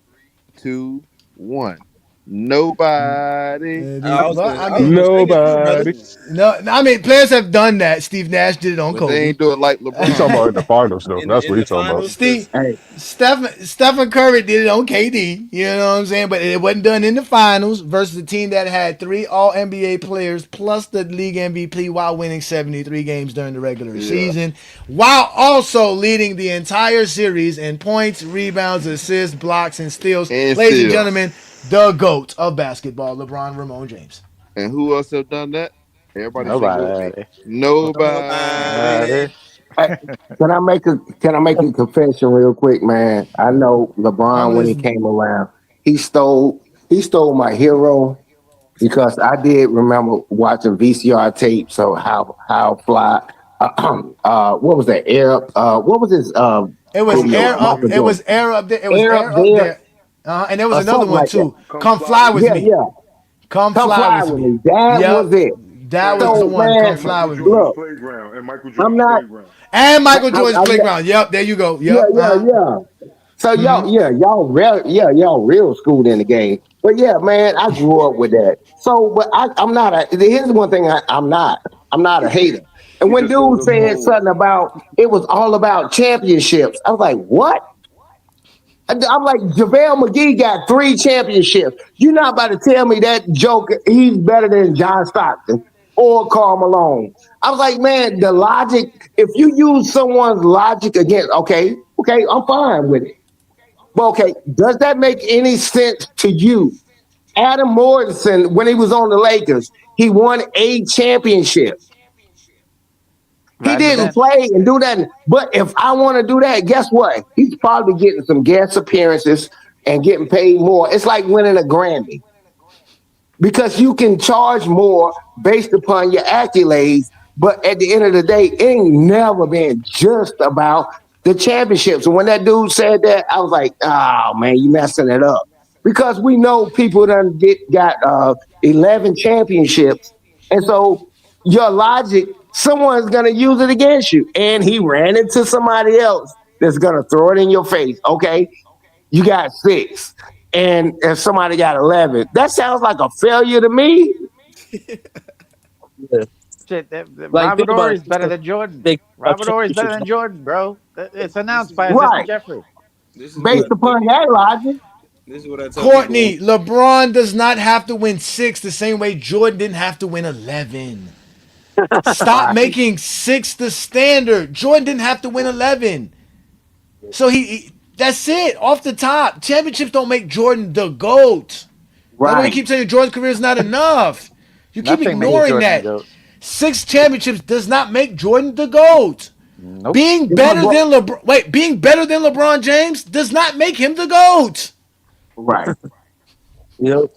2, 1. Nobody. Well, I I was mean, gonna say it too, brother. Nobody. no, I mean, players have done that. Steve Nash did it on But they Kobe. ain't do it like He LeBron. talking about in the finals, though. That's In what he the talking about. finals, because Stephen Curry did it on KD. You know what I'm saying? But it wasn't done in the finals versus a team that had 3 All NBA players plus the league MVP while winning 73 games during the regular season, while also leading the entire series in points, rebounds, assists, blocks, and steals. And Ladies and still. gentlemen, the GOAT of basketball, LeBron Ramon James. And who else have done that? Everybody sing it with me. Nobody. Nobody. Nobody. Hey, can I make a confession real quick, man? I know I'm LeBron when he listening. came around, he stole my hero because I did remember watching VCR tapes of how fly what was that what was his It was video air with up. Michael It was Jordan? air up there. It was Air up air up there there. And there was or another something one like that. too. Come fly with Yeah, me. yeah. Come Come fly fly with with me. me. That was Yep. it. That was the So one. Come man, fly Michael with me. Jordan's look, playground and Michael I'm Jordan's not playground. And I, Michael Jordan's I'm not playground. Yep. There you go. yeah, Yep. yeah, yeah. So y'all real schooled in the game. But yeah, man, I grew up with that. So, but I'm not a. Here's one thing I'm not. I'm not a hater. And He when just told dude us said old. something about it was all about championships, I was like, what? I'm like, JaVale McGee got 3 championships. You're not about to tell me that joke, he's better than John Stockton or Karl Malone. I was like, man, the logic, if you use someone's logic against, okay, I'm fine with it. But okay, does that make any sense to you? Adam Morrison, when he was on the Lakers, he won a championship. He Riding the didn't bench. play and do that. But if I want to do that, guess what? He's probably getting some guest appearances and getting paid more. It's like winning a Grammy because you can charge more based upon your accolades. But at the end of the day, it ain't never been just about the championships. And when that dude said that, I was like, oh man, you messing it up. Because we know people got 11 championships. And so your logic, someone's gonna use it against you. And he ran into somebody else that's gonna throw it in your face. Okay, you got 6 and if somebody got 11, that sounds like a failure to me. Yeah. Shit, Like Robert think about Ory's it. better than Jordan. They have Robert Ory's better championships. than Jordan, bro. It's This announced is by what Zesty Right, Jeffrey. this is what based I tell upon that people. logic. This is what I tell people. Courtney, LeBron does not have to win 6 the same way Jordan didn't have to win 11. Stop Right, making 6 the standard. Jordan didn't have to win 11. So that's it. Off the top. Championships don't make Jordan the GOAT. That's why we right. keep saying Jordan's career is not enough. You keep Nothing makes ignoring Jordan the that. GOAT. 6 championships does not make Jordan the GOAT. Nope. Being If better LeBron, than being better than LeBron James does not make him the GOAT. right. You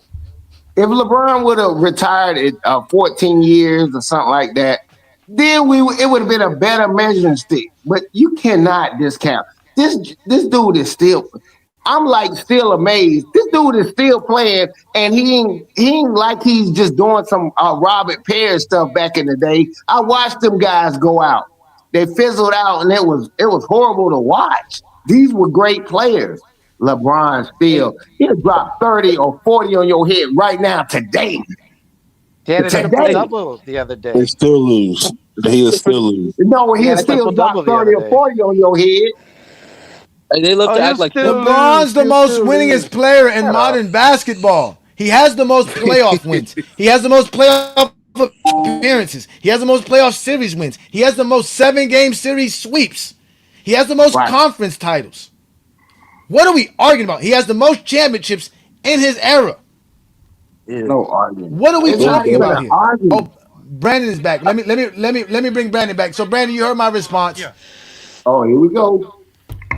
If LeBron would have retired at 14 years or something like that, then it would have been a better measuring stick. But you cannot discount this dude is still. I'm like still amazed. This dude is still playing, and he ain't like he's just doing some Robert Perry stuff back in the day. I watched them guys go out. They fizzled out, and it was horrible to watch. These were great players. LeBron still, Hey, he'll drop 30 or 40 on your head right now today. He had a triple Today. double the other They day. still lose. He'll still lose. No, He he'll had a still triple drop double the 30 other or day. 40 on your head. they love Oh, to he'll act like still lose. LeBron's the He'll most still winningest lose. player in Shut up. modern basketball. He has the most playoff wins. He has the most playoff appearances. He has the most playoff series wins. He has the most 7-game series sweeps. He has the most Right. conference titles. What are we arguing about? He has the most championships in his era. yeah. No argument. What are we It's not talking even about an here? argument. Oh, Brandon is back. Let me bring Brandon back. So Brandon, you heard my response. Yeah. Oh, here we go.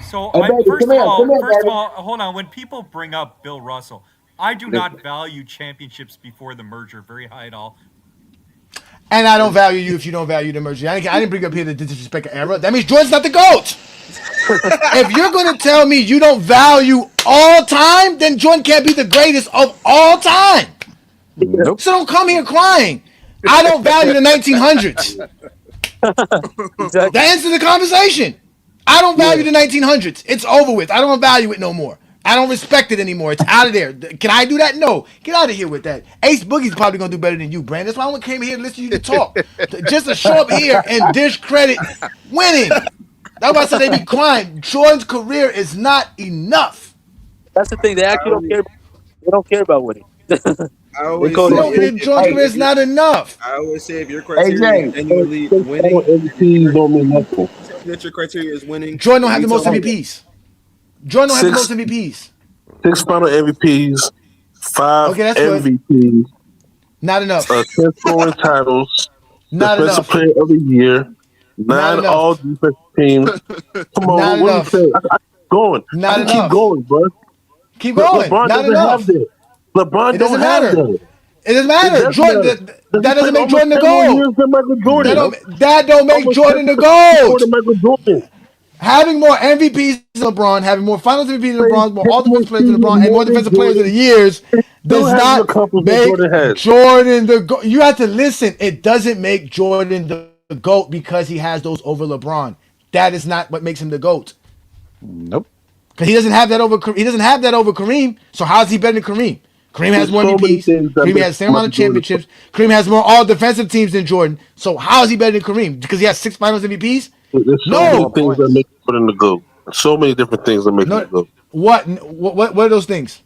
So Hey, baby, come here, first of baby. all, hold on. When people bring up Bill Russell, I do not value championships before the merger very high at all. And I don't value you if you don't value the merger. I didn't bring up here the disrespect era. That means Jordan's not the GOAT. If you're going to tell me you don't value all time, then Jordan can't be the greatest of all time. Nope. So don't come here crying. I don't value the 1900s. Exactly. That ends the conversation. I don't value the 1900s. It's over with. I don't value it no more. I don't respect it anymore. It's out of there. Can I do that? No. Get out of here with that. Ace Boogie's probably going to do better than you, Brandon. That's why I came here to listen to you to talk. Just to show up here and discredit winning. That's why I said they be crying. Jordan's career is not enough. That's the thing. They actually don't care. They don't care about winning. I always call say it Jordan's career is not enough. I always say if your Hey, criteria is Jay. genuinely Six winning, final MVPs don't mean nothing. that your criteria is winning. Jordan don't have we the most talking- MVPs. Jordan don't have the Six- most MVPs. 6 final MVPs, 5 Okay, that's good. MVPs, Not enough. 10 scoring titles, Not Defensive enough. Player of the Year, Not 9 enough. all defensive teams. Come on, Not what enough. are you saying? I keep going. Not I can enough. keep going, bro. Keep going. LeBron Not doesn't enough. have that. LeBron It don't doesn't have matter. that. It doesn't matter. It does Jordan, matter. that doesn't make Jordan the almost 10 more GOAT. years than Michael Jordan. That don't make Almost Jordan the 10 more GOAT. than Michael Jordan. Having more MVPs than LeBron, having more Finals MVPs than LeBron, more All Defensive Players than LeBron, and more Defensive Players of the Years does not make Jordan the GOAT. You have to listen. It doesn't make Jordan the GOAT because he has those over LeBron. That is not what makes him the GOAT. Nope. Because he doesn't have that over. He doesn't have that over Kareem. So how's he better than Kareem? Kareem has more MVPs. Kareem has the same amount of championships. Kareem has more all defensive teams than Jordan. So how is he better than Kareem? Because he has 6 Finals MVPs? There's so many things that make Jordan the GOAT. So many different things that make him the GOAT. What are those things?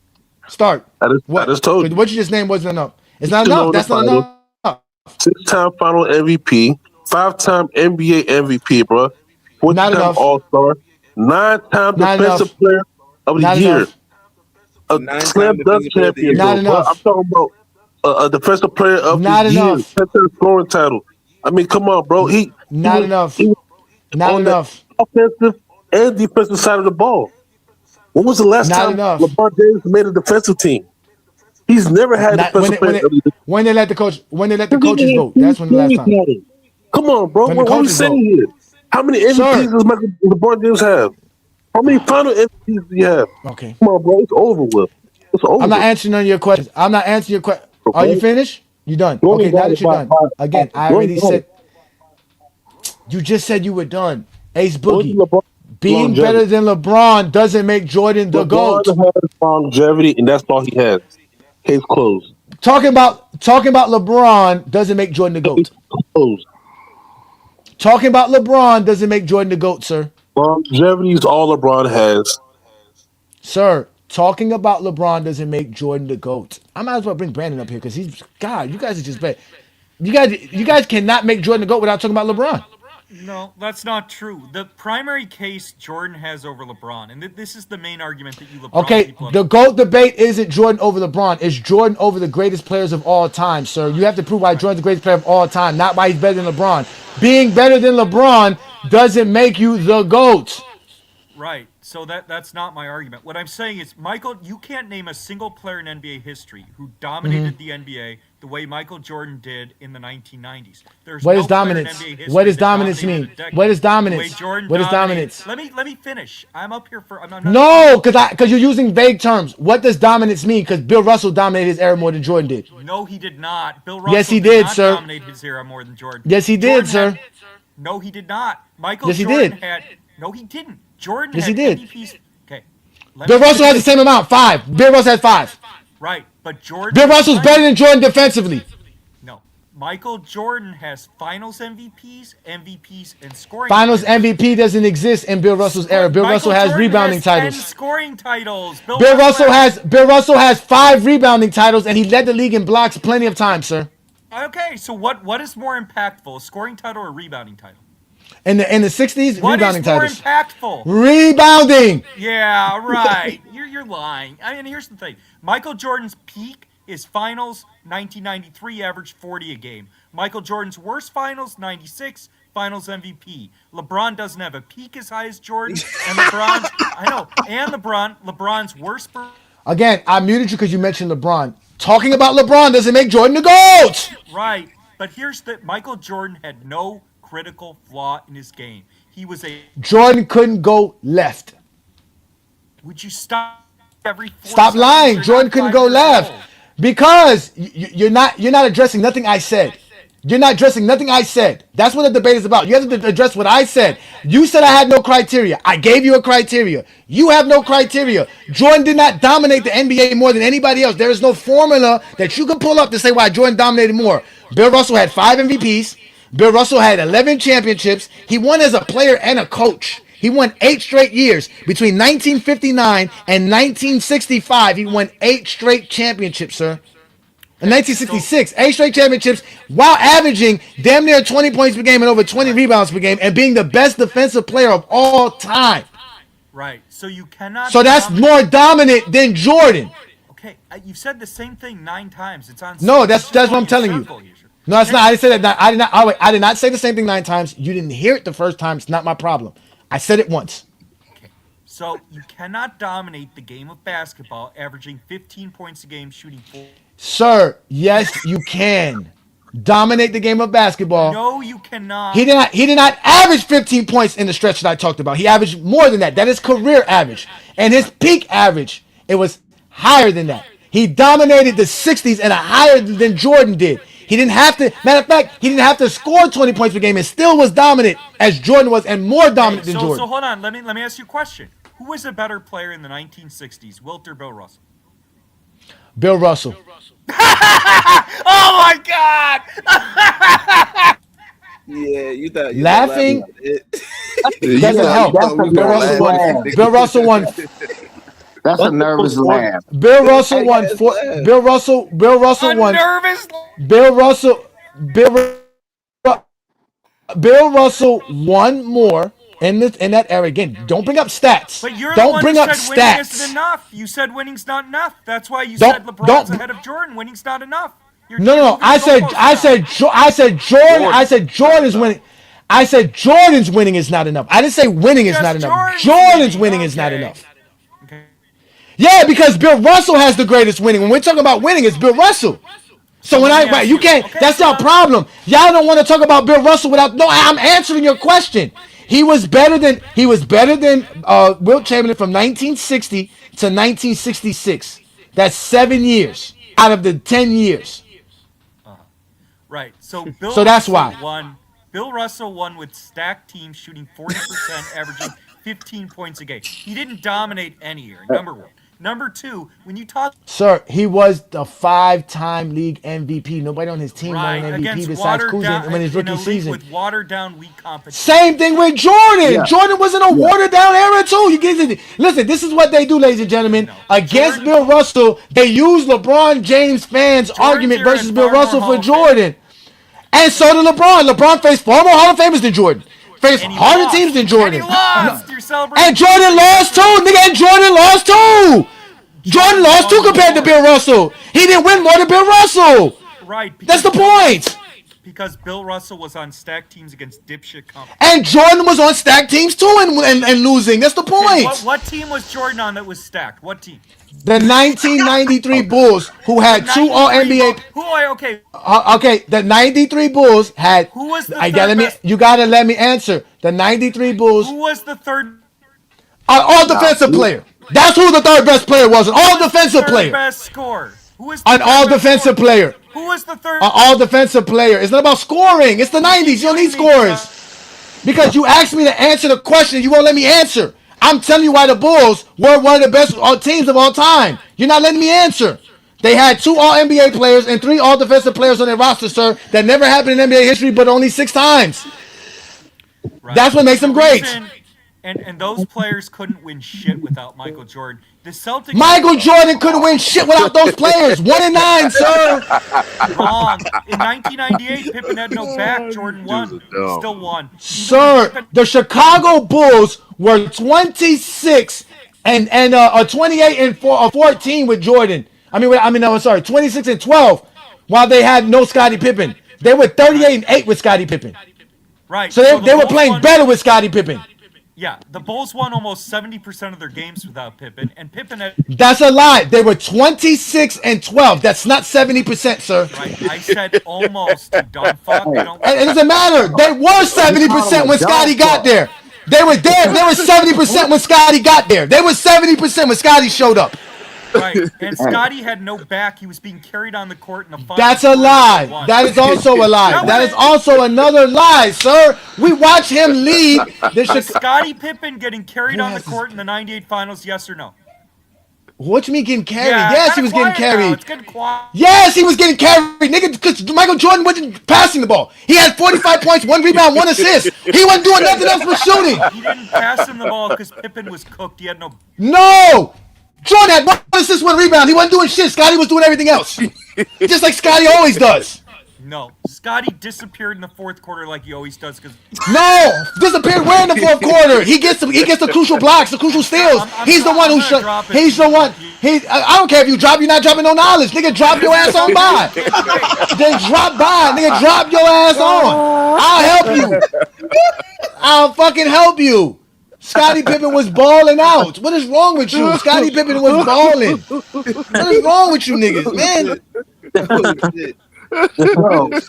Start. I just told you. What you just named wasn't enough. It's not enough. That's not enough. 6-time Final MVP, 5-time NBA MVP, bro. 4-time All-Star, 9-time Defensive Player of the Year. A slam dunk champion. Not bro. enough. I'm talking about a Defensive Player of Not the Year. enough. 10-time scoring title. I mean, come on, bro. Not enough. Not on enough. The offensive and defensive side of the ball. When was the last time LeBron James made a defensive team? He's never had defensive player. When they let the coaches vote. That's when the last time. Come on, bro. What are we saying here? How many MVPs does LeBron James have? How many final MVPs do you have? Okay. Come on, bro. It's over with. It's over. I'm not answering none of your questions. I'm not answering your question. Are you finished? You done? Jordan Okay, now got that it you're by done. 5. Again, I already said. You just said you were done. Ace Boogie. Being better than LeBron doesn't make Jordan the GOAT. LeBron has longevity, and that's all he has. Case closed. Talking about LeBron doesn't make Jordan the GOAT. Closed. Talking about LeBron doesn't make Jordan the GOAT, sir. Longevity is all LeBron has. Sir, talking about LeBron doesn't make Jordan the GOAT. I might as well bring Brandon up here because he's God. You guys are just bad. You guys cannot make Jordan the GOAT without talking about LeBron. No, that's not true. The primary case Jordan has over LeBron, and this is the main argument that you LeBron Okay, people the GOAT debate isn't Jordan over LeBron. It's Jordan over the greatest players of all time, sir. You have to prove why Jordan's the greatest player of all time, not why he's better than LeBron. Being better than LeBron doesn't make you the GOAT. Right. So that's not my argument. What I'm saying is, Michael, you can't name a single player in NBA history who dominated the NBA the way Michael Jordan did in the 1990s. There's What no does dominance? player in NBA history What does that dominance dominated mean? a decade What is the way dominance? Jordan What is dominated. dominance? Let me finish. I'm up here for. I'm not No, because you're using vague terms. What does dominance mean? Because Bill Russell dominated his era more than Jordan did. No, he did not. Bill Russell Yes, he did, not sir. dominate his era more than Jordan. Yes, he did, sir. No, he did not. Michael Yes, he Jordan did. had. No, he didn't. Jordan Yes, had he did. MVPs. Okay. Bill Russell has the same amount, 5. Bill Russell has 5. Right, but Jordan. Bill Russell's better than Jordan defensively. No, Michael Jordan has Finals MVPs, and scoring. Finals MVP doesn't exist in Bill Russell's era. Bill Russell has Jordan rebounding has 10 titles. scoring titles. Bill Russell has 5 rebounding titles, and he led the league in blocks plenty of times, sir. Okay, so what is more impactful, a scoring title or a rebounding title? In the 60s, What rebounding is more titles. impactful? Rebounding. Yeah, right. You're lying. I mean, here's the thing. Michael Jordan's peak is Finals 1993, averaged 40 a game. Michael Jordan's worst Finals 96, Finals MVP. LeBron doesn't have a peak as high as Jordan, and LeBron's worst. Again, I muted you because you mentioned LeBron. Talking about LeBron doesn't make Jordan the GOAT. Right, but here's the Michael Jordan had no critical flaw in his game. He was a Jordan couldn't go left. Would you stop every 4 Stop seconds? lying. You're Jordan not couldn't 5 go years left old. because you're not addressing nothing I said. You're not addressing nothing I said. That's what the debate is about. You have to address what I said. You said I had no criteria. I gave you a criteria. You have no criteria. Jordan did not dominate the NBA more than anybody else. There is no formula that you can pull up to say why Jordan dominated more. Bill Russell had 5 MVPs. Bill Russell had 11 championships. He won as a player and a coach. He won 8 straight years. Between 1959 and 1965, he won 8 straight championships, sir. In 1966, 8 straight championships while averaging damn near 20 points per game and over 20 rebounds per game and being the best defensive player of all time. Right. So you cannot. So that's more dominant than Jordan. Okay, you've said the same thing 9 times. It's on. No, that's what I'm telling you. No, it's not. I didn't say that. I did not. Oh, wait, I did not say the same thing 9 times. You didn't hear it the first time. It's not my problem. I said it once. Okay. So you cannot dominate the game of basketball, averaging 15 points a game, shooting 4. Sir, yes, you can dominate the game of basketball. No, you cannot. He did not average 15 points in the stretch that I talked about. He averaged more than that. That is career average. And his peak average, it was higher than that. He dominated the 60s and higher than Jordan did. He didn't have to, matter of fact, he didn't have to score 20 points per game and still was dominant as Jordan was and more dominant than Jordan. So hold on, let me ask you a question. Who was a better player in the 1960s, Wilt or Bill Russell? Bill Russell. Oh my God! Yeah, you thought laughing doesn't help. Bill Russell won. That's a nervous laugh. Bill Russell won. Bill Russell won. Nervous. Bill Russell won more in that era. Again, don't bring up stats. But you're don't the one bring who up said winning stats. isn't enough. You said winning's not enough. That's why you said LeBron's ahead of Jordan. Winning's not enough. No. I said Jordan's winning. I said Jordan's winning is not enough. I didn't say winning is not enough. Jordan's winning is not enough. Okay. Yeah, because Bill Russell has the greatest winning. When we're talking about winning, it's Bill Russell. So when you can't, okay, that's your problem. Y'all don't want to talk about Bill Russell without. No, I'm answering your question. He was better than Wilt Chamberlain from 1960 to 1966. That's 7 years out of the 10 years. Right. So that's why. Bill Russell won with stacked teams shooting 40%, averaging 15 points a game. He didn't dominate any year, number one. Number two, when you talk... Sir, he was the 5-time league MVP. Nobody on his team won an MVP besides Kuzma in his rookie season. With watered-down weak competition. Same thing with Jordan. Yeah. Jordan was in a watered-down era, too. Listen, this is what they do, ladies and gentlemen. Against Bill Russell, they use LeBron James fans' argument versus Bill Russell for Jordan. And so did LeBron. LeBron faced far more Hall of Famers than Jordan. Faced harder teams than Jordan. And Jordan lost too, nigga. And Jordan lost too. Jordan lost too compared to Bill Russell. He didn't win more than Bill Russell. Right. That's the point. Because Bill Russell was on stacked teams against dipshit competition. And Jordan was on stacked teams too and losing. That's the point. What team was Jordan on that was stacked? What team? The 1993 Bulls, who had 2 All-NBA. Okay, the 93 Bulls had. Who was the third best? You gotta let me answer. The 93 Bulls. Who was the third? All defensive player. That's who the third best player was. An all defensive player. Best scorer. Who was an all defensive player. Who was the third? An all defensive player. It's not about scoring. It's the 90s. You don't need scores. Because you asked me to answer the question, you won't let me answer. I'm telling you why the Bulls were one of the best teams of all time. You're not letting me answer. They had 2 All-NBA players and 3 All-Defensive players on their roster, sir. That never happened in NBA history, but only 6 times. Right. That's what makes them great. And those players couldn't win shit without Michael Jordan. The Celtics. Michael Jordan couldn't win shit without those players. 1-9, sir. Wrong. In 1998, Pippen had no back. Jordan won. Still won. Sir, the Chicago Bulls were 26 and 28 and 14 with Jordan. 26 and 12 while they had no Scottie Pippen. They were 38 and 8 with Scottie Pippen. Right. So So the they were Bulls playing won. better with Scottie Pippen. Yeah, the Bulls won almost 70% of their games without Pippen, and Pippen had. That's a lie. They were 26-12. That's not 70%, sir. Right. I said almost, you dumb fuck. Hey, Don't. It doesn't matter. They were you call him 70% a when dumb Scotty got fuck. there. They were there. They were 70% when Scotty got there. They were 70% when Scotty showed up. Right. And Hey, Scotty had no back. He was being carried on the court in the final That's a quarter that lie. they won. That is also a lie. That That was is also another lie, sir. We watch him lead. Was Scottie Pippen getting carried on the court in the '98 finals? Yes or no? What you mean getting carried? Yeah, Yes, he was getting quiet now. carried. It's getting quiet. Yes, he was getting carried, nigga, because Michael Jordan wasn't passing the ball. He had 45 points, 1 rebound, 1 assist. He wasn't doing nothing else but shooting. He didn't pass him the ball because Pippen was cooked. He had no. No! Jordan had 1 assist, 1 rebound. He wasn't doing shit. Scotty was doing everything else. Just like Scotty always does. No, Scotty disappeared in the fourth quarter like he always does. Because No, disappeared where in the fourth quarter? He gets the crucial blocks, the crucial steals. He's the one who should. He's the one. I don't care if you drop. You're not dropping no knowledge, nigga. Drop your ass on by. Then drop by, nigga. Drop your ass on. I'll help you. I'll fucking help you. Scottie Pippen was balling out. What is wrong with you? Scottie Pippen was balling. What is wrong with you niggas, man? Oh shit. bro, hey,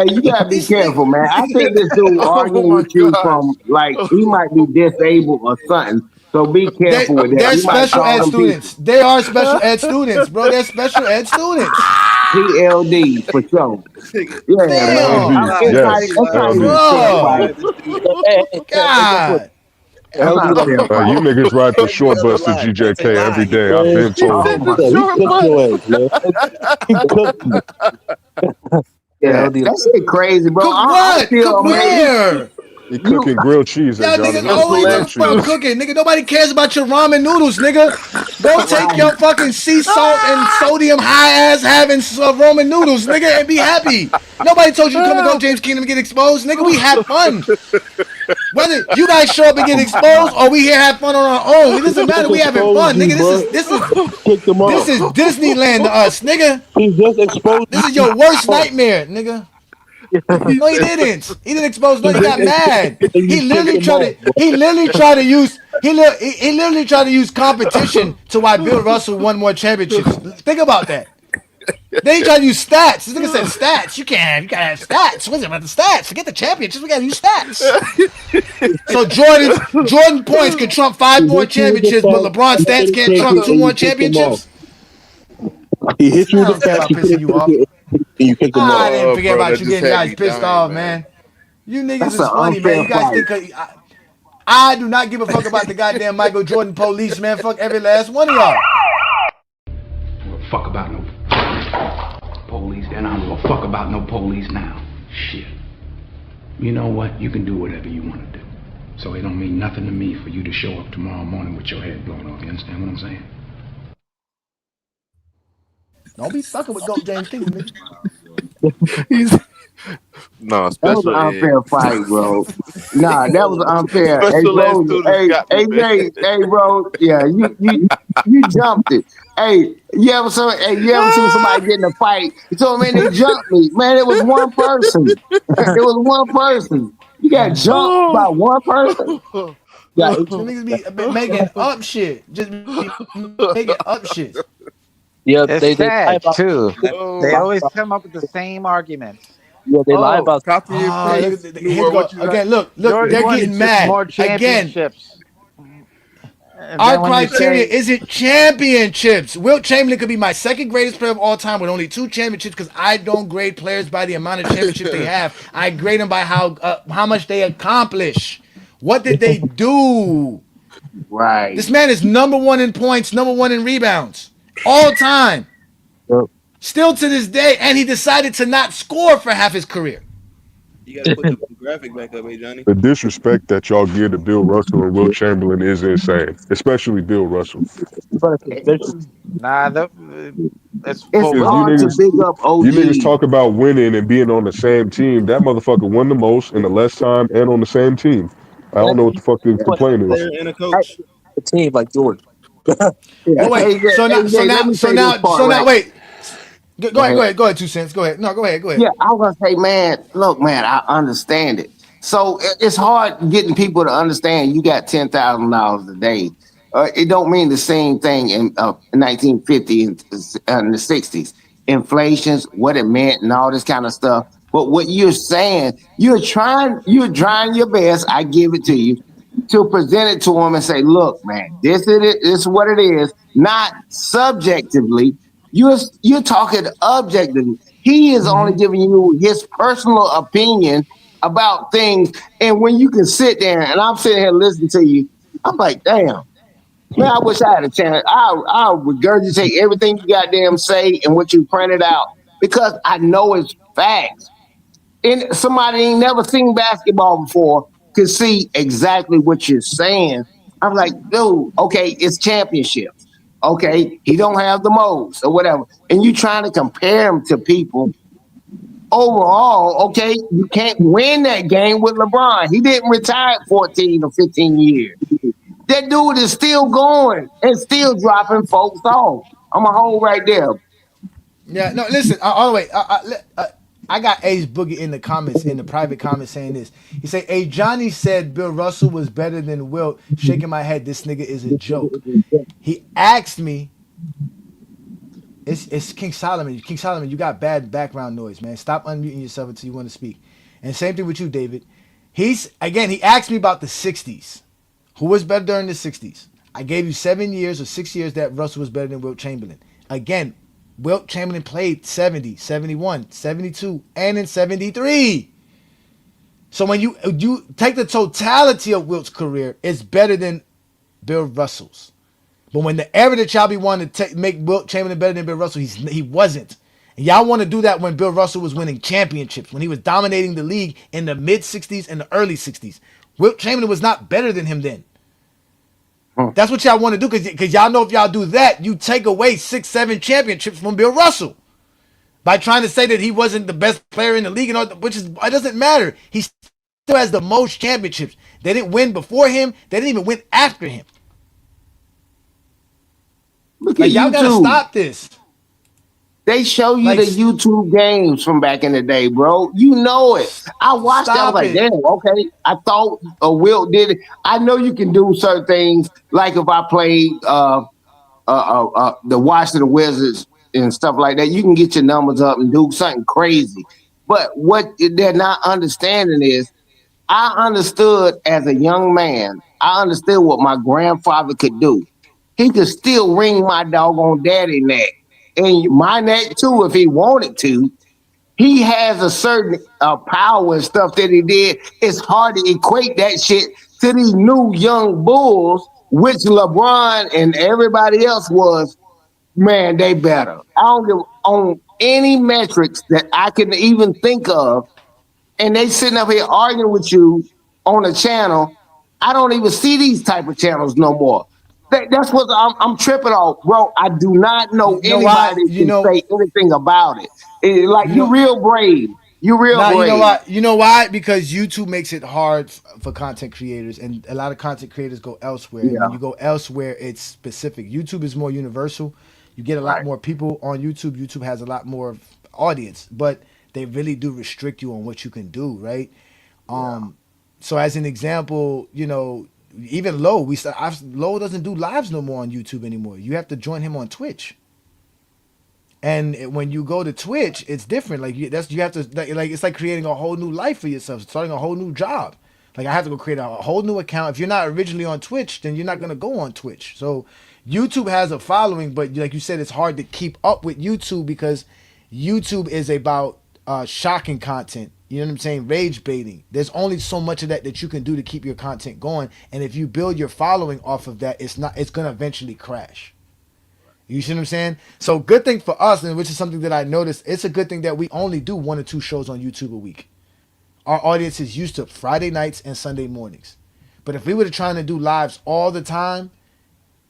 you gotta be careful, man. I think this dude arguing with you from like he might be disabled or something. So be careful with that. They're You might special call ed them students. people They are special ed students, bro. They're special ed students. PLD for sure. Yeah, Damn. man. It's not even fair fight. God. That's not fair fight. You niggas ride the short bus to GJK every day. I've been told. Oh my yeah, that shit crazy, bro. Cook I'm what? still Cook where? You cooking grilled cheese, Y'all Johnny. niggas always talk about cooking. Nigga, nobody cares about your ramen noodles, nigga. Go take your fucking sea salt and sodium high ass having ramen noodles, nigga, and be happy. Nobody told you to come to Go James Kingdom and get exposed, nigga. We have fun. Whether you guys show up and get exposed or we here have fun on our own, it doesn't matter. We having fun, nigga. This is Disneyland to us, nigga. He just exposed. This is your worst nightmare, nigga. No, he didn't. He didn't expose. No, he got mad. He literally tried to use competition to why Bill Russell won more championships. Think about that. Then he tried to use stats. This nigga said stats. You gotta have stats. What's it about the stats? Forget the championships. We gotta use stats. So Jordan points can trump 5 more championships, but LeBron stats can't trump 2 more championships. He hit you with the I'm pissing you off. You kicked him off. I didn't forget bro, about you that just getting had guys me pissed dying, off, man. You niggas That's is an funny, man. You guys unfair think I do not give a fuck about the goddamn Michael Jordan police, man. Fuck every last one of y'all. Fuck about no police then. I don't give a fuck about no police now. Shit. You know what? You can do whatever you want to do. So it don't mean nothing to me for you to show up tomorrow morning with your head blown off. You understand what I'm saying? Don't be fucking with Goat James Kingdom, nigga. No, that was an unfair fight, bro. Nah, that was unfair. Hey, Special ed bro. students Hey, got me, man. hey, bro. Yeah, you jumped it. Hey, you ever seen somebody get in a fight? You told me they jumped me. Man, it was one person. It was one person. You got jumped by one person. Yeah, You niggas be making up shit. Just be making up shit. Yeah, it's sad too. They always come up with the same arguments. Yeah, they lie about. Copy and paste. Again, look, they're getting mad. More Again, championships. our criteria isn't championships. Wilt Chamberlain could be my second greatest player of all time with only 2 championships because I don't grade players by the amount of championships they have. I grade them by how much they accomplish. What did they do? Right. This man is number 1 in points, number 1 in rebounds, all time. Yep. Still to this day, and he decided to not score for half his career. You gotta put the graphic back up, Johnny. The disrespect that y'all give to Bill Russell and Will Chamberlain is insane, especially Bill Russell. Nah, it's hard to big up OG. You niggas talk about winning and being on the same team. That motherfucker won the most in the less time and on the same team. I don't know what the fuck the complaint is. And a coach. A team like Jordan. Oh wait, so now, wait. Go ahead. 2 cents. Go ahead. No, go ahead. Yeah, I was gonna say, man, look, man, I understand it. So it's hard getting people to understand you got $10,000 a day. It don't mean the same thing in 1950 and the 60s. Inflation's what it meant and all this kind of stuff. But what you're saying, you're trying your best. I give it to you to present it to them and say, look, man, this is it. This is what it is. Not subjectively. You're talking objectively. He is only giving you his personal opinion about things. And when you can sit there and I'm sitting here listening to you, I'm like, damn, man, I wish I had a chance. I'll regurgitate everything you goddamn say and what you printed out because I know it's facts. And somebody ain't never seen basketball before could see exactly what you're saying. I'm like, dude, okay, it's championships. Okay, he don't have the most or whatever. And you trying to compare him to people. Overall, okay, you can't win that game with LeBron. He didn't retire 14 or 15 years. That dude is still going and still dropping folks off. I'm a hold right there. Yeah, no, listen. All the way. I got Ace Boogie in the comments, in the private comments, saying this. He say, Ajani said Bill Russell was better than Wilt. Shaking my head. This nigga is a joke. He asked me. It's King Solomon. King Solomon, you got bad background noise, man. Stop unmuting yourself until you want to speak. And same thing with you, David. He asked me about the 60s. Who was better during the 60s? I gave you 7 years or 6 years that Russell was better than Wilt Chamberlain. Again, Wilt Chamberlain played 70, 71, 72, and in 73. So when you take the totality of Wilt's career, it's better than Bill Russell's. But when the era that y'all be wanting to make Wilt Chamberlain better than Bill Russell, he wasn't. And y'all want to do that when Bill Russell was winning championships, when he was dominating the league in the mid-60s and the early 60s. Wilt Chamberlain was not better than him then. That's what y'all want to do because y'all know if y'all do that, you take away 6, 7 championships from Bill Russell by trying to say that he wasn't the best player in the league, and all, which is it doesn't matter. He still has the most championships. They didn't win before him. They didn't even win after him. Look at y'all gotta stop this. They show you the YouTube games from back in the day, bro. You know it. I watched that. I was like, damn, okay. I thought Wilt did it. I know you can do certain things, like if I played the Washington Wizards and stuff like that, you can get your numbers up and do something crazy. But what they're not understanding is, I understood as a young man, I understood what my grandfather could do. He could still wring my doggone daddy neck. And my neck too, if he wanted to. He has a certain power and stuff that he did. It's hard to equate that shit to these new young bulls, which LeBron and everybody else was. Man, they better. I don't give on any metrics that I can even think of. And they sitting up here arguing with you on a channel. I don't even see these type of channels no more. That's what I'm tripping off, bro. I do not know anybody can say anything about it. You're real brave. You're real brave. You know why? You know why? Because YouTube makes it hard for content creators, and a lot of content creators go elsewhere. Yeah. And when you go elsewhere, it's specific. YouTube is more universal. You get a lot more people on YouTube. YouTube has a lot more audience, but they really do restrict you on what you can do, right? So as an example, even Low, Low doesn't do lives no more on YouTube anymore. You have to join him on Twitch. And when you go to Twitch, it's different. You have to it's like creating a whole new life for yourself, starting a whole new job. I have to go create a whole new account. If you're not originally on Twitch, then you're not gonna go on Twitch. So YouTube has a following, but like you said, it's hard to keep up with YouTube because YouTube is about shocking content. You know what I'm saying? Rage baiting. There's only so much of that you can do to keep your content going. And if you build your following off of that, it's gonna eventually crash. You see what I'm saying? So good thing for us, and which is something that I noticed, it's a good thing that we only do 1 or 2 shows on YouTube a week. Our audience is used to Friday nights and Sunday mornings. But if we were trying to do lives all the time,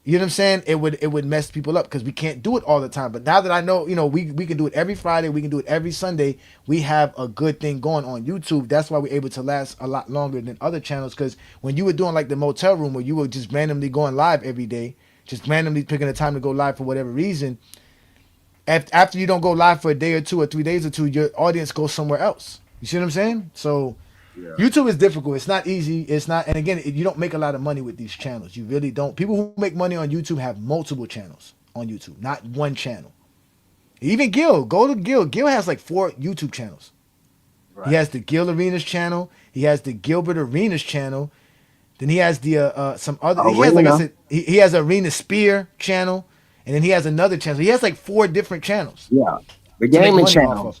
you know what I'm saying? It would mess people up because we can't do it all the time. But now that I know, we can do it every Friday, we can do it every Sunday. We have a good thing going on YouTube. That's why we're able to last a lot longer than other channels. Because when you were doing like the motel room where you were just randomly going live every day, just randomly picking a time to go live for whatever reason, After you don't go live for a day or 2 or 3 days or two, your audience goes somewhere else. You see what I'm saying? So Yeah. YouTube is difficult. It's not easy. It's not, and again, you don't make a lot of money with these channels. You really don't. People who make money on YouTube have multiple channels on YouTube, not one channel. Even Gil, go to Gil. Gil has like 4 YouTube channels. Right. He has the Gil Arenas channel. He has the Gilbert Arenas channel. Then he has the some other. He has, like I Arena. said, he has Arena Spear channel, and then he has another channel. He has like 4 different channels Yeah. The to make gaming money off of. channels.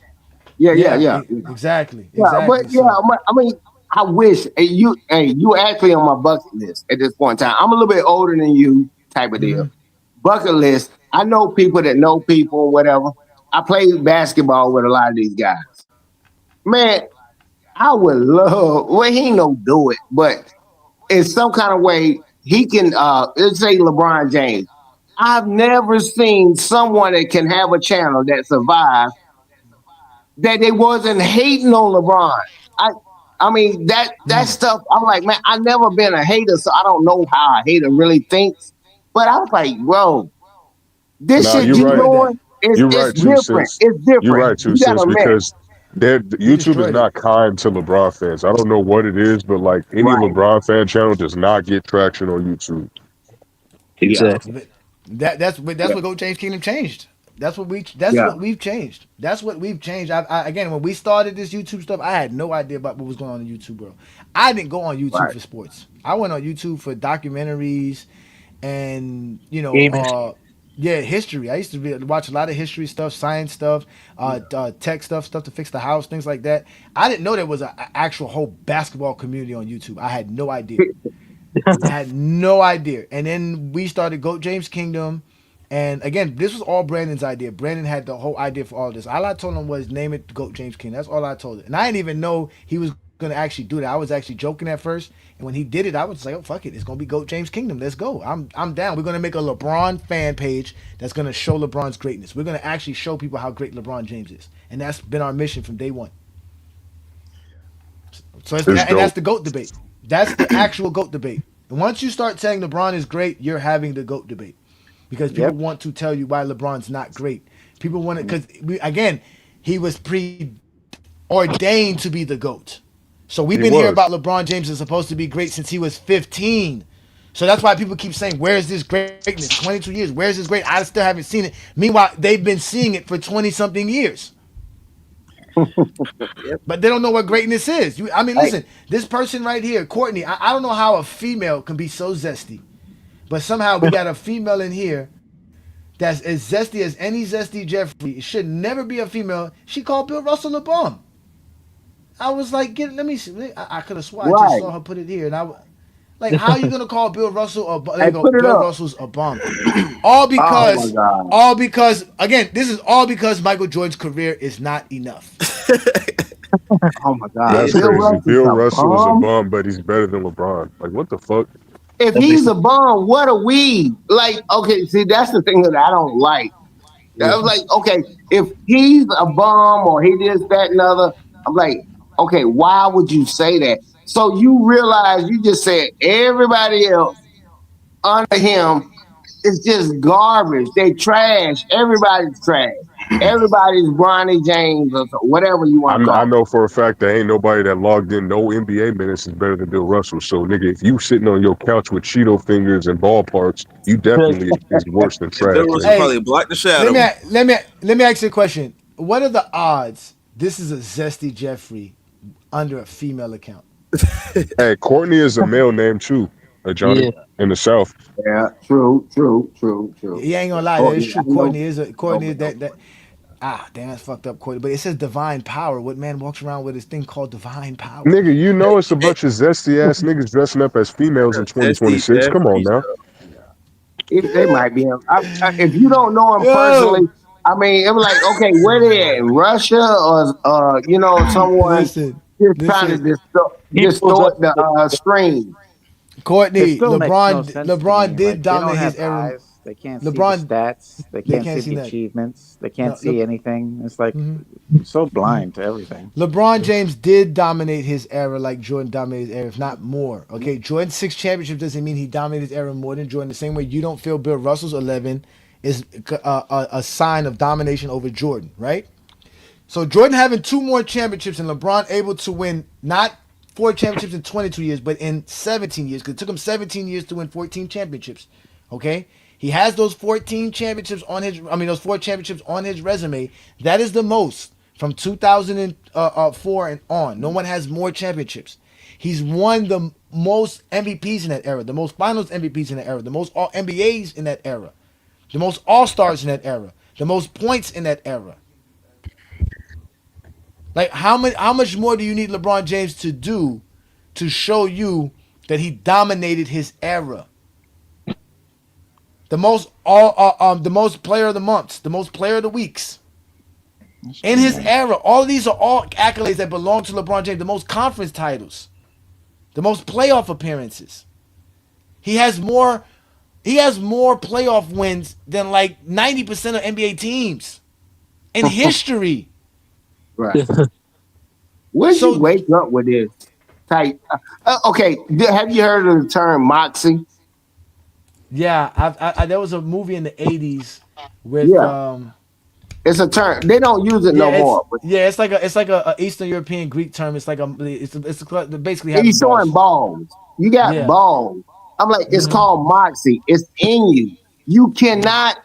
Yeah, yeah, Yeah, yeah. exactly, Yeah, but exactly. yeah, So I mean, I wish you actually on my bucket list at this point in time. I'm a little bit older than you, type of deal. Bucket list. I know people that know people, whatever. I played basketball with a lot of these guys. Man, I would love. Well, he ain't no do it, but in some kind of way, he can. Let's say LeBron James. I've never seen someone that can have a channel that survives that they wasn't hating on LeBron. I I mean that stuff. I'm like, man, I've never been a hater, so I don't know how a hater really thinks. But I was like, bro, this Nah, shit you're you right. doing You're it's right, Two different. Cents. It's You're different. right, Two You gotta Cents, admit, because YouTube is not kind to LeBron fans. I don't know what it is, but like any right? LeBron fan channel does not get traction on YouTube. Yeah, but that's yeah, what Go James Kingdom changed. That's what yeah, we've changed. That's what we've changed. Again, when we started this YouTube stuff, I had no idea about what was going on in YouTube world. I didn't go on YouTube right. for sports. I went on YouTube for documentaries and Gaming. yeah, history. I used to watch a lot of history stuff, science stuff, tech stuff to fix the house, things like that. I didn't know there was an actual whole basketball community on YouTube. I had no idea. I had no idea. And then we started Goat James Kingdom. And again, this was all Brandon's idea. Brandon had the whole idea for all of this. All I told him was name it Goat James Kingdom. That's all I told him. And I didn't even know he was going to actually do that. I was actually joking at first. And when he did it, I was like, oh, fuck it. It's going to be Goat James Kingdom. Let's go. I'm down. We're going to make a LeBron fan page that's going to show LeBron's greatness. We're going to actually show people how great LeBron James is. And that's been our mission from day one. So It's and that's dope. the GOAT debate. That's the actual GOAT debate. And once you start saying LeBron is great, you're having the GOAT debate. Because people Yep. want to tell you why LeBron's not great. People want to, because, again, he was preordained to be the GOAT. So we've He been hearing was. about LeBron James is supposed to be great since he was 15. So that's why people keep saying, where's this greatness? 22 years, where's this great? I still haven't seen it. Meanwhile, they've been seeing it for 20-something years. But they don't know what greatness is. I mean, Hey, listen, this person right here, Courtney, I don't know how a female can be so zesty. But somehow we got a female in here that's as zesty as any Zesty Jeffrey. It should never be a female. She called Bill Russell a bum. I was like, let me see. I could have swore I just right. saw her put it here. And like, how are you going to call Bill Russell a bum? There Hey, you go. put it Bill up. Russell's a bum. All Oh my because, god. again, this is all because Michael Jordan's career is not enough. Oh my god. That's Bill crazy. Russell's Bill a Russell is a bum. bum, but he's better than LeBron. Like, what the fuck? If he's a bum, what are we? Like, okay, see, that's the thing that I don't like. I Yeah. was like, okay, if he's a bum or he this, that, and other, I'm like, okay, why would you say that? So you realize you just said everybody else under him is just garbage. They trash. Everybody's trash. Everybody's Bronny James or whatever you want to I call know for a fact that ain't nobody that logged in no NBA minutes is better than Bill Russell. So, nigga, if you sitting on your couch with Cheeto fingers and ballparks, you definitely is worse than And Bill trash, Russell nigga. probably Hey, blocked the shit out let of me him. let me ask you a question. What are the odds this is a Zesty Jeffrey under a female account? Hey, Courtney is a male name too, Ajani, Yeah. in the South. it. Yeah, true. He ain't gonna lie, that is Courtney, I true. know, Courtney is that. Ah, damn, that's fucked up, Courtney. But it says divine power. What man walks around with this thing called divine power? Nigga, you know it's a bunch of zesty ass niggas dressing up as females in Zesty 2026. Come on Jeffries, now. they might be. If you don't know him personally, Yo, I mean, it was like, okay, where they at? In Russia or someone listen, just trying to listen. People distort the that screen. It Courtney, still makes no sense to LeBron me. did Like they don't dominate his have era. eyes. They can't see the LeBron, stats. They they can't see can't see the that. achievements. They can't No, see anything. It's like so blind to everything. LeBron James did dominate his era like Jordan dominated his era, if not more. Okay, Jordan's 6 championships doesn't mean he dominated his era more than Jordan. The same way you don't feel Bill Russell's 11 is a sign of domination over Jordan, right? So Jordan having 2 more championships and LeBron able to win not 4 championships in 22 years, but in 17 years, because it took him 17 years to win 14 championships. Okay? He has those 14 championships on his, those 4 championships on his resume. That is the most from 2004 and on. No one has more championships. He's won the most MVPs in that era, the most finals MVPs in that era, the most all NBAs in that era, the most All Stars in that era, the most points in that era. Like how much more do you need LeBron James to do to show you that he dominated his era? The most player of the months, the most player of the weeks. In his era, all of these are all accolades that belong to LeBron James. The most conference titles, the most playoff appearances. He has more playoff wins than like 90% of NBA teams in history. Right. Where'd you wake up with this type? Okay, have you heard of the term moxie? Yeah, I there was a movie in the 80s with it's a term. They don't use it no more. But it's like a Eastern European Greek term. It's like it's basically having he's showing balls. You got balls. I'm like, it's called moxie. It's in you. You cannot.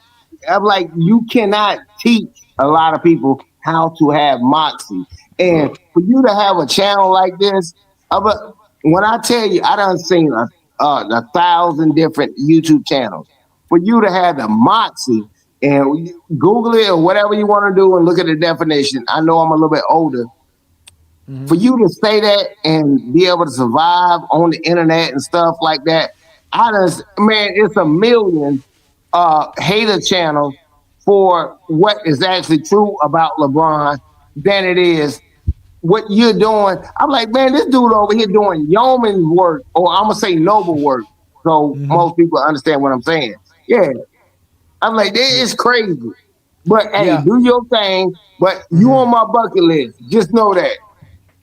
I'm like, you cannot teach a lot of people how to have moxie. And for you to have a channel like this, when I tell you, I done seen 1,000 different YouTube channels. For you to have the moxie and Google it or whatever you want to do and look at the definition. I know I'm a little bit older. For you to say that and be able to survive on the internet and stuff like that, it's a million hater channels for what is actually true about LeBron than it is what you're doing. I'm like, man, this dude over here doing yeoman's work, or I'm gonna say noble work, so most people understand what I'm saying. Yeah, I'm like, it's crazy, but hey, do your thing. But you on my bucket list. Just know that.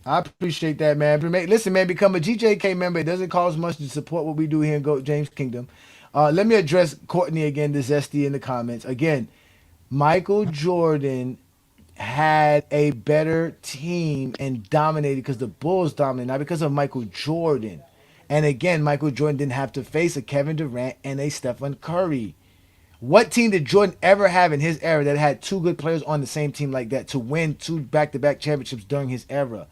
I appreciate that, man. Listen, man, become a GJK member. It doesn't cost much to support what we do here in Goat James Kingdom. Let me address Courtney again, the Zesty in the comments. Again, Michael Jordan had a better team and dominated because the Bulls dominated, not because of Michael Jordan. And again, Michael Jordan didn't have to face a Kevin Durant and a Stephen Curry. What team did Jordan ever have in his era that had 2 good players on the same team like that to win 2 back-to-back championships during his era?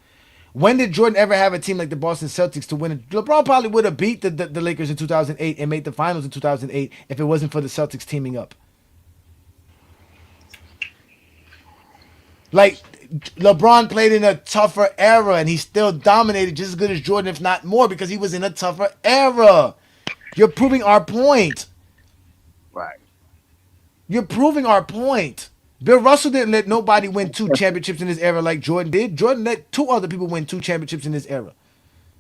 When did Jordan ever have a team like the Boston Celtics to win? LeBron probably would have beat the Lakers in 2008 and made the finals in 2008 if it wasn't for the Celtics teaming up. Like, LeBron played in a tougher era and he still dominated just as good as Jordan, if not more, because he was in a tougher era. You're proving our point. Right. You're proving our point. Bill Russell didn't let nobody win 2 championships in his era like Jordan did. Jordan let 2 other people win 2 championships in his era.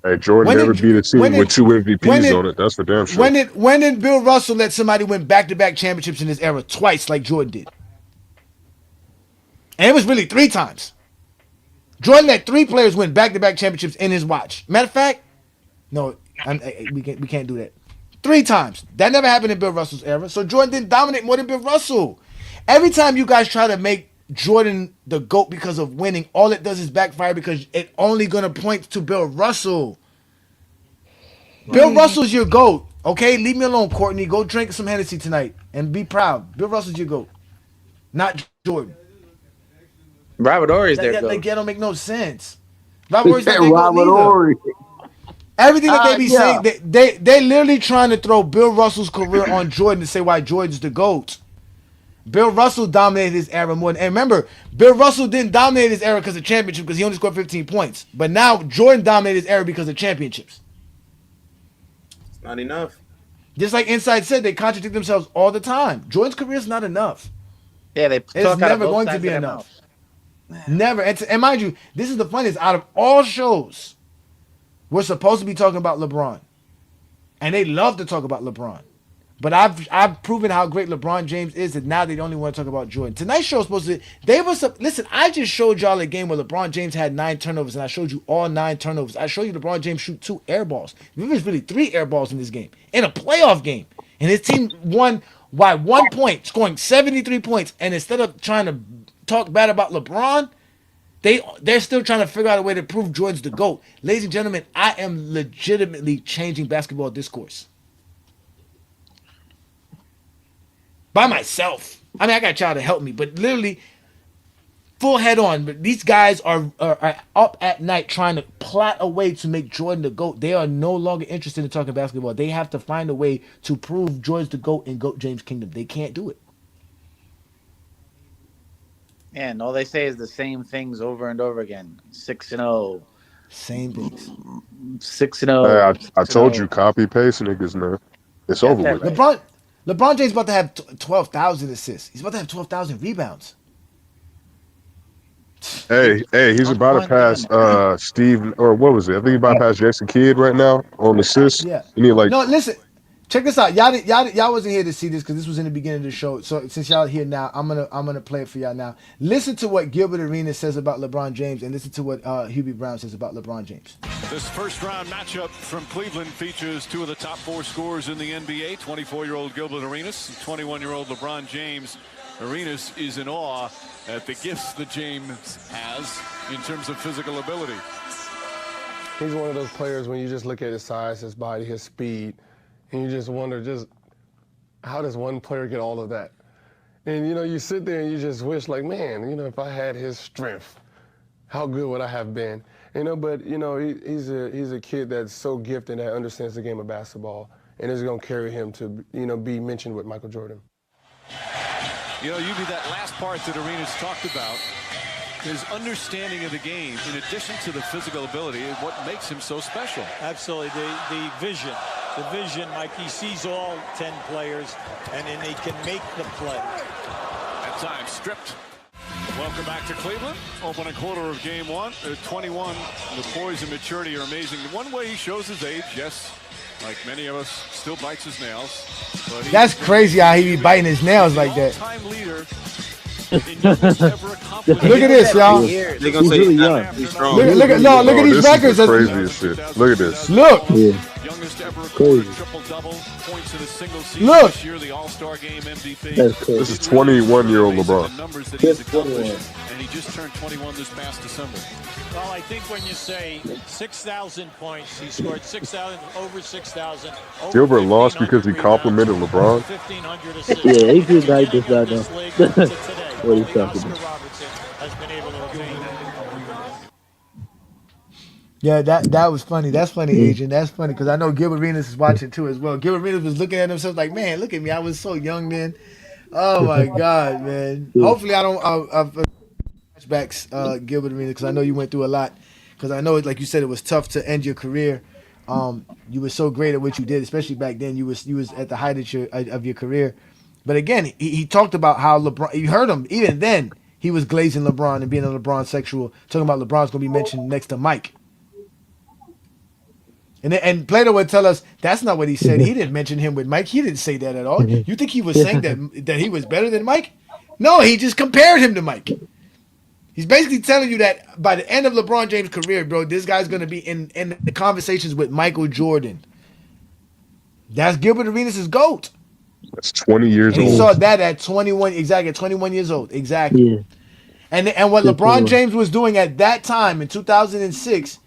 Hey, Jordan never beat a team with 2 MVPs on it. That's for damn sure. When did Bill Russell let somebody win back-to-back championships in his era twice like Jordan did? And it was really 3 times. Jordan let 3 players win back-to-back championships in his watch. Matter of fact, no, we can't do that. 3 times. That never happened in Bill Russell's era. So Jordan didn't dominate more than Bill Russell. Every time you guys try to make Jordan the GOAT because of winning, all it does is backfire because it only going to point to Bill Russell. Bill Russell's your GOAT. Okay? Leave me alone, Courtney. Go drink some Hennessy tonight and be proud. Bill Russell's your GOAT. Not Jordan. Robert Horry's there. That don't make no sense. Robert Horry's not Robert Everything that they be saying, they literally trying to throw Bill Russell's career on Jordan to say why Jordan's the GOAT. Bill Russell dominated his era more. And remember, Bill Russell didn't dominate his era because of championship because he only scored 15 points. But now Jordan dominated his era because of championships. It's not enough. Just like Inside said, they contradict themselves all the time. Jordan's career is not enough. Yeah, it's never going to be enough. Never. And mind you, this is the funniest. Out of all shows, we're supposed to be talking about LeBron. And they love to talk about LeBron. But I've proven how great LeBron James is that now they only want to talk about Jordan. Tonight's show is supposed to... Listen, I just showed y'all a game where LeBron James had 9 turnovers, and I showed you all 9 turnovers. I showed you LeBron James shoot 2 air balls. There was really 3 air balls in this game. In a playoff game. And his team won by 1 point, scoring 73 points, and instead of trying to talk bad about LeBron, they're still trying to figure out a way to prove Jordan's the GOAT. Ladies and gentlemen, I am legitimately changing basketball discourse. By myself. I mean, I got y'all to help me, but literally, full head on. But these guys are up at night trying to plot a way to make Jordan the GOAT. They are no longer interested in talking basketball. They have to find a way to prove Jordan's the GOAT in GOAT James Kingdom. They can't do it. Yeah, and all they say is the same things over and over again. 6-0. Same things. 6-0. I told you, copy paste niggas, man. It's over with. Right. LeBron James about to have 12,000 assists. He's about to have 12,000 rebounds. Hey, he's about to pass Steve, or what was it? I think he's about to pass Jason Kidd right now on assists. Yeah. You need No, listen. Check this out. Y'all wasn't here to see this because this was in the beginning of the show. So since y'all here now, I'm gonna play it for y'all now. Listen to what Gilbert Arenas says about LeBron James, and listen to what Hubie Brown says about LeBron James. This first round matchup from Cleveland features two of the top 4 scorers in the NBA: 24-year-old Gilbert Arenas, and 21-year-old LeBron James. Arenas is in awe at the gifts that James has in terms of physical ability. He's one of those players when you just look at his size, his body, his speed, and you just wonder how does one player get all of that? And, you sit there and you just wish, like, man, if I had his strength, how good would I have been? But, he's a kid that's so gifted that understands the game of basketball, and is going to carry him to, be mentioned with Michael Jordan. That last part that Arenas talked about, his understanding of the game, in addition to the physical ability, is what makes him so special. Absolutely. The vision. The vision, Mike, he sees all 10 players, and then he can make the play. At times, stripped. Welcome back to Cleveland. Opening quarter of game 1. At 21, the poise and maturity are amazing. One way he shows his age, yes, like many of us, still bites his nails. But that's crazy how he be biting his nails like that. Leader. Look at this, y'all. They're gonna say really young. He's strong. Look at these records. This is the craziest shit. Look at this. Look. Youngest ever recorded triple-double, points in a single season. Look. This year, the All-Star Game MVP. This is 21-year-old LeBron. The numbers that he's accomplished, and he just turned 21 this past December. Well, I think when you say 6,000 points, he scored 6,000, over 6,000. Gilbert lost because he complimented LeBron. 1,500 assists. Yeah, he did not just not know what he's talking about. Has been able to obtain. Yeah, that was funny. That's funny, Adrian. That's funny because I know Gilbert Arenas is watching too as well. Gilbert Arenas was looking at himself like, man, look at me. I was so young then. Oh my God, man. Hopefully I don't flashbacks, Gilbert Arenas, because I know you went through a lot. Because I know, like you said, it was tough to end your career. You were so great at what you did, especially back then. You was at the height of your career. But again, he talked about how LeBron. You heard him even then. He was glazing LeBron and being a LeBron sexual, talking about LeBron's going to be mentioned next to Mike. And Plato would tell us that's not what he said. He didn't mention him with Mike. He didn't say that at all. You think he was saying that he was better than Mike? No, he just compared him to Mike. He's basically telling you that by the end of LeBron James' career, bro, this guy's going to be in the conversations with Michael Jordan. That's Gilbert Arenas' GOAT. That's 20 years and old. He saw that at 21, exactly, at 21 years old. Exactly. Yeah. And what LeBron James was doing at that time in 2006,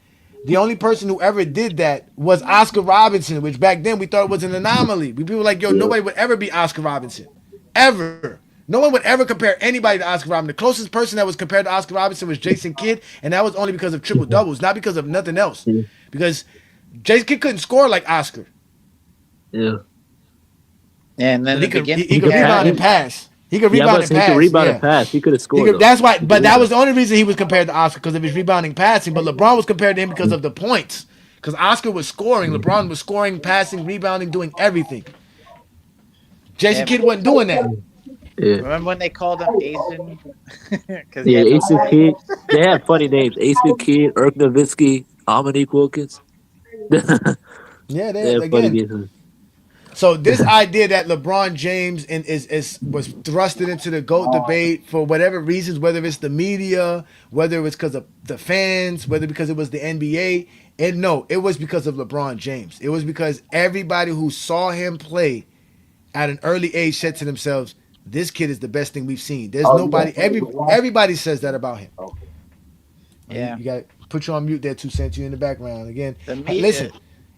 the only person who ever did that was Oscar Robinson, which back then we thought was an anomaly. People were like, yo, nobody would ever be Oscar Robinson. Ever. No one would ever compare anybody to Oscar Robinson. The closest person that was compared to Oscar Robinson was Jason Kidd, and that was only because of triple doubles, not because of nothing else. Because Jason Kidd couldn't score like Oscar. Yeah. And then he could rebound and pass. He could rebound and pass. He could rebound and pass. He could have scored. That's why. But that was the only reason he was compared to Oscar, because of his rebounding, passing. But LeBron was compared to him because of the points. Because Oscar was scoring, LeBron was scoring, passing, rebounding, doing everything. Jason Kidd wasn't doing that. Yeah. Remember when they called him Asen? Yeah, Asen Kidd. They had funny names: Asen Kidd, Irk Nowitzki, Dominique Wilkins. Yeah, they had funny names. So this idea that LeBron James was thrusted into the GOAT debate for whatever reasons, whether it's the media, whether it was because of the fans, whether because it was the NBA, and no, it was because of LeBron James. It was because everybody who saw him play at an early age said to themselves, "This kid is the best thing we've seen." There's Oh, nobody. Everybody says that about him. Okay. You got to put you on mute there, 2 Cents. You in the background again. The media, Listen,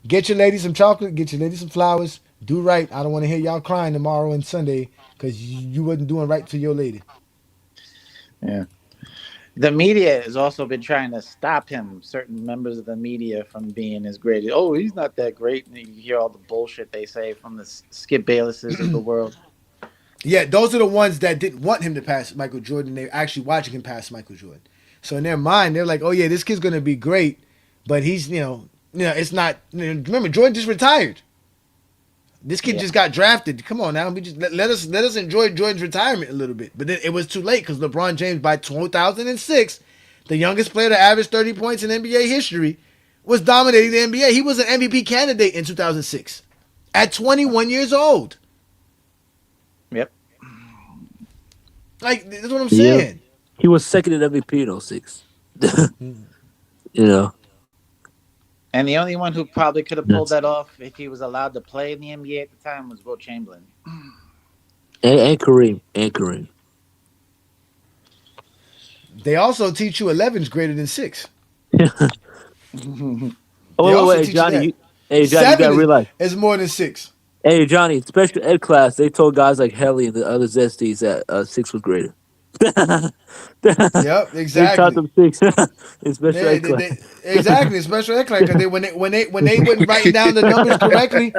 get your lady some chocolate. Get your lady some flowers. Do right. I don't want to hear y'all crying tomorrow and Sunday because you wasn't doing right to your lady. Yeah. The media has also been trying to stop him, certain members of the media, from being as great. Oh, he's not that great. And you hear all the bullshit they say from the Skip Baylesses of the world. Yeah, those are the ones that didn't want him to pass Michael Jordan. They're actually watching him pass Michael Jordan. So in their mind, they're like, oh, yeah, this kid's going to be great, but he's, it's not. Remember, Jordan just retired. This kid just got drafted. Come on now, we just let us enjoy Jordan's retirement a little bit. But then it was too late because LeBron James, by 2006, the youngest player to average 30 points in NBA history, was dominating the NBA. He was an MVP candidate in 2006 at 21 years old. Yep. Like, that's what I'm saying. Yeah. He was second in MVP in 06. And the only one who probably could have pulled that off if he was allowed to play in the NBA at the time was Wilt Chamberlain. And Kareem. They also teach you 11 is greater than 6. Wait, Johnny. Johnny, you gotta realize it's more than 6. Hey, Johnny, special ed class, they told guys like Helly and the other Zesties that 6 was greater. Yep, exactly. They taught them 6 in special ed class. Exactly, in special ed class. Because when they went writing down the numbers correctly,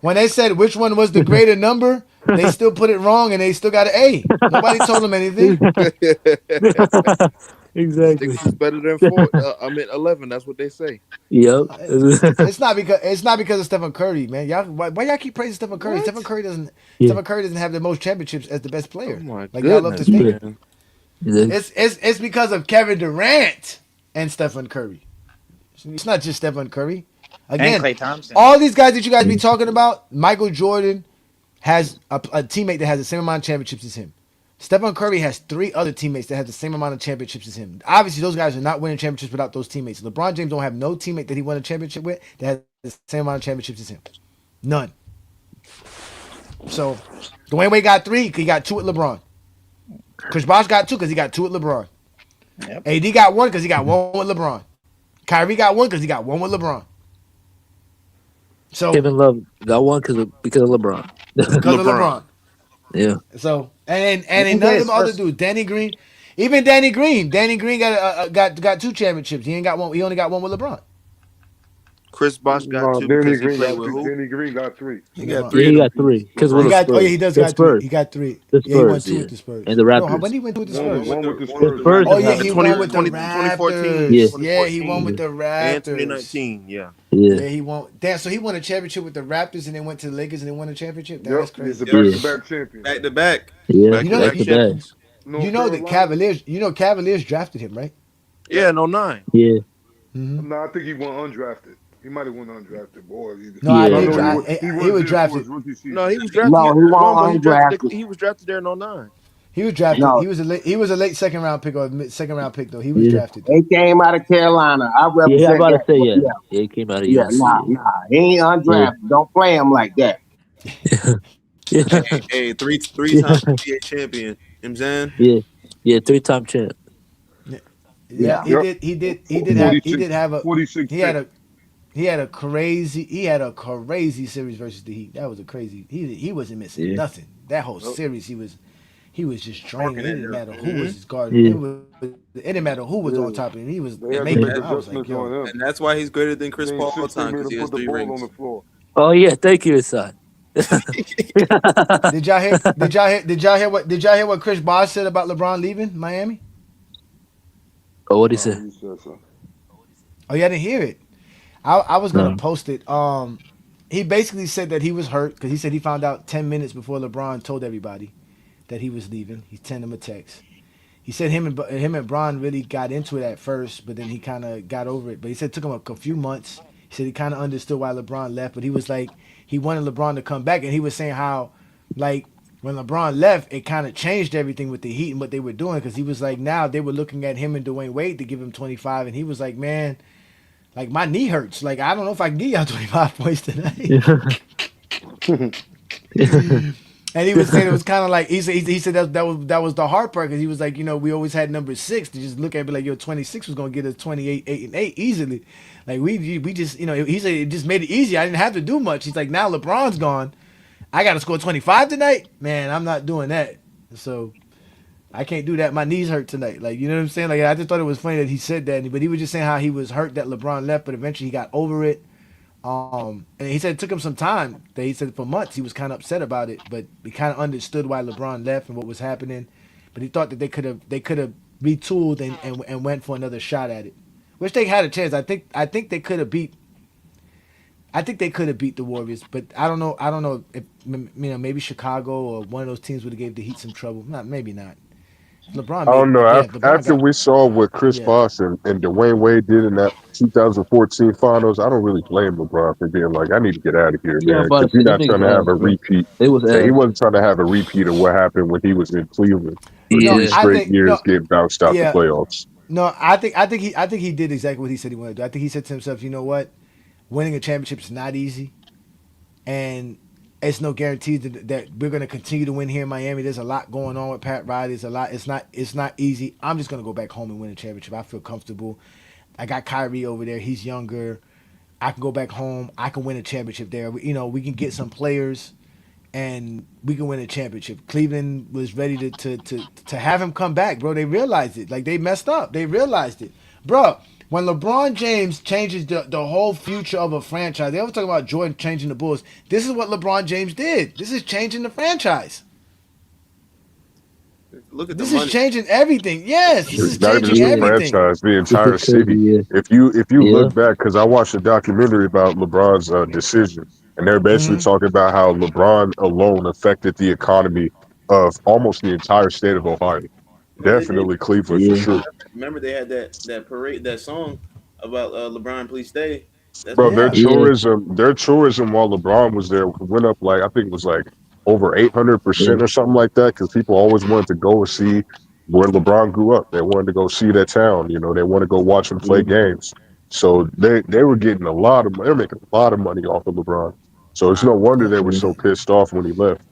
when they said which one was the greater number, they still put it wrong and they still got an A. Nobody told them anything. Exactly. 6 is better than 4. 11. That's what they say. Yep. It's not because of Stephen Curry, man. Y'all, why y'all keep praising Stephen Curry? What? Stephen Curry doesn't have the most championships as the best player. Oh my like y'all love to think. man. It's because of Kevin Durant and Stephen Curry. It's not just Stephen Curry. Again, and Klay Thompson. All these guys that you guys be talking about, Michael Jordan has a teammate that has the same amount of championships as him. Stephen Curry has 3 other teammates that have the same amount of championships as him. Obviously, those guys are not winning championships without those teammates. LeBron James don't have no teammate that he won a championship with that has the same amount of championships as him. None. So, Dwayne Wade got 3 because he got 2 with LeBron. Chris Bosh got 2 because he got 2 with LeBron. Yep. AD got 1 because he got 1 with LeBron. Kyrie got 1 because he got 1 with LeBron. So Kevin Love got 1 because of LeBron. Because of LeBron. Yeah. So and none of them other dudes. Danny Green got 2 championships. He ain't got 1. He only got 1 with LeBron. Chris Bosh got 2 Danny because he Green played got with 2. who? Danny Green got 3. He got 3. Yeah, he got 3 because he does got 3. He got 3. The Spurs, he won 2 with the Spurs. And the Raptors. No, when he went with the Spurs? One with the Spurs. Oh yeah, he won with the 2014. Raptors. Yeah, he won with the Raptors. And 2019. Yeah, he won. Damn, so he won a championship with the Raptors and then went to the Lakers and then won a championship. That's crazy. He's a back-to-back champion. Back to back. Yeah, back-to-back. You know the Cavaliers. You know Cavaliers drafted him, right? Yeah, no 9. Yeah. Mm-hmm. No, I think he won undrafted. He might have won undrafted. Boy, no, I think he was drafted. No, he was drafted. No, he won undrafted. He was drafted there in 09. He was drafted. No. He was a late second round pick or second round pick though. He was drafted. He came out of Carolina. I represent. Yeah, I'm about to say yeah. He came out of USC. Nah. He ain't undrafted. Yeah. Don't play him like that. Hey, three-time NBA champion. You know what I'm saying? Yeah, 3-time champ. Yeah, he did have a 46. He had a crazy series versus the Heat. That was a crazy. He wasn't missing nothing. That whole series he was just draining. It didn't matter who was his guard. It didn't matter who was on top of him. He was making it. I was like, yo. And that's why he's greater than Chris Paul all the time because he has 3 rings. Oh yeah, thank you, son. Did y'all hear what Chris Bosh said about LeBron leaving Miami? Oh, what did he say? Oh, yeah, I didn't hear it. I was gonna post it. He basically said that he was hurt because he said he found out 10 minutes before LeBron told everybody that he was leaving. He sent him a text. He said him and Bron really got into it at first, but then he kind of got over it. But he said it took him a few months. He said he kind of understood why LeBron left, but he was like he wanted LeBron to come back, and he was saying how like when LeBron left, it kind of changed everything with the Heat and what they were doing because he was like now they were looking at him and Dwayne Wade to give him 25, and he was like, man, like my knee hurts. Like I don't know if I can give y'all 25 points tonight. And he was saying it was kind of like he said that was the hard part because he was like, we always had number 6 to just look at it, be like, 26 was gonna get us 28, 8-8 easily. Like we just he said it just made it easy. I didn't have to do much. He's like, now LeBron's gone, I got to score 25 tonight. Man, I'm not doing that. So I can't do that. My knees hurt tonight. Like, you know what I'm saying? Like, I just thought it was funny that he said that, but he was just saying how he was hurt that LeBron left, but eventually he got over it. And he said it took him some time. That he said for months he was kind of upset about it, but he kind of understood why LeBron left and what was happening. But he thought that they could have retooled and went for another shot at it, which they had a chance. I think they could have beat. I think they could have beat the Warriors, but I don't know. I don't know if maybe Chicago or one of those teams would have gave the Heat some trouble. Maybe not. LeBron I don't made know. LeBron After got we saw what Chris yeah. Bosh and Dwayne Wade did in that 2014 finals, I don't really blame LeBron for being like, I need to get out of here, Yeah, I'm man, about to because say he's them not trying niggas to have ass, a bro. repeat. They was Yeah, he ass. wasn't trying to have a repeat of what happened when he was in Cleveland for No, 3 Yeah. I straight think years, getting bounced out the yeah. playoffs. No, I think he did exactly what he said he wanted to do. I think he said to himself, you know what, winning a championship is not easy, and it's no guarantee that we're going to continue to win here in Miami. There's a lot going on with Pat Riley. There's a lot. It's not easy. I'm just going to go back home and win a championship. I feel comfortable. I got Kyrie over there. He's younger. I can go back home. I can win a championship there. We can get some players, and we can win a championship. Cleveland was ready to have him come back, bro. They realized it. Like, they messed up. They realized it, bro. When LeBron James changes the whole future of a franchise, they always talk about Jordan changing the Bulls. This is what LeBron James did. This is changing the franchise. Look at the This is money. changing everything. Yes, this is Not even changing just the everything. franchise, the This entire is crazy, city. yeah. If you Yeah. look back, because I watched a documentary about LeBron's decision, and they're basically Mm-hmm. talking about how LeBron alone affected the economy of almost the entire state of Ohio. Well, they did. Definitely Cleveland for Yeah. sure. Remember they had that parade, that song about LeBron, please stay. That's Bro, what Yeah. Yeah. their tourism while LeBron was there went up like I think it was like over Yeah. 800% or something like that because people always wanted to go and see where LeBron grew up. They wanted to go see that town. They want to go watch him play Yeah. games. So they were getting they're making a lot of money off of LeBron. So it's no wonder they were so pissed off when he left.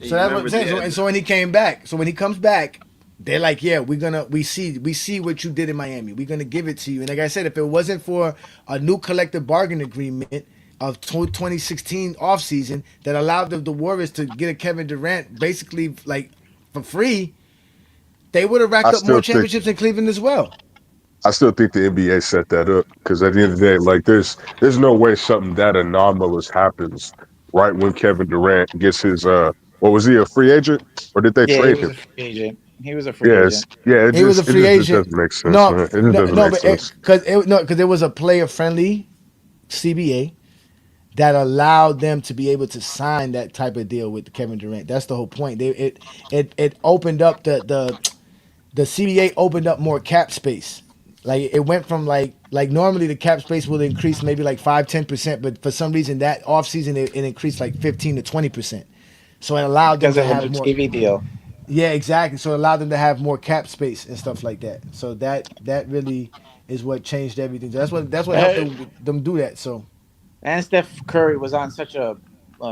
and So you that's what I'm remember they saying. had So when he came back, so when he comes back, they're like, yeah, we see what you did in Miami. We're gonna give it to you. And like I said, if it wasn't for a new collective bargaining agreement of 2016 offseason that allowed the Warriors to get a Kevin Durant basically like for free, they would have I racked up more still think championships in Cleveland as well. I still think the NBA set that up because at the end of the day, like there's no way something that anomalous happens right when Kevin Durant gets his what was he, a free agent or did they Yeah, he trade was him? a free agent. He was a free Yes, agent. yeah, He was a it free just agent. doesn't make sense, No, man. It just no, doesn't no, make but sense. because there was a player friendly CBA that allowed them to be able to sign that type of deal with Kevin Durant. That's the whole point. It opened up the CBA opened up more cap space. Like it went from like normally the cap space will increase maybe like 5-10%, but for some reason that offseason it increased like 15 to 20%. So it allowed them Because to of the have new more. TV deal. Yeah, exactly. So it allowed them to have more cap space and stuff like that. So that really is what changed everything. That's what helped Uh, them do that. So and Steph Curry was on such a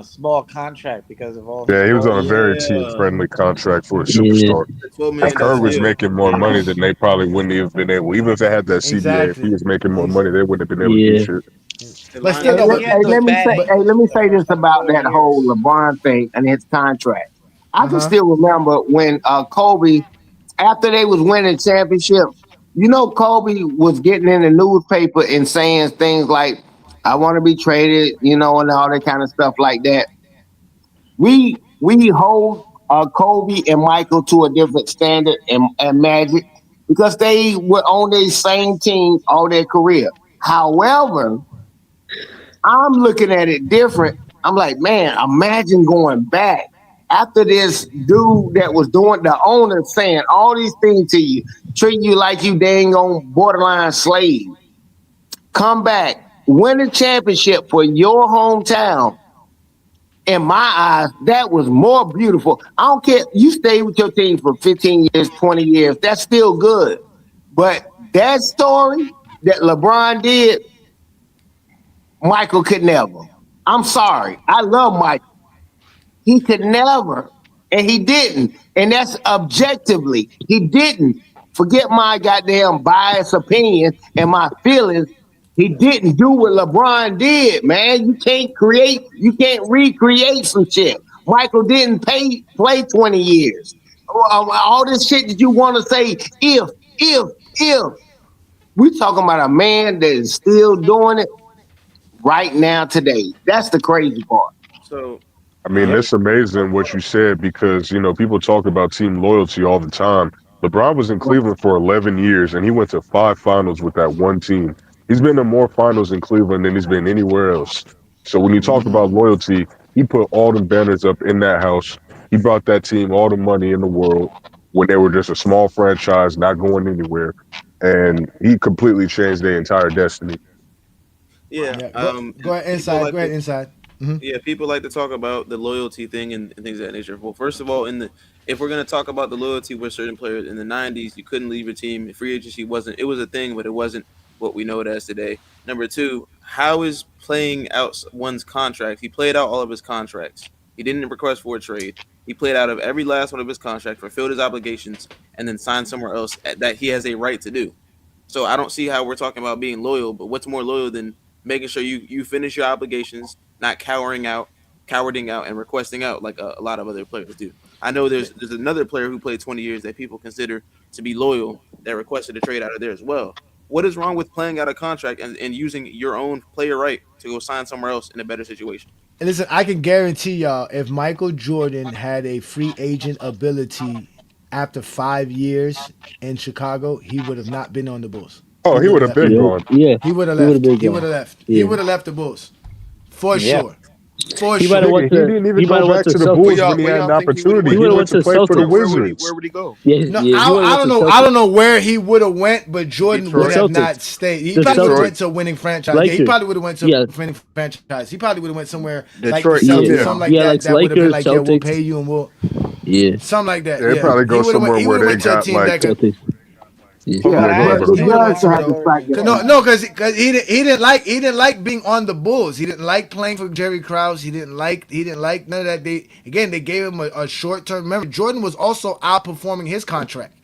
small contract because of all his Yeah, he was oh on a goals. very team yeah, friendly contract for a Yeah. superstar. the $12 If That's million the Curry dollar was thing. deal. making more money, then they probably wouldn't have been able. Even if they had that CBA, if he exactly. was making more Ex- money, they wouldn't have been able to do Yeah. shit. And But Yeah, still Lonzo no. but he Ball. had those bad But Let me injuries the say this first like about 4 that whole years. LeBron thing and his contract. I can uh-huh. still remember when Kobe, after they was winning championships, Kobe was getting in the newspaper and saying things like, "I want to be traded," and all that kind of stuff like that. We hold Kobe and Michael to a different standard and Magic because they were on the same team all their career. However, I'm looking at it different. I'm like, man, imagine going back after this dude that was doing the owner saying all these things to you, treat you like you dang on borderline slave. Come back, win a championship for your hometown. In my eyes, that was more beautiful. I don't care. You stay with your team for 15 years, 20 years. That's still good. But that story that LeBron did, Michael could never. I'm sorry. I love Michael. He could never. And he didn't. And that's objectively. He didn't. Forget my goddamn biased opinion and my feelings. He didn't do what LeBron did, man. You can't recreate some shit. Michael didn't play 20 years. All this shit that you want to say, if. We talking about a man that is still doing it right now today. That's the crazy part. So, I mean, it's amazing what you said because, people talk about team loyalty all the time. LeBron was in Cleveland for 11 years and he went to 5 finals with that one team. He's been to more finals in Cleveland than he's been anywhere else. So when you talk about loyalty, he put all the banners up in that house. He brought that team all the money in the world when they were just a small franchise, not going anywhere. And he completely changed their entire destiny. Yeah. Go ahead inside. Go ahead inside. Mm-hmm. Yeah, people like to talk about the loyalty thing and things of that nature. Well, first of all, if we're gonna talk about the loyalty with certain players in the '90s, you couldn't leave your team. Free agency wasn't. It was a thing, but it wasn't what we know it as today. Number two, how is playing out one's contract? He played out all of his contracts. He didn't request for a trade. He played out of every last one of his contracts, fulfilled his obligations, and then signed somewhere else that he has a right to do. So I don't see how we're talking about being loyal, but what's more loyal than making sure you finish your obligations, not cowarding out, and requesting out like a lot of other players do. I know there's another player who played 20 years that people consider to be loyal that requested a trade out of there as well. What is wrong with playing out a contract and using your own player right to go sign somewhere else in a better situation? And listen, I can guarantee y'all, if Michael Jordan had a free agent ability after 5 years in Chicago, he would have not been on the Bulls. Oh, he would have been gone. Yeah, he would have left. He would have left. Yeah. He would have left the Bulls for sure. For He sure. he didn't even go back to the Bulls when he had an opportunity. He went to play for the Wizards. Where would he go? I don't know where he would have went, but Jordan would have not stayed. He probably would have went to a winning franchise. Yeah, he probably would have went to a winning franchise. He probably would have went somewhere like the Celtics, something like that. That would have been like, yeah, we'll pay you and we'll something like that. Yeah, probably go somewhere where they got like. No, because he didn't like being on the Bulls. He didn't like playing for Jerry Krause. He didn't like none of that. They gave him a short term. Remember, Jordan was also outperforming his contract.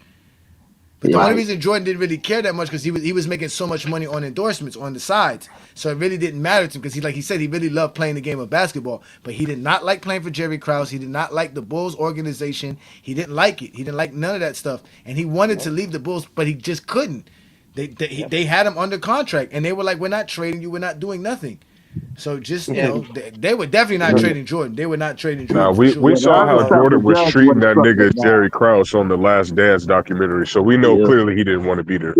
But the only reason Jordan didn't really care that much because he was making so much money on endorsements on the sides, so it really didn't matter to him because like he said, he really loved playing the game of basketball. But he did not like playing for Jerry Krause. He did not like the Bulls organization. He didn't like it. He didn't like none of that stuff, and he wanted to leave the Bulls, but he just couldn't. They had him under contract, and they were like, "We're not trading you. We're not doing nothing." So just they were definitely not trading Jordan. They were not trading Jordan. We saw how Jordan was treating that nigga Jerry Krause on the Last Dance documentary, so we know clearly he didn't want to be there.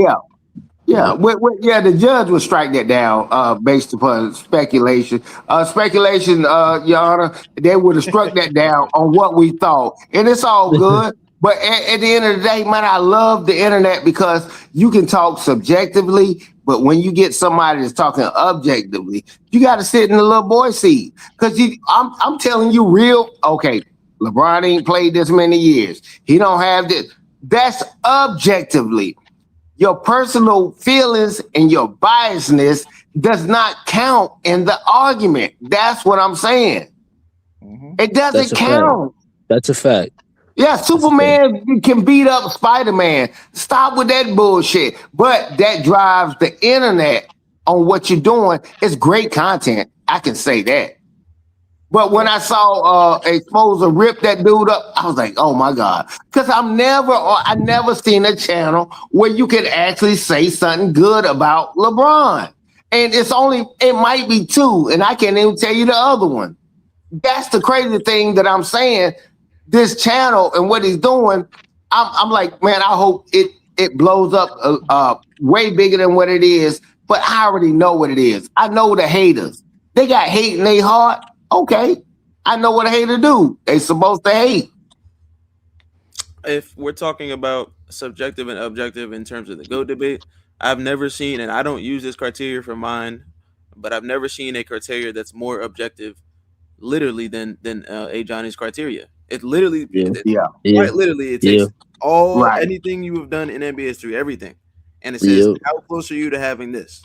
The judge would strike that down based upon speculation. Your Honor, they would have struck that down on what we thought, and it's all good. But at the end of the day, man, I love the internet because you can talk subjectively, but when you get somebody that's talking objectively, you got to sit in the little boy seat. Because I'm telling you okay, LeBron ain't played this many years. He don't have this. That's objectively. Your personal feelings and your biasness does not count in the argument. That's what I'm saying. It doesn't count. That's a fact. Yeah, Superman can beat up Spider-Man. Stop with that bullshit. But that drives the internet on what you're doing. It's great content. I can say that. But when I saw Exposer rip that dude up, I was like, oh my God. Because I never seen a channel where you could actually say something good about LeBron. And it might be two, and I can't even tell you the other one. That's the crazy thing that I'm saying. This channel and what he's doing, I'm like, man, I hope it blows up way bigger than what it is. But I already know what it is. I know the haters. They got hate in their heart. Okay, I know what a hater do. They supposed to hate. If we're talking about subjective and objective in terms of the GOAT debate, I've never seen, and I don't use this criteria for mine, but I've never seen a criteria that's more objective, literally, than Ajani's criteria. It literally, quite literally, it takes anything you have done in NBA history, everything, and it says, how close are you to having this?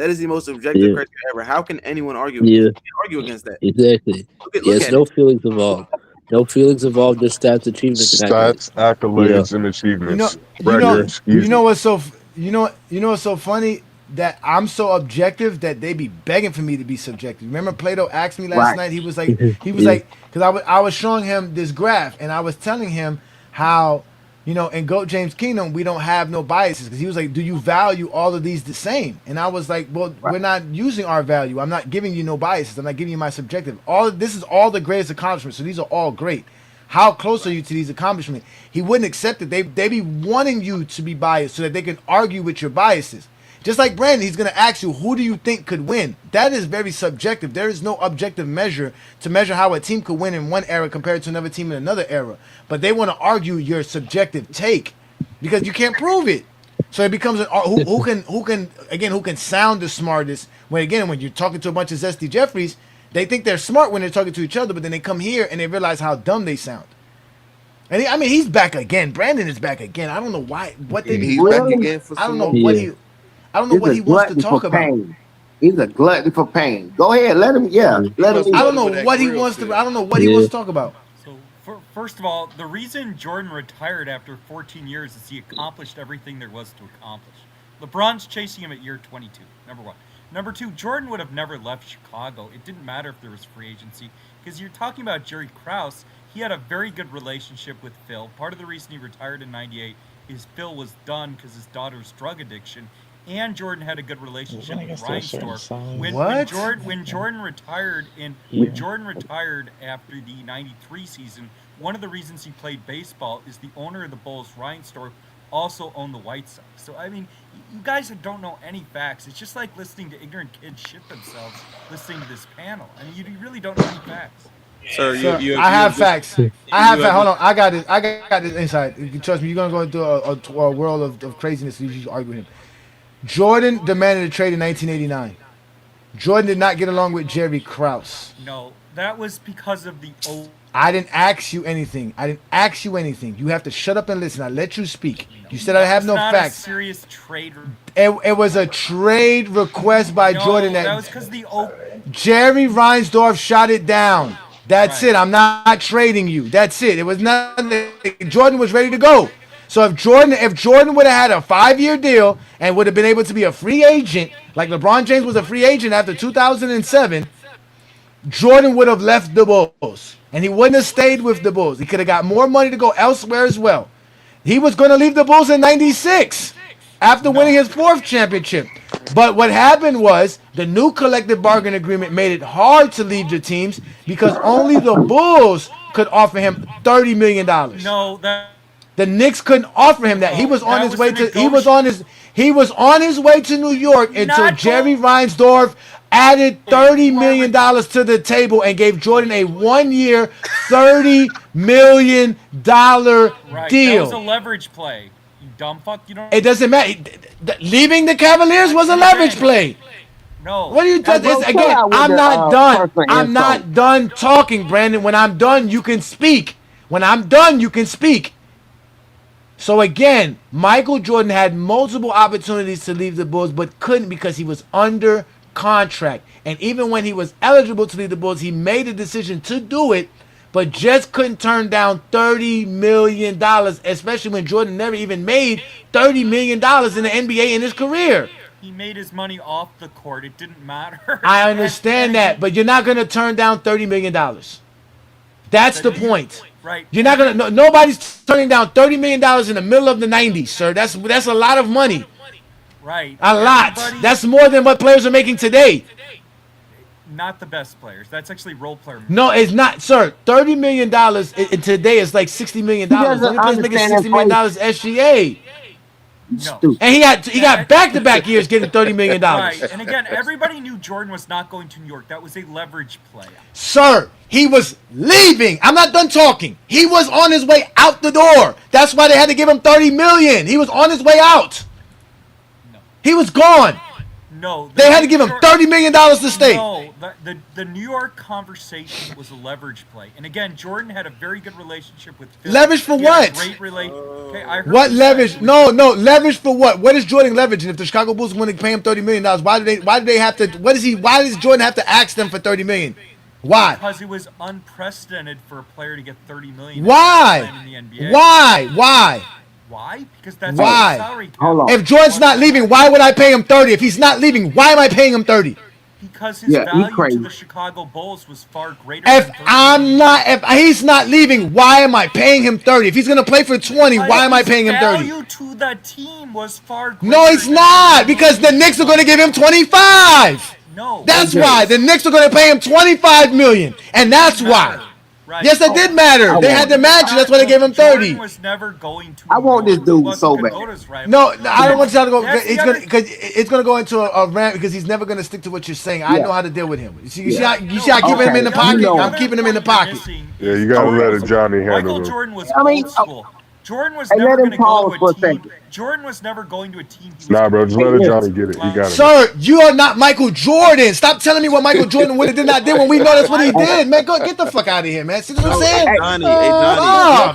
That is the most objective criteria ever. How can anyone argue against that? Exactly. Look at No it. feelings involved. No feelings involved. Just stats, achievements, and accolades. Stats, accolades, and achievements. Records, You easy. know what's so what's so funny, that I'm so objective that they be begging for me to be subjective. Remember, Plato asked me last night. He was like, because I was showing him this graph, and I was telling him how, in Goat James Kingdom we don't have no biases, because he was like, do you value all of these the same? And I was like, well, we're not using our value. I'm not giving you no biases. I'm not giving you my subjective. This is all the greatest accomplishments. So these are all great. How close are you to these accomplishments? He wouldn't accept it. They be wanting you to be biased so that they can argue with your biases. Just like Brandon, he's going to ask you, who do you think could win? That is very subjective. There is no objective measure to measure how a team could win in one era compared to another team in another era. But they want to argue your subjective take because you can't prove it. So it becomes who can sound the smartest. When you're talking to a bunch of Zesty Jeffries, they think they're smart when they're talking to each other, but then they come here and they realize how dumb they sound. And he's back again. Brandon is back again. I don't know why. What they He's back again for I don't some know more. what he. I don't know what he wants to talk about. He's a glutton for pain. Go ahead, let him. Let him. I don't know what he wants to. I don't know what he wants to talk about. So, first of all, the reason Jordan retired after 14 years is he accomplished everything there was to accomplish. LeBron's chasing him at year 22. Number one. Number two, Jordan would have never left Chicago. It didn't matter if there was free agency, because you're talking about Jerry Krause. He had a very good relationship with Phil. Part of the reason he retired in '98 is Phil was done because his daughter's drug addiction, and Jordan had a good relationship with Reinsdorf. When Jordan retired after the '93 season, one of the reasons he played baseball is the owner of the Bulls, Reinsdorf, also owned the White Sox. So, you guys don't know any facts. It's just like listening to ignorant kids shit themselves listening to this panel. You really don't know any facts. Sir, I have facts. I have facts. Hold on. I got this insight. You can trust me. You're going to go into a world of craziness if you argue with him. Jordan demanded a trade in 1989. Jordan did not get along with Jerry Krause. No, that was because of the I didn't ask you anything. You have to shut up and listen. I let you speak. You said I have no facts. A serious trade. It was a trade request by Jordan. That was because Jerry Reinsdorf shot it down. That's it. I'm not trading you. That's it. It was nothing. Jordan was ready to go. So if Jordan would have had a 5-year deal and would have been able to be a free agent, like LeBron James was a free agent after 2007, Jordan would have left the Bulls. And he wouldn't have stayed with the Bulls. He could have got more money to go elsewhere as well. He was going to leave the Bulls in '96 after winning his 4th championship. But what happened was the new collective bargaining agreement made it hard to leave the teams because only the Bulls could offer him $30 million. No, the Knicks couldn't offer him that. He was on his way to he was on his way to New York until Jerry Reinsdorf added $30 million to the table and gave Jordan a 1-year, $30 million deal. That was a leverage play. You dumb fuck. You don't. It doesn't matter. Leaving the Cavaliers was a leverage play. No. What are you talking about? Again, I'm not done. I'm not done talking, Brandon. When I'm done, you can speak. So again, Michael Jordan had multiple opportunities to leave the Bulls, but couldn't because he was under contract. And even when he was eligible to leave the Bulls, he made a decision to do it, but just couldn't turn down $30 million, especially when Jordan never even made $30 million in the NBA in his career. He made his money off the court. It didn't matter. I understand that, but you're not going to turn down $30 million. That's the point. Right. You're not going to, nobody's turning down $30 million in the middle of the 90s, sir. That's a lot of money. Right. A lot. That's more than what players are making today. Not the best players. That's actually role player. No, it's not, sir. $30 million today is like $60 million. The only players making $60 million is SGA. No. And he got back-to-back years getting $30 million. Right. And again, everybody knew Jordan was not going to New York. That was a leverage play. Sir, he was leaving. I'm not done talking. He was on his way out the door. That's why they had to give him $30 million. He was on his way out. No. He was gone. No, They had to give him $30 million to stay. No, the New York conversation was a leverage play, and again, Jordan had a very good relationship with Philly. Leverage for what? Great relation. Okay, I heard what leverage? No, leverage for what? What is Jordan leveraging? If the Chicago Bulls want to pay him $30 million, why do they have to? Why does Jordan have to ask them for $30 million? Why? Because it was unprecedented for a player to get $30 million. Why? In the NBA. Why? Why? Because that's why? Salary cap. Hold on. If Jordan's not leaving, why would I pay him 30? If he's not leaving, why am I paying him 30? Because his value to the Chicago Bulls was far greater. If he's not leaving, why am I paying him 30? If he's gonna play for 20, why am I paying him 30? Value to the team was far greater. No, it's not, because the Knicks are gonna give him 25. No, that's why the Knicks are gonna pay him 25 million, and that's why. Right. Yes, it did matter. They had to match it. That's why they gave him 30. Jordan was never going to. I want this dude so bad. No, I don't want y'all to go. It's gonna go into a rant because he's never gonna stick to what you're saying. I know how to deal with him. You see how I keep him in the pocket. I'm keeping him in the pocket. Yeah, you gotta let Ajani handle Michael it. Jordan was old school. Jordan was never going to go to a team. Jordan was never going to a team. Nah, bro, just let Ajani get it. He got it. Sir, you are not Michael Jordan. Stop telling me what Michael Jordan would have did not did when we know that's what he did, man. Go get the fuck out of here, man. See what I'm saying?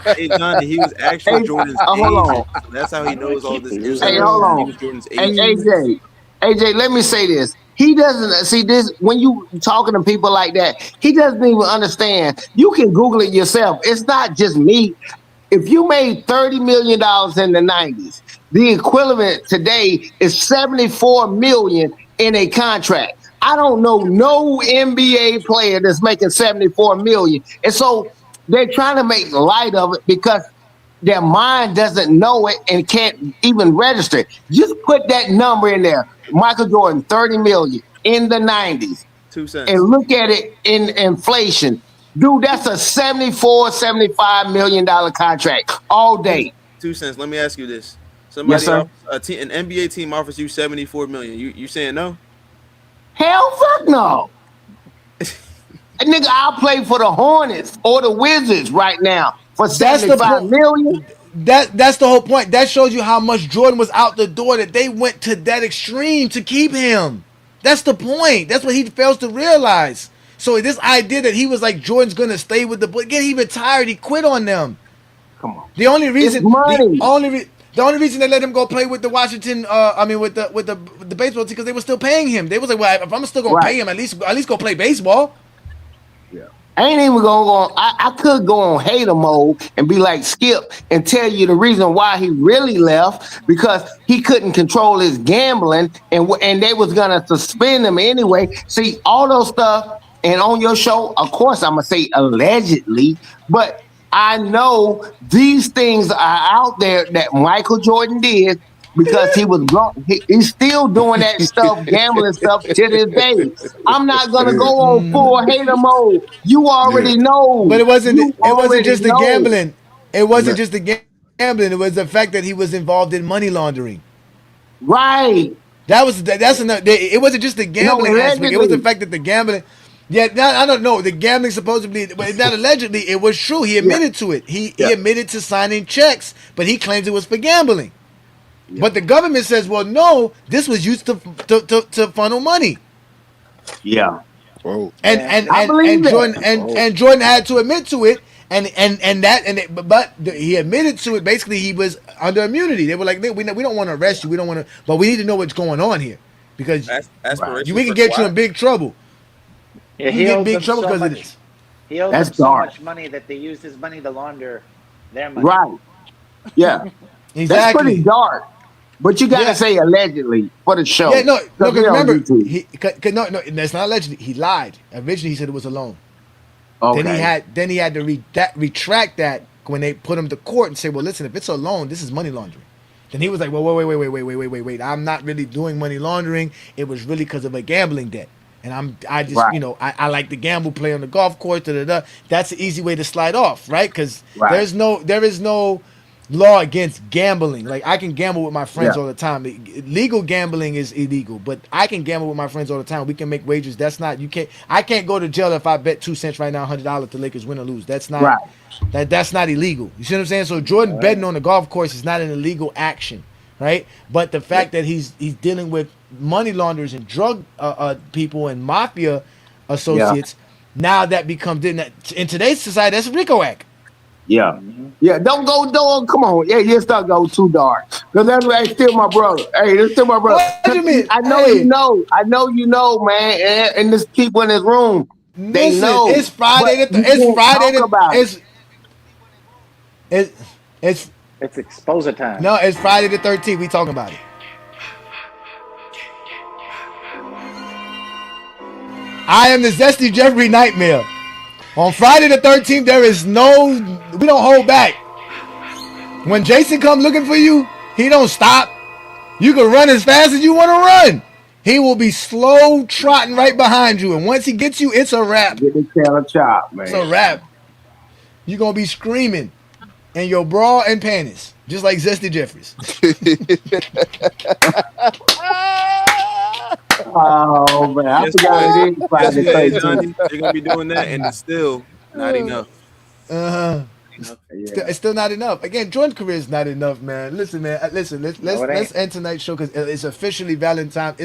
Hey, Johnny, he was actually Jordan's agent. That's how he knows all this. Hey, hold on. He was Jordan's agent. AJ, let me say this. He doesn't see this when you talking to people like that. He doesn't even understand. You can Google it yourself. It's not just me. If you made $30 million in the 90s, the equivalent today is $74 million in a contract. I don't know no NBA player that's making $74 million. And so they're trying to make light of it because their mind doesn't know it and can't even register it. Just put that number in there. Michael Jordan, $30 million in the 90s. 2 cents. And look at it in inflation. Dude, that's a $75 million contract all day. 2 cents. Let me ask you this: somebody, an NBA team offers you $74 million. You saying no? Hell, fuck no. Nigga, I'll play for the Hornets or the Wizards right now for $75 million. That's the whole point. That shows you how much Jordan was out the door, that they went to that extreme to keep him. That's the point. That's what he fails to realize. So this idea that he was like Jordan's gonna stay with the Bulls, again, he retired, he quit on them. Come on. The only reason the only reason they let him go play with the Washington with the baseball team because they were still paying him. They was like, well, if I'm still gonna pay him, at least go play baseball. Yeah. I ain't even gonna go on. I could go on hater mode and be like Skip and tell you the reason why he really left, because he couldn't control his gambling and they was gonna suspend him anyway. See, all those stuff. And on your show, of course, I'm going to say allegedly, but I know these things are out there that Michael Jordan did because he was he's still doing that stuff, gambling stuff to this day. I'm not going to go on full hater mode. You already know. But it wasn't just the gambling. It wasn't just the gambling. It was the fact that he was involved in money laundering. Right. That's enough. It wasn't just the gambling aspect. It was the fact that the gambling. Yeah, I don't know. The gambling supposedly, but not allegedly, it was true. He admitted to it. He admitted to signing checks, but he claims it was for gambling. Yeah. But the government says, well, no, this was used to funnel money. Yeah. Oh. And Jordan had to admit to it, but he admitted to it. Basically, he was under immunity. They were like, we don't want to arrest you. We don't want to, but we need to know what's going on here because we can get you in big trouble. Yeah, he get big trouble because of this. He owed them so much money that they used his money to launder their money. Right. Yeah. Exactly. That's pretty dark. But you gotta say allegedly for the show. Yeah, no, because remember, no, that's not allegedly. He lied. Originally, he said it was a loan. Okay. Then he had to retract that when they put him to court and say, well, listen, if it's a loan, this is money laundering. Then he was like, well, wait. I'm not really doing money laundering. It was really because of a gambling debt. And I like to gamble, play on the golf course, That's an easy way to slide off, right? Because there is no law against gambling. Like, I can gamble with my friends all the time. Legal gambling is illegal, but I can gamble with my friends all the time. We can make wagers. I can't go to jail if I bet 2 cents right now, $100 the Lakers win or lose. That's not that's not illegal. You see what I'm saying? So Jordan betting on the golf course is not an illegal action, right? But the fact that he's dealing with money launderers and drug people and mafia associates. Now that becomes in today's society, that's RICO Act. Yeah. Yeah, don't come on. Yeah, you start go too dark. Because that's why still my brother. Hey, that's still my brother. What you mean? I know you know, man. And there's people in this room. They Listen, know. it's Friday. It's exposure time. No, it's Friday the 13th. We talking about it. I am the Zesty Jeffrey Nightmare. On Friday the 13th, we don't hold back. When Jason come looking for you, he don't stop. You can run as fast as you want to run. He will be slow trotting right behind you. And once he gets you, it's a wrap. Get the tail chop, man. It's a wrap. You're going to be screaming in your bra and panties, just like Zesty Jeffries. Oh, man. I forgot it is Friday the 13th. They're going to be doing that, and it's still not enough. It's still not enough. Again, Jordan's career is not enough, man. Listen, man. Let's end tonight's show because it's officially Valentine's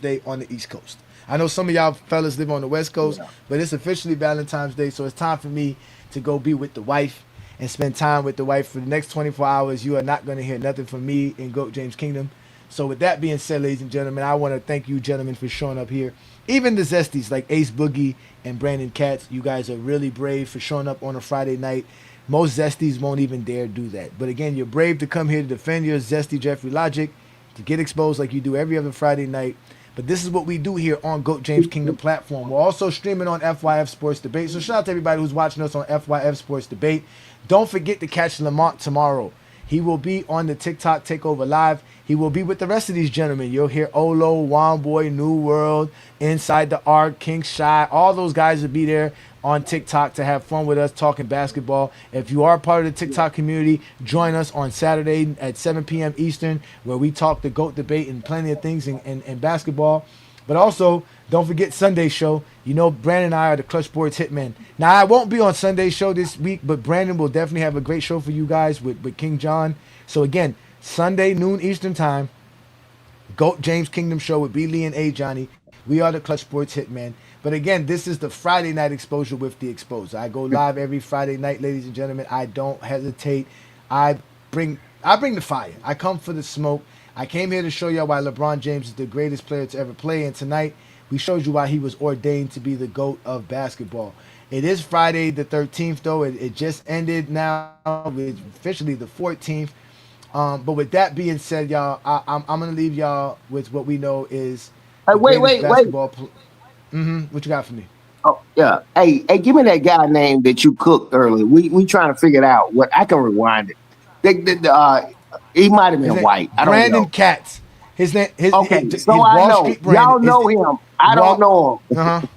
Day on the East Coast. I know some of y'all fellas live on the West Coast, but it's officially Valentine's Day, so it's time for me to go be with the wife and spend time with the wife for the next 24 hours. You are not going to hear nothing from me in GOAT James Kingdom. So with that being said, ladies and gentlemen, I want to thank you gentlemen for showing up here. Even the Zesties like Ace Boogie and Brandon Katz, you guys are really brave for showing up on a Friday night. Most Zesties won't even dare do that. But again, you're brave to come here to defend your Zesty Jeffrey logic, to get exposed like you do every other Friday night. But this is what we do here on GOAT James Kingdom platform. We're also streaming on FYF Sports Debate. So shout out to everybody who's watching us on FYF Sports Debate. Don't forget to catch Lamont tomorrow. He will be on the TikTok Takeover Live. He will be with the rest of these gentlemen. You'll hear Olo, Womboy, New World, Inside the Arc, King Shy. All those guys will be there on TikTok to have fun with us talking basketball. If you are part of the TikTok community, join us on Saturday at 7 p.m. Eastern, where we talk the GOAT debate and plenty of things in basketball. But also, don't forget Sunday show. You know, Brandon and I are the Clutch Sports Hitmen. Now, I won't be on Sunday show this week, but Brandon will definitely have a great show for you guys with King John. So again, Sunday, noon Eastern time, GOAT James Kingdom show with B. Lee and Ajani. We are the Clutch Sports Hitmen. But again, this is the Friday night exposure with the Exposer. I go live every Friday night, ladies and gentlemen. I don't hesitate. I bring the fire. I come for the smoke. I came here to show y'all why LeBron James is the greatest player to ever play. And tonight, we showed you why he was ordained to be the GOAT of basketball. It is Friday the 13th, though. It just ended now. It's officially the 14th. But with that being said, y'all, I'm going to leave y'all with what we know is wait. What you got for me? Oh, yeah. Hey, give me that guy name that you cooked earlier. We trying to figure it out. What I can rewind it. He might have been white. I don't know. Brandon Katz. His name. Okay, so I know. Y'all know him. I don't know him.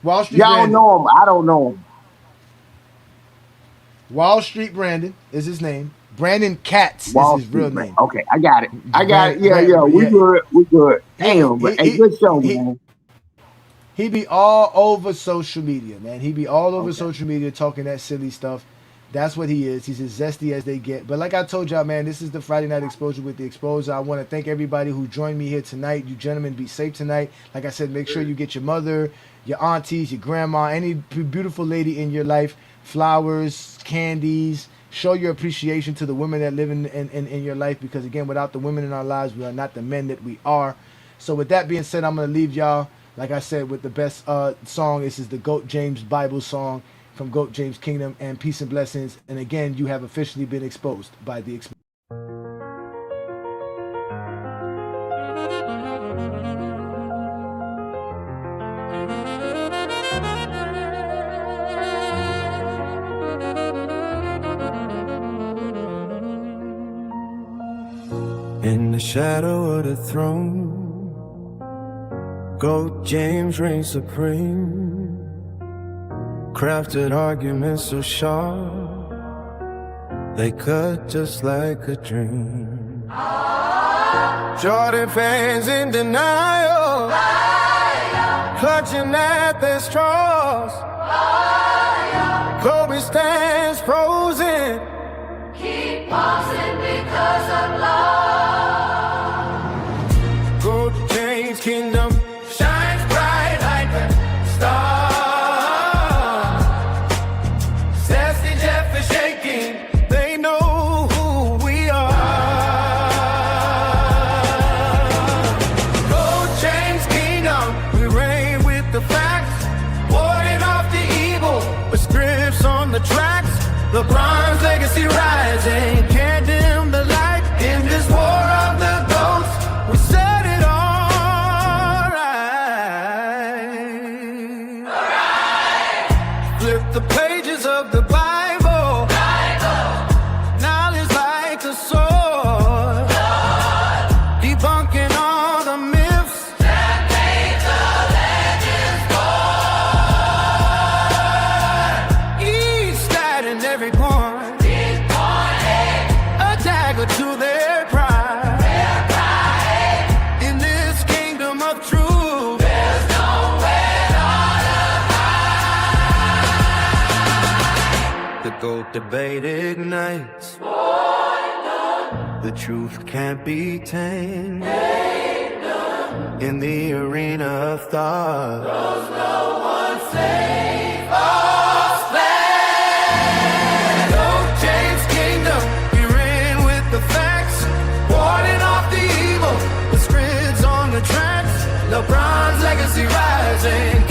Wall Street. Y'all know him. I don't know him. Wall Street Brandon is his name. Brandon Katz is his real name. Okay, I got it. Yeah. We good. Damn, but good show, man. He be all over social media, man. He be all over social media talking that silly stuff. That's what he is. He's as zesty as they get. But like I told y'all, man, this is the Friday Night Exposure with the Exposer. I want to thank everybody who joined me here tonight. You gentlemen be safe tonight. Like I said, make sure you get your mother, your aunties, your grandma, any beautiful lady in your life, flowers, candies. Show your appreciation to the women that live in your life, because, again, without the women in our lives, we are not the men that we are. So with that being said, I'm going to leave y'all, like I said, with the best song. This is the GOAT James Bible song from GOAT James Kingdom, and peace and blessings. And again, you have officially been exposed by the Exposer. In the shadow of the throne, GOAT James reigns supreme. Crafted arguments so sharp, they cut just like a dream. Jordan fans in denial, clutching at their straws. Kobe stands frozen, keep pausing because of love. Gold Chains Kingdom shines bright like a star. Zesty Jeff is shaking. They know who we are. Gold Chains Kingdom, we reign with the facts, warding off the evil with scripts on the tracks. LeBron's legacy rising, can't dim the light in this war of the goats. We set it all right. Flip the pages of the Bible. Knowledge like a sword. Debunking all the myths that made the legends born. Each stat and every point. A dagger to their pride. In this kingdom of truth, there's nowhere to hide. The GOAT debate ignites. The truth can't be tamed. In the arena of thought, there's no one safe or slain. Gold Chains Kingdom, we reign with the facts, warding off the evil with scripts on the tracks. LeBron's legacy rising.